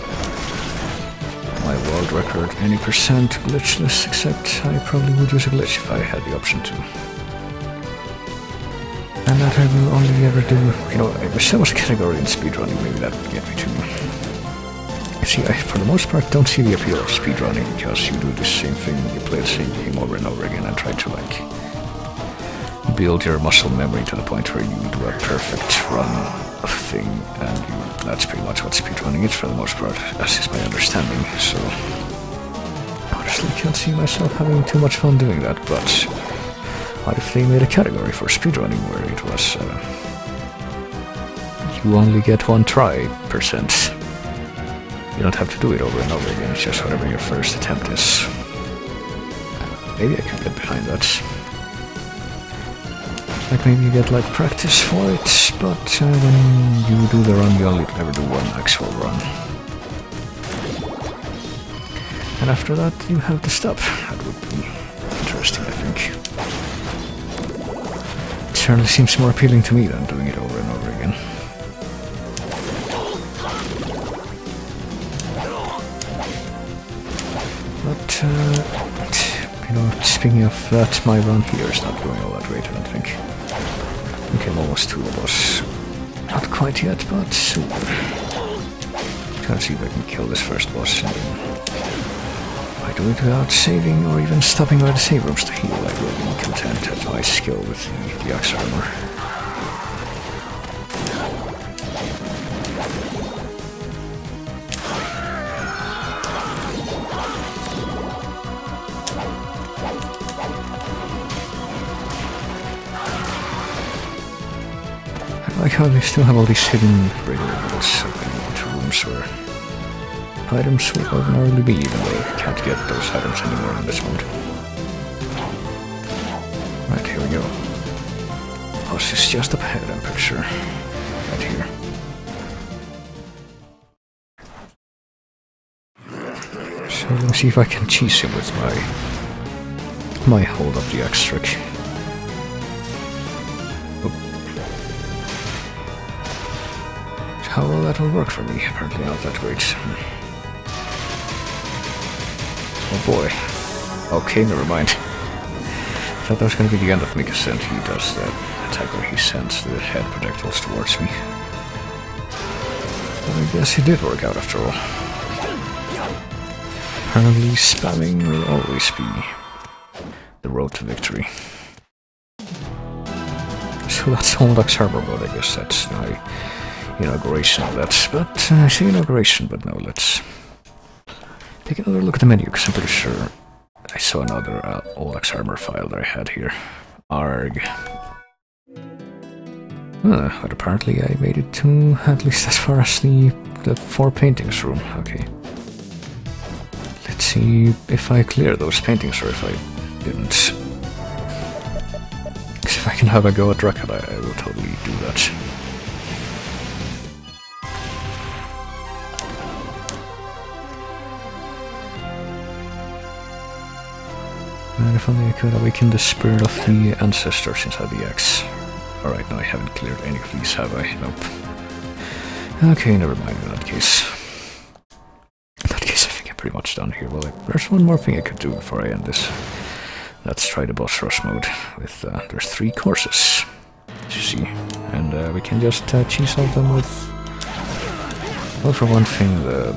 My world record, any percent glitchless, except I probably would use a glitch if I had the option to. And that I will only ever do, you know, if there was a category in speedrunning, maybe that would get me to. See, I, for the most part, don't see the appeal of speedrunning, because you do the same thing, you play the same game over and over again and try to, like, build your muscle memory to the point where you do a perfect run of thing, and that's pretty much what speedrunning is for the most part, as is my understanding, so... honestly, can't see myself having too much fun doing that, but... what if they made a category for speedrunning where it was, you only get one try percent. You don't have to do it over and over again, it's just whatever your first attempt is. Maybe I could get behind that. Like maybe you get like practice for it, but when you do the run you only ever do one actual run. And after that you have to stop. That would be interesting, I think. It certainly seems more appealing to me than doing it over and over again. But, you know, speaking of that, my run here is not going all that great, I don't think. Okay, I'm almost to the boss. Not quite yet, but soon. Trying to see if I can kill this first boss. And if I do it without saving or even stopping by the save rooms to heal, I will be content at my skill with the axe armor. I like how they still have all these hidden radios into rooms where items would ordinarily be, even though you can't get those items anymore in this mode. Right, here we go. Boss is just up ahead, I'm pretty sure. Right here. So let me see if I can cheese him with my hold up the axe trick. How well that will work for me, apparently not that great. Oh boy. Okay, never mind. I thought that was going to be the end of me, because then he does that attack where he sends the head projectiles towards me. But I guess it did work out after all. Apparently spamming will always be the road to victory. So that's Homeduck's Harbor mode, I guess that's my inauguration of that. But I say inauguration, but no, let's take another look at the menu, because I'm pretty sure I saw another Olex armor file that I had here. Arg. But apparently I made it to at least as far as the 4 paintings room. Okay. Let's see if I clear those paintings or if I didn't. Because if I can have a go at Dracula, I will totally do that. And if only I could awaken the spirit of the ancestors inside the axe. Alright, no, I haven't cleared any of these, have I? Nope. Okay, never mind in that case. In that case, I think I'm pretty much done here. Well, there's one more thing I could do before I end this. Let's try the boss rush mode with, there's 3 courses, as you see. And we can just cheese out them with, well, for one thing, the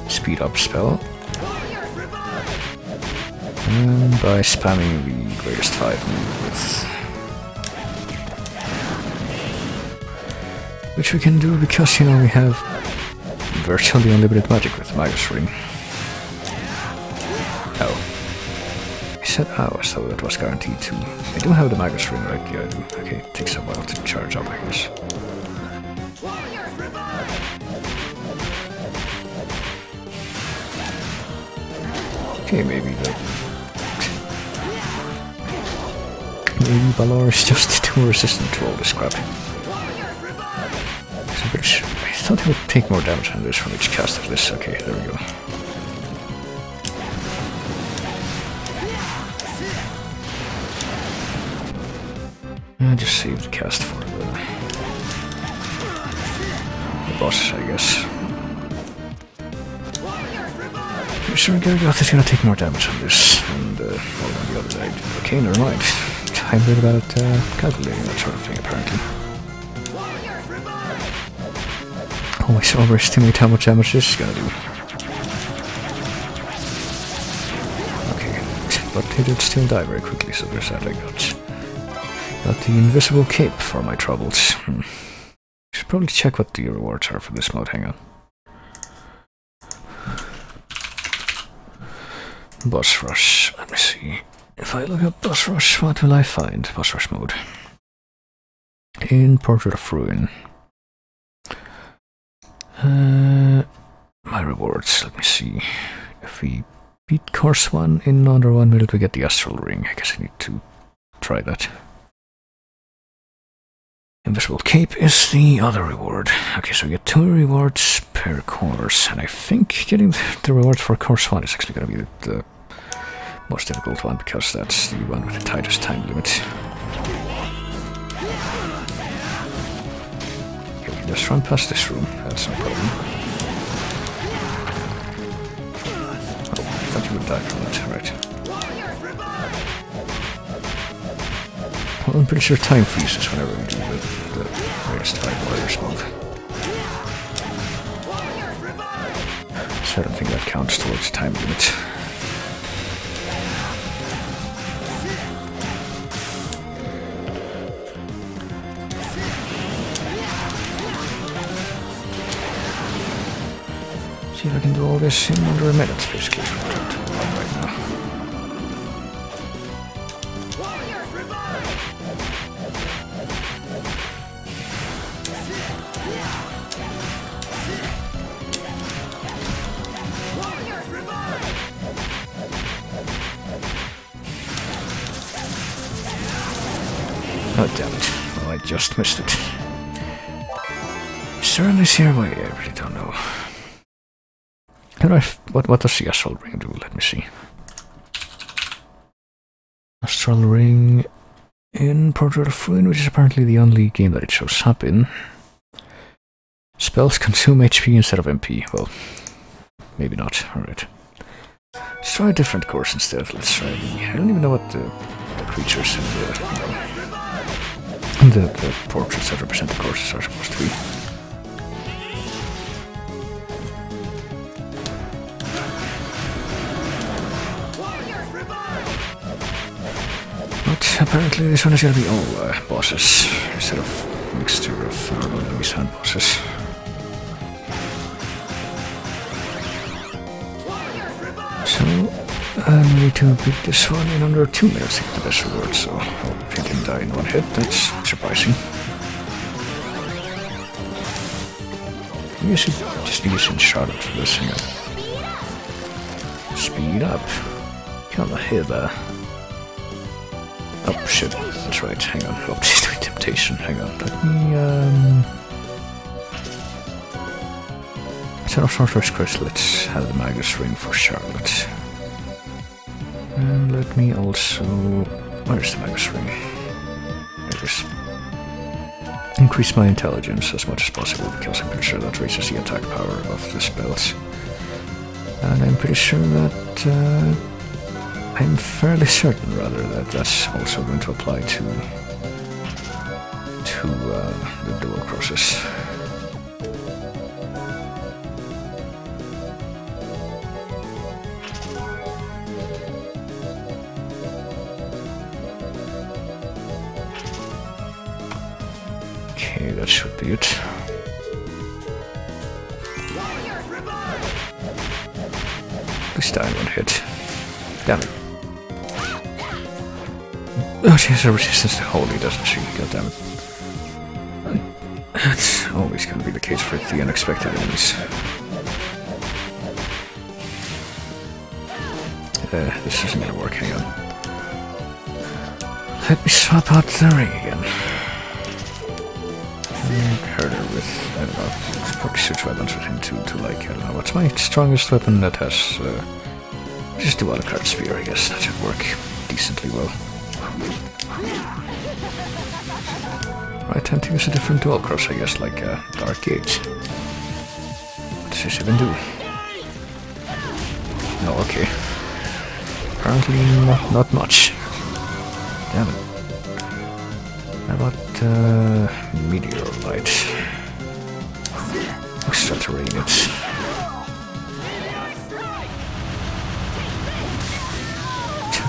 speed up spell. And by spamming the greatest 5 move with... Which we can do because, you know, we have virtually unlimited magic with Magus Ring. Oh. I said ow, so that was guaranteed too. I do have the Magus Ring, right? Yeah, I do. Okay, it takes a while to charge up, I guess. Okay, maybe Balor is just too resistant to all this crap. Which I thought he would take more damage on this from each cast of this. Okay, there we go. I just saved the cast for the boss, I guess. Sure, Gargoth is gonna take more damage on this, and well, on the other side. Okay, never mind. I'm good about calculating that sort of thing, apparently. Always overestimate how much damage this is gonna do. Okay, but he did still die very quickly, so there's that I got the invisible cape for my troubles. Should probably check what the rewards are for this mode, hang on. Boss rush, let me see. If I look up boss rush, what will I find? Boss rush mode. In Portrait of Ruin. My rewards, let me see. If we beat course 1 in under 1 minute, we get the astral ring. I guess I need to try that. Invisible cape is the other reward. Okay, so we get 2 rewards per course, and I think getting the reward for course 1 is actually going to be the most difficult one, because that's the one with the tightest time limit. Okay, we can just run past this room, that's no problem. Oh, I thought you would die from that, right. Well, I'm pretty sure time freezes whenever we do the greatest 5 warriors move. So I don't think that counts towards time limit. See if I can do all this in under a minute, basically. Is what I'm trying to do right now. Oh, damn it. Oh, I just missed it. Certainly see our way, I really don't know. What does the astral ring do? Let me see. Astral ring in Portrait of Ruin, which is apparently the only game that it shows up in. Spells consume HP instead of MP. Well, maybe not. Alright. Let's try a different course instead. Let's try I don't even know what the creatures and the portraits that represent the courses are supposed to be. But apparently this one is gonna be all bosses instead of a mixture of normal enemies and bosses. I'm ready to beat this one in under 2 minutes to get the best reward, so hope he didn't die in one hit. That's surprising. You should just use Charlotte for this, hang on. Speed up. Come here. Oh shit, that's right, hang on. Oh, please do temptation, hang on. Let me, instead of Sorcerer's Crest, let's have the Magus Ring for Charlotte. And let me also... Where's the Magus Ring? There it is. Increase my intelligence as much as possible, because I'm pretty sure that raises the attack power of the spells. And I'm pretty sure that... I'm fairly certain, rather, that that's also going to apply to the dual crosses. Okay, that should be it. Please die in one hit. Damn it. Oh, she has a resistance to holy, doesn't she? God damn it. That's always going to be the case for the unexpected enemies. This isn't going to work, hang on. Let me swap out the ring again. Hurt her with, I don't know, probably switch weapons with him to like, I don't know, what's my strongest weapon that has, just the wildcard spear, I guess, that should work decently well. Right, time to use a different dual cross, I guess, like Dark Gate. What does this even do? Oh, okay. Apparently not much. Damn it. How about Meteor Light? Extra terrain it.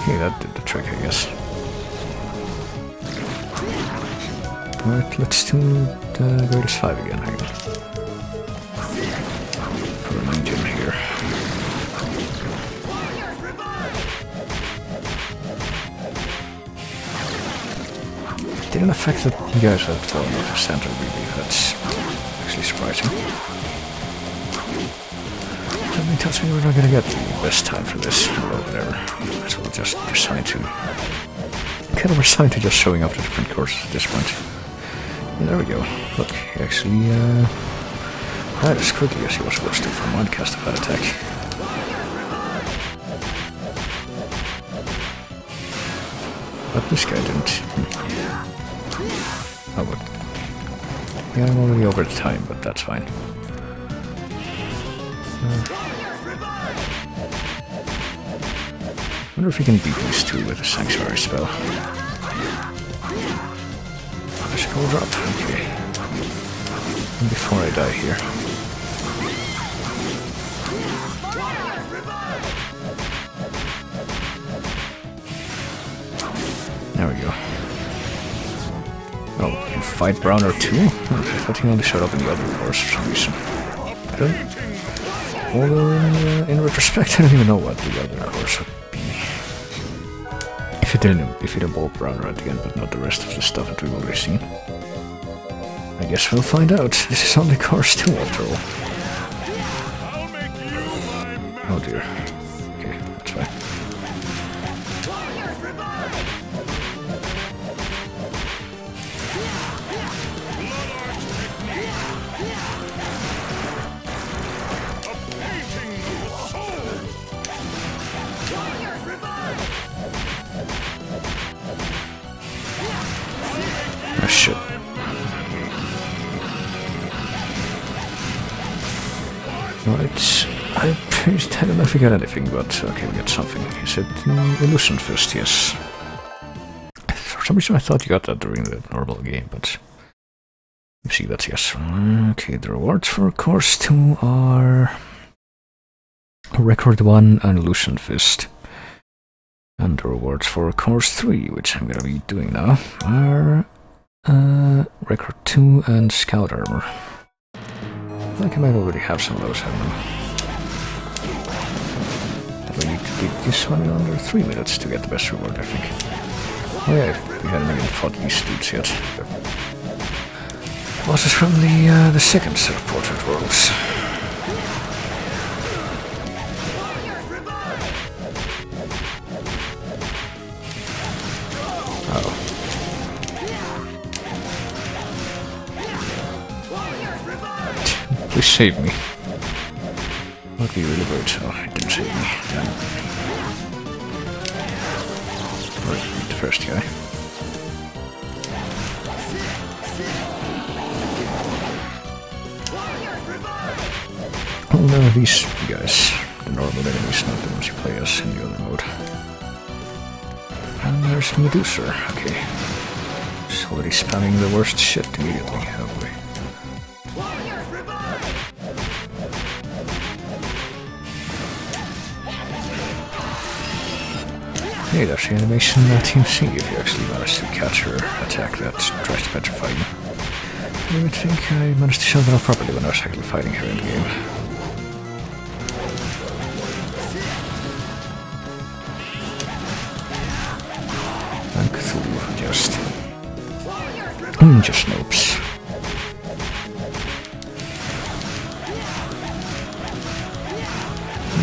Okay, that did the trick, I guess. Alright, let's do the greatest 5 again. Hang on. Put a 9 gem here. Didn't affect that you guys had fallen off the center, really. That's actually surprising. Something tells me we're not gonna get the best time for this, or whatever. So we'll just resign to... Kind of resign to just showing up to different courses at this point. Yeah, there we go. Look, he actually died as quickly as he was supposed to from one cast of that attack. But this guy didn't. Oh, but... Yeah, I'm already over the time, but that's fine. I wonder if we can beat these two with a Sanctuary spell. Skull drop, okay. And before I die here. There we go. Oh, you can fight Browner too? I thought he only showed up in the other course for some reason. Although in retrospect, I don't even know what the other course would be. If it involved Browner at the end, but not the rest of the stuff that we've already seen. I guess we'll find out. This is only course 2 after all. Oh dear. Okay, that's fine. Oh shit. Right, I don't know if we got anything, but okay, we got something. He said Illusion Fist, yes. For some reason I thought you got that during the normal game, but... You see, that's yes. Okay, the rewards for course 2 are... Record 1 and Illusion Fist. And the rewards for course 3, which I'm gonna be doing now, are... Record 2 and Scout Armor. I feel like I might already have some of those, I don't know. We need to beat this one in under 3 minutes to get the best reward, I think. Oh yeah, we hadn't even fought these dudes yet. Bosses from the second set of Portrait Worlds. Oh. Please save me. Would be really good. Oh, it didn't save me. Damn. Right, beat the first guy. Oh no, these guys. The normal enemies, not the ones you play as in the other mode. And there's Medusa. Okay. Just already spamming the worst shit immediately, have we? Hey, that's the animation that you see if you actually manage to catch her attack that tries to petrify you. I would think I managed to show that off properly when I was actually fighting her in the game. And Cthulhu, just nopes.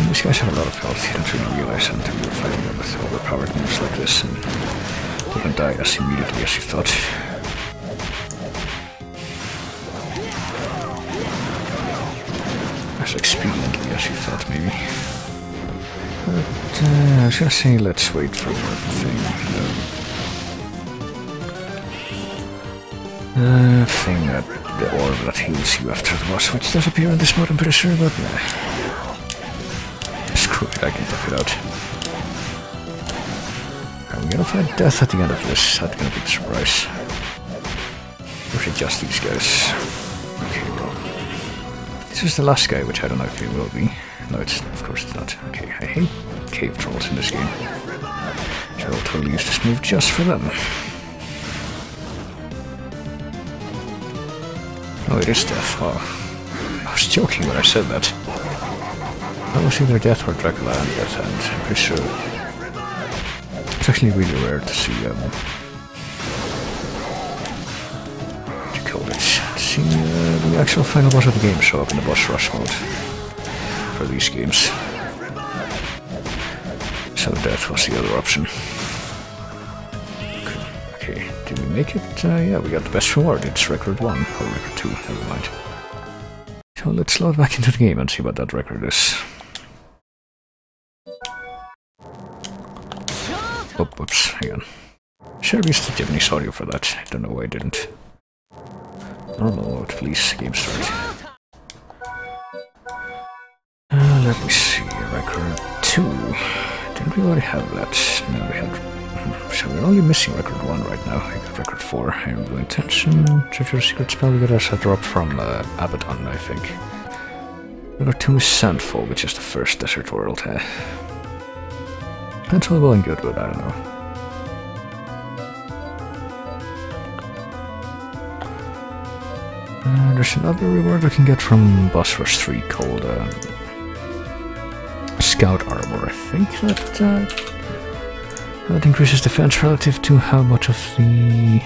These guys have a lot of health, you don't really realize until you're fighting them with overpowered moves like this, and they don't die as immediately as you thought. As expediently as you thought, maybe. But, I was gonna say, let's wait for one thing. Thing that, the orb that heals you after the boss, which does appear in this mode, I'm pretty sure, but nah. Screw it, I can tough it out. I'm gonna find death at the end of this, that's gonna be the surprise. Or is it just these guys? Okay, well. This is the last guy, which I don't know if he will be. No, it's, of course it's not. Okay, I hate cave trolls in this game. So I'll totally use this move just for them. Oh, it is death. Oh. I was joking when I said that. I was either death or Dracula and death, and I'm pretty sure. It's actually really rare to see, what do you call it? To see the actual final boss of the game show up in the boss rush mode for these games. So death was the other option. Okay, did we make it? Yeah, we got the best reward. It's record 1, or record 2, never mind. So let's load back into the game and see what that record is. Oh, whoops, hang on. Should have used the Japanese audio for that. I don't know why I didn't. Normal mode, please, game start. Let me see, record 2. Didn't we already have that? No, we had... So we're only missing record 1 right now. I got record 4. Iron Blue Intention, Treasure Secret Spell. We got us a drop from Abaddon, I think. Record 2 is Sandfall, which is the first desert world. That's all well and good, but I don't know. There's another reward we can get from Boss Rush 3 called Scout Armor. I think that increases defense relative to how much of the...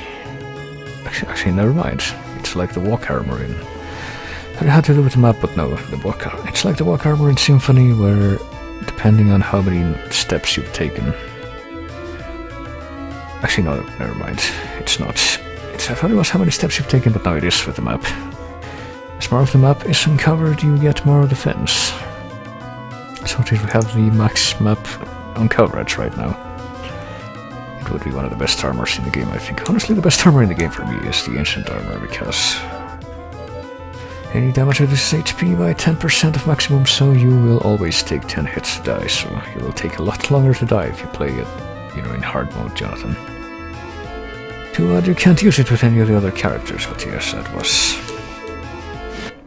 Actually, never mind. It's like the walk armor in... It had to do with the map, but no, the walk... It's like the walk armor in Symphony, where depending on how many steps you've taken... Actually, no, never mind. It's not. I thought it was how many steps you've taken, but now it is with the map. As more of the map is uncovered, you get more defense. So we have the max map on coverage right now. It would be one of the best armors in the game, I think. Honestly, the best armor in the game for me is the Ancient Armor, because any damage reduces HP by 10% of maximum, so you will always take 10 hits to die, so you will take a lot longer to die if you play it, you know, in hard mode, Jonathan. Too bad you can't use it with any of the other characters, but yes, that was...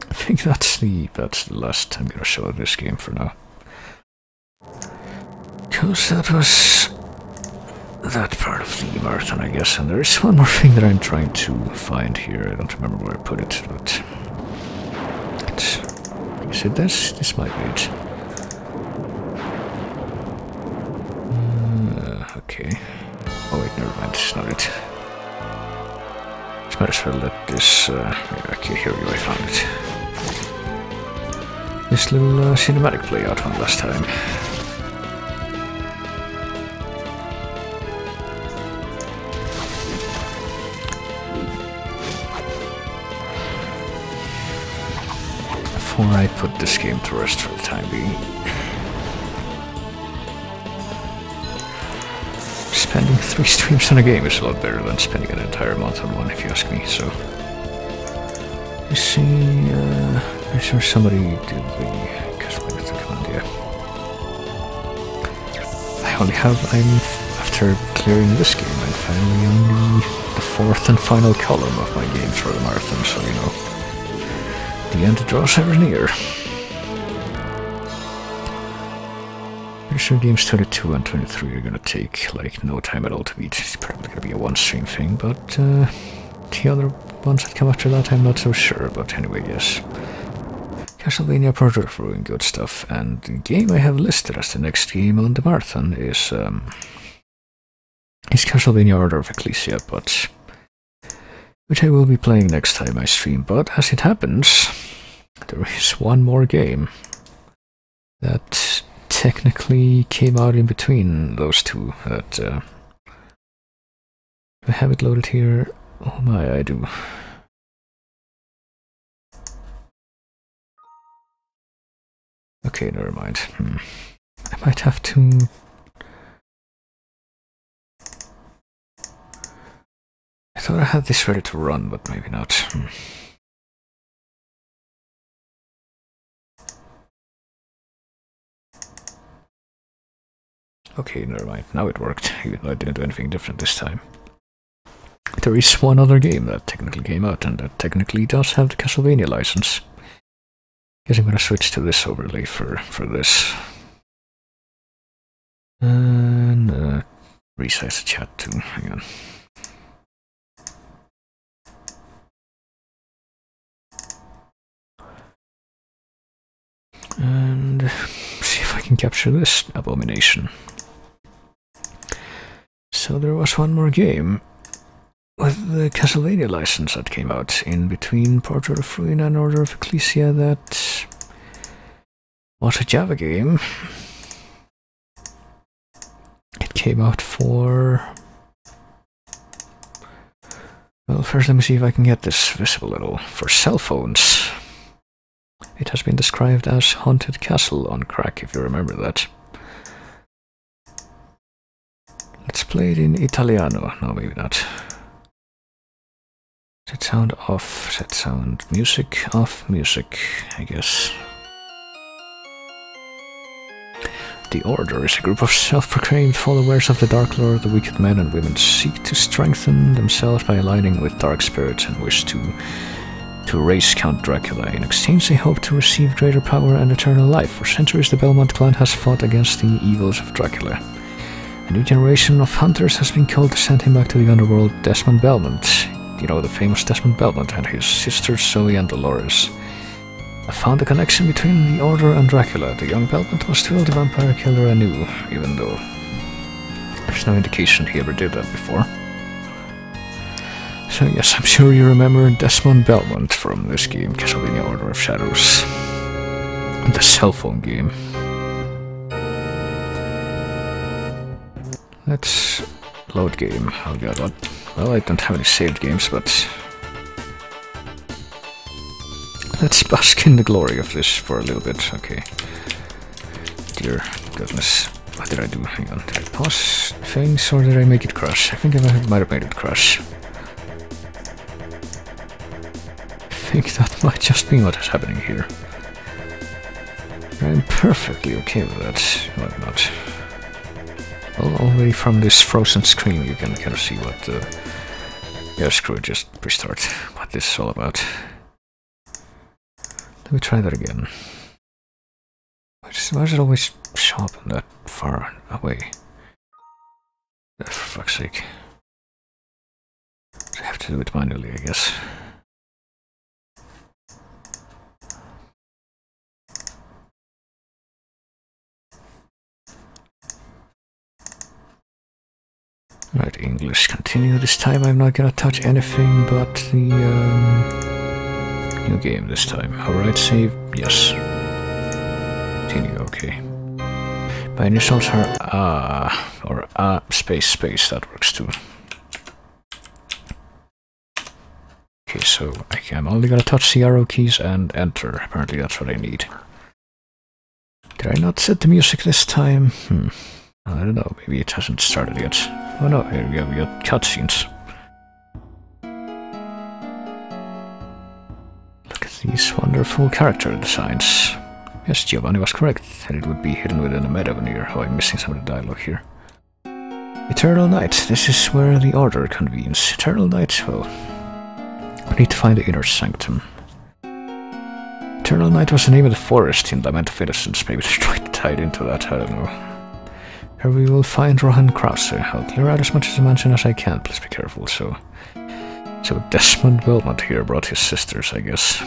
I think that's the last I'm gonna show this game for now. Because that was that part of the marathon, I guess, and there is one more thing that I'm trying to find here. I don't remember where I put it, but... Is it this? This might be it. not it. Just might as well let this, okay, here we go, I found it. This little cinematic play out one last time. Before I put this game to rest for the time being. Spending 3 streams on a game is a lot better than spending an entire month on one, if you ask me, so... You see, is there somebody who did the Castlevania command, yeah. I only have, after clearing this game, I'm finally on the 4th and final column of my games for the marathon, so you know, the end draws ever near. Pretty sure games 22 and 23 are gonna take, like, no time at all to beat. It's probably gonna be a one-stream thing, but, the other ones that come after that, I'm not so sure, but anyway, yes. Castlevania Portrait of Ruin, good stuff, and the game I have listed as the next game on the marathon is Castlevania Order of Ecclesia, but... which I will be playing next time I stream, but as it happens, there is one more game that technically came out in between those two, that, I have it loaded here. Oh my, I do. Okay, never mind. I might have to... I thought I had this ready to run, but maybe not. Okay, never mind. Now it worked, even though I didn't do anything different this time. There is one other game that technically came out, and that technically does have the Castlevania license. Guess I'm gonna switch to this overlay for this. And resize the chat too, hang on. And see if I can capture this abomination. So there was one more game with the Castlevania license that came out in between Portrait of Ruin and Order of Ecclesia that was a Java game. It came out for... well, first let me see if I can get this visible at all. For cell phones. It has been described as Haunted Castle on crack, if you remember that. Let's play it in Italiano. No, maybe not. Set sound off, set sound music off, music, I guess. The Order is a group of self-proclaimed followers of the Dark Lord. The wicked men and women seek to strengthen themselves by aligning with dark spirits and wish to raise Count Dracula. In exchange, they hope to receive greater power and eternal life. For centuries, the Belmont clan has fought against the evils of Dracula. A new generation of hunters has been called to send him back to the underworld. Desmond Belmont, you know, the famous Desmond Belmont, and his sisters Zoe and Dolores have found a connection between the Order and Dracula. The young Belmont must wield the vampire killer anew, even though there's no indication he ever did that before. So yes, I'm sure you remember Desmond Belmont from this game, Castlevania Order of Shadows. The cell phone game. Let's load game. Oh god, what? Well, I don't have any saved games, but let's bask in the glory of this for a little bit. Okay. Dear goodness. What did I do? Hang on. Did I pause things or did I make it crash? I think I might have made it crash. I think that might just be what is happening here. I'm perfectly okay with that. Why not? Well, already from this frozen screen you can kind of see what yeah, screw it, just restart what this is all about. Let me try that again. Why does it always show up that far away? For fuck's sake. I have to do it manually, I guess. Right, English, continue. This time I'm not gonna touch anything but the new game this time. Alright, save, yes. Continue, okay. My initials are or space, that works too. Okay, so I'm only gonna touch the arrow keys and enter. Apparently that's what I need. Did I not set the music this time? I don't know, maybe it hasn't started yet. Oh no, here we go, we got cutscenes. Look at these wonderful character designs. Yes, Giovanni was correct, and it would be hidden within a meadow near. Oh, I'm missing some of the dialogue here. Eternal Night, this is where the Order convenes. Eternal Night, well, I need to find the inner sanctum. Eternal Night was the name of the forest in Lament of Innocence. Maybe they're trying to tie it into that, I don't know. Here we will find Rohan Krause. I'll clear out as much of the mansion as I can, please be careful. So Desmond Wilmot here brought his sisters, I guess.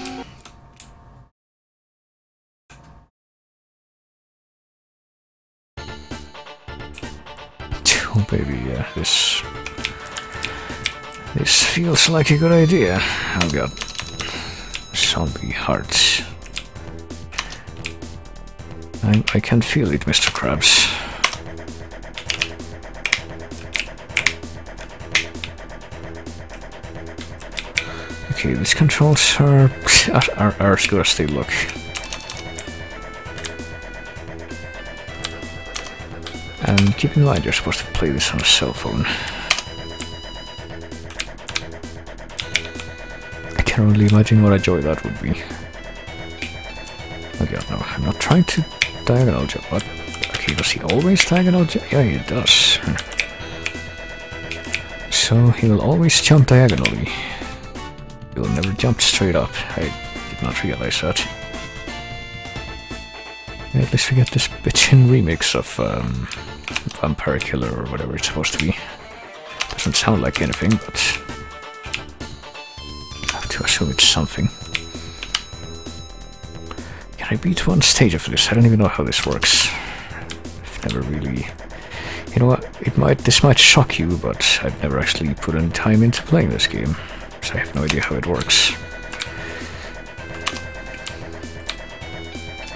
Oh baby, yeah, this feels like a good idea. I've got zombie hearts. I can feel it, Mr. Krabs. Okay, these controls are as good as they look. And keep in mind, you're supposed to play this on a cell phone. I can only imagine what a joy that would be. Oh god, no, I'm not trying to diagonal jump, but... Okay, does he always diagonal jump? Yeah, he does. So, he'll always jump diagonally. He'll never jump straight up. I did not realize that. Yeah, at least we get this bitchin' remix of Vampire Killer or whatever it's supposed to be. Doesn't sound like anything, but I have to assume it's something. Can I beat one stage of this? I don't even know how this works. I've never really... You know what? This might shock you, but I've never actually put any time into playing this game. So I have no idea how it works.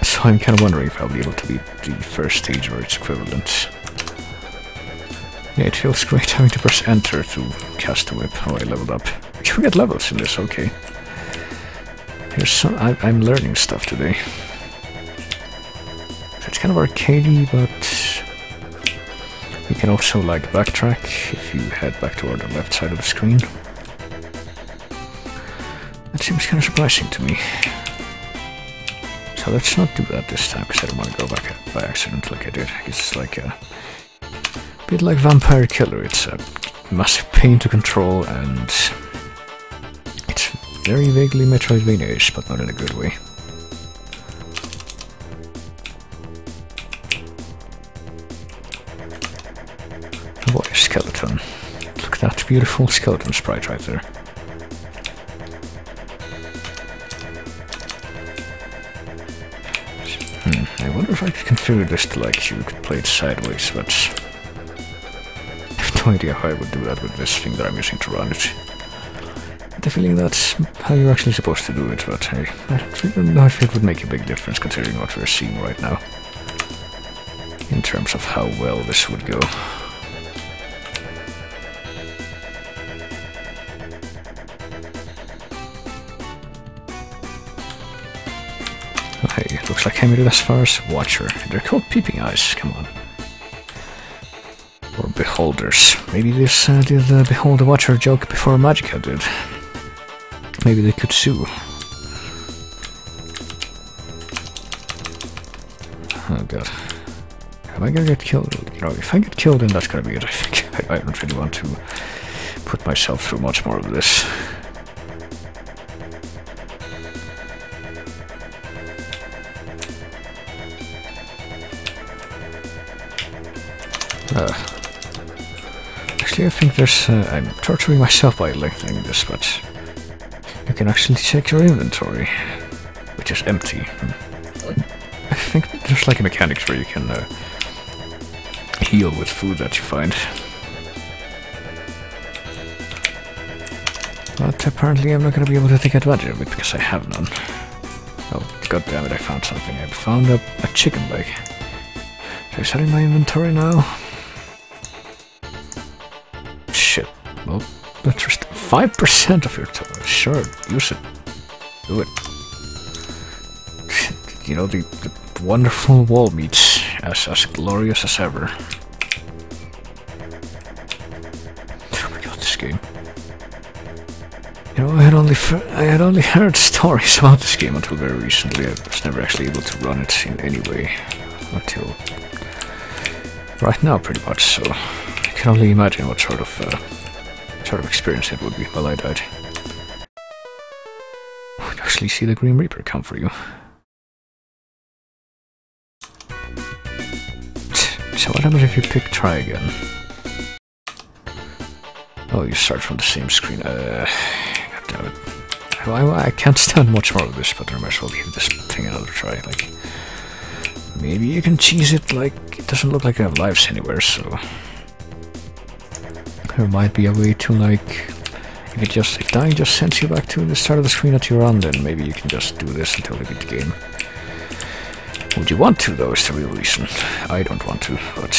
So I'm kind of wondering if I'll be able to beat the first stage or its equivalent. Yeah, it feels great having to press enter to cast a whip. Oh, I leveled up. You get levels in this, okay. Here's some... I'm learning stuff today. So it's kind of arcadey, but... You can also, like, backtrack if you head back toward the left side of the screen. That seems kind of surprising to me. So let's not do that this time, because I don't want to go back by accident like I did. It's like a bit like Vampire Killer. It's a massive pain to control, and it's very vaguely Metroidvania-ish, but not in a good way. Oh boy, a skeleton. Look at that beautiful skeleton sprite right there. I wonder if I could configure this to, like, you could play it sideways, but I have no idea how I would do that with this thing that I'm using to run it. I have the feeling that's how you're actually supposed to do it, but I don't know if it would make a big difference considering what we're seeing right now. In terms of how well this would go. Hey, looks like I made it as far as Watcher. They're called Peeping Eyes, come on. Or Beholders. Maybe this did the Behold the Watcher joke before Magica did. Maybe they could sue. Oh god. Am I gonna get killed? You know, if I get killed, then that's gonna be it, I think. I don't really want to put myself through much more of this. Actually, I think there's... I'm torturing myself by lengthening this, but you can actually check your inventory, which is empty. I think there's like a mechanics where you can heal with food that you find. But apparently I'm not gonna be able to take advantage of it because I have none. Oh, god damn it, I found something. I found a chicken leg. Should I set in my inventory now? Shit. Well, that's just 5% of your total. Sure, use it. Do it. You know, the wonderful wall meats, as glorious as ever. Oh my god, this game. You know, I had only heard stories about this game until very recently. I was never actually able to run it in any way until right now, pretty much. So I can only imagine what sort of experience it would be while I died. I can actually see the Grim Reaper come for you. So what happens if you pick try again? Oh, you start from the same screen. God damn it. I can't stand much more of this, but I might as well give this thing another try. Like, maybe you can cheese it, like, it doesn't look like I have lives anywhere, so there might be a way to, like, if dying just sends you back to the start of the screen that you're on, then maybe you can just do this until you beat the game. Would you want to, though, is the real reason. I don't want to, but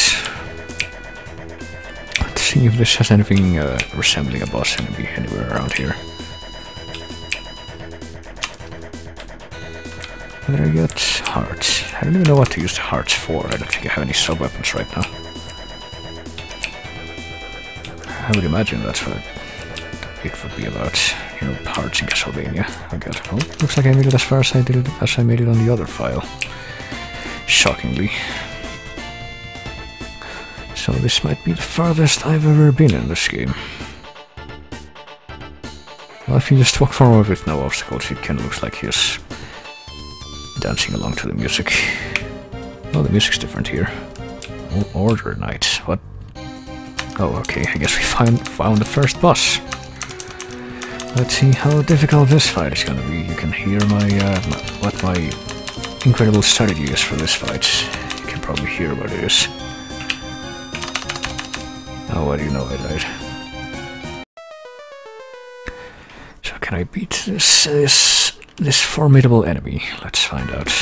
let's see if this has anything resembling a boss enemy anywhere around here. Did I get hearts? I don't even know what to use the hearts for. I don't think I have any sub-weapons right now. I would imagine that's what it would be about, you know, hearts in Castlevania. Oh god. Oh, looks like I made it as far as I made it on the other file. Shockingly. So this might be the farthest I've ever been in this game. Well, if you just walk forward with no obstacles, it kind of looks like he's dancing along to the music. Oh, the music's different here. Oh, Order Knight. What? Oh, okay, I guess we found the first boss. Let's see how difficult this fight is gonna be. You can hear what my incredible strategy is for this fight. You can probably hear what it is. Oh, what do you know, I died. So can I beat this formidable enemy? Let's find out.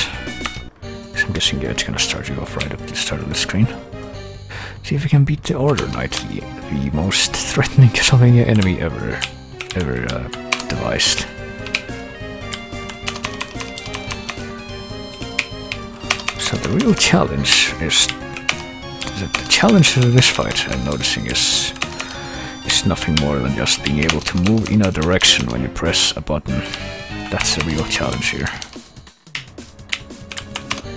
I'm guessing, yeah, it's gonna start you off right at the start of the screen. See if we can beat the Order Knight, the most threatening Castlevania enemy ever devised. So the real challenge is the challenge of this fight, I'm noticing, is nothing more than just being able to move in a direction when you press a button. That's the real challenge here.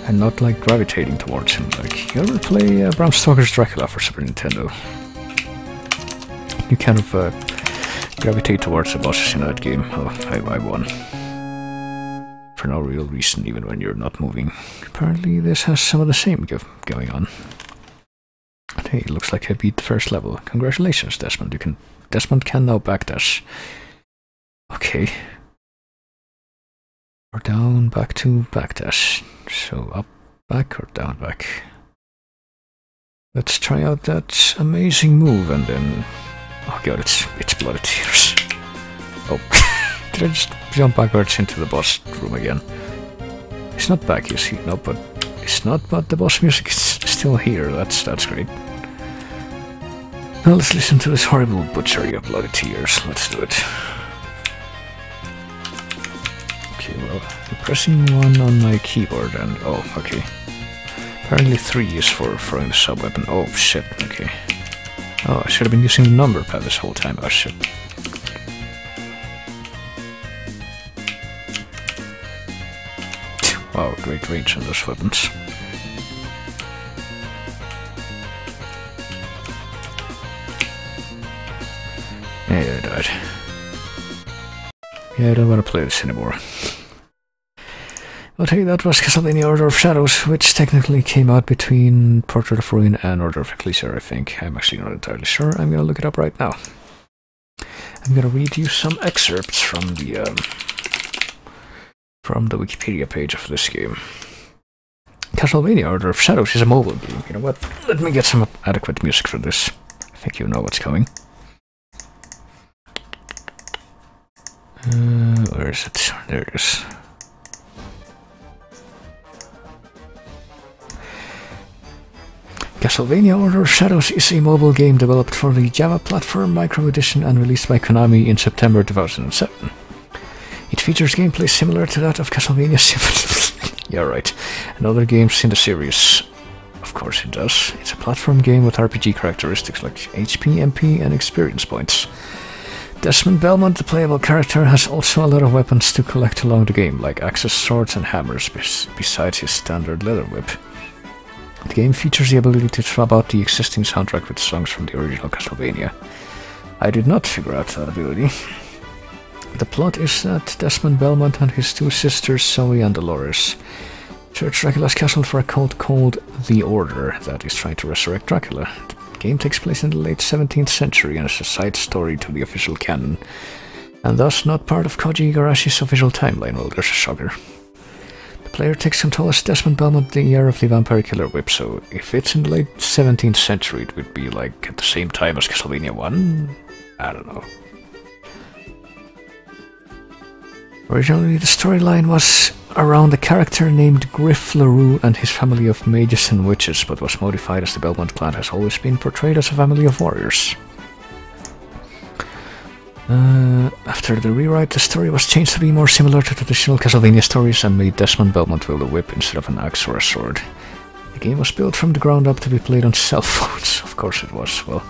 And not like gravitating towards him. Like, you ever play Bram Stoker's Dracula for Super Nintendo? You kind of gravitate towards the bosses in that game. Oh, I won. For no real reason, even when you're not moving. Apparently this has some of the same going on. But hey, it looks like I beat the first level. Congratulations, Desmond. Desmond can now backdash. Okay. Or down, back to backdash. So up, back, or down, back. Let's try out that amazing move, and then... Oh god, it's bloody tears. Oh, did I just jump backwards into the boss room again? It's not back, you see. No, but it's not. But the boss music is still here. That's great. Now let's listen to this horrible butchery of bloody tears. Let's do it. Okay, well, I'm pressing 1 on my keyboard, and oh, okay. Apparently 3 is for throwing the sub-weapon. Oh shit. Okay. Oh, I should have been using the number pad this whole time. Oh shit. Wow, great range on those weapons. Yeah, I died. Yeah, I don't want to play this anymore. But hey, that was Castlevania Order of Shadows, which technically came out between Portrait of Ruin and Order of Ecclesia, I think. I'm actually not entirely sure. I'm gonna look it up right now. I'm gonna read you some excerpts from the Wikipedia page of this game. Castlevania Order of Shadows is a mobile game. You know what? Let me get some adequate music for this. I think you know what's coming. Where is it? There it is. Castlevania Order of Shadows is a mobile game developed for the Java platform Micro Edition and released by Konami in September 2007. It features gameplay similar to that of Castlevania Symphony. Yeah, right. And other games in the series. Of course it does. It's a platform game with RPG characteristics like HP, MP, and experience points. Desmond Belmont, the playable character, has also a lot of weapons to collect along the game, like axes, swords, and hammers, besides his standard leather whip. The game features the ability to swap out the existing soundtrack with songs from the original Castlevania. I did not figure out that ability. The plot is that Desmond Belmont and his two sisters, Zoe and Dolores, search Dracula's castle for a cult called The Order that is trying to resurrect Dracula. The game takes place in the late 17th century and is a side story to the official canon, and thus not part of Koji Igarashi's official timeline. Well, there's a shocker. The player takes control as Desmond Belmont, the heir of the vampire killer whip, so if it's in the late 17th century, it would be like at the same time as Castlevania 1? I don't know. Originally, the storyline was around a character named Griff LaRue and his family of mages and witches, but was modified as the Belmont clan has always been portrayed as a family of warriors. After the rewrite, the story was changed to be more similar to traditional Castlevania stories and made Desmond Belmont wield a whip instead of an axe or a sword. The game was built from the ground up to be played on cell phones. Of course it was, well.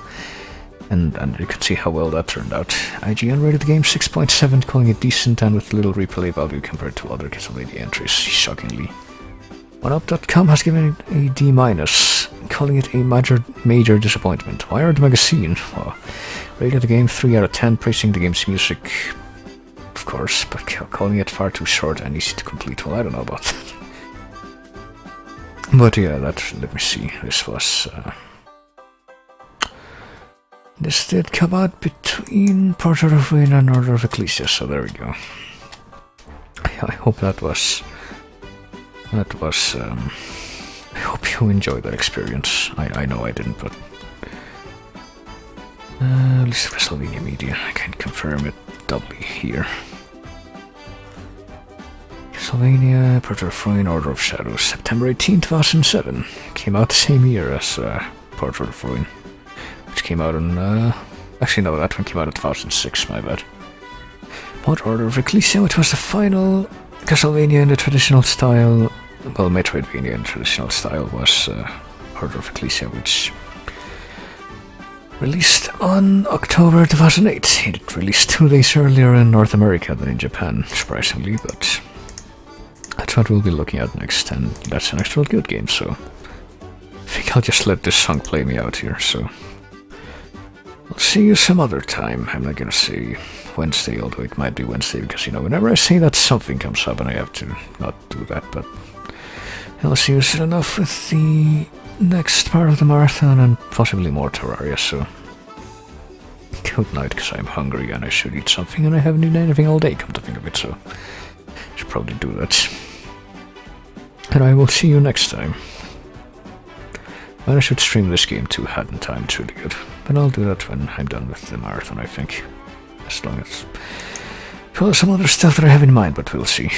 And you can see how well that turned out. IGN rated the game 6.7, calling it decent and with little replay value compared to other Castlevania entries, shockingly. OneUp.com has given it a D-, calling it a major disappointment. Wired Magazine, well, rated the game 3 out of 10, praising the game's music, of course, but calling it far too short and easy to complete. Well, I don't know about that. But yeah, let me see, this did come out between Portrait of Ruin and Order of Ecclesia, so there we go. I hope that was... I hope you enjoyed that experience. I know I didn't, but... list of Castlevania media, I can confirm it doubly here. Castlevania Portrait of Ruin, Order of Shadows, September 18, 2007. Came out the same year as Portrait of Ruin. Which came out in, actually no, that one came out in 2006, my bad. What Order of Ecclesia, which was the final Castlevania in the traditional style, well, Metroidvania in the traditional style, was Order of Ecclesia, which released on October 2008. It released 2 days earlier in North America than in Japan, surprisingly, but that's what we'll be looking at next, and that's an actual good game, so I think I'll just let this song play me out here, so... I'll see you some other time. I'm not gonna say Wednesday, although it might be Wednesday, because, you know, whenever I say that, something comes up and I have to not do that, but I'll see you soon enough with the next part of the marathon and possibly more Terraria, so good night, because I'm hungry and I should eat something and I haven't eaten anything all day, come to think of it, so I should probably do that. And I will see you next time. Well, I should stream this game too, hadn't time, it's really good. But I'll do that when I'm done with the marathon, I think. As long as... well, some other stuff that I have in mind, but we'll see.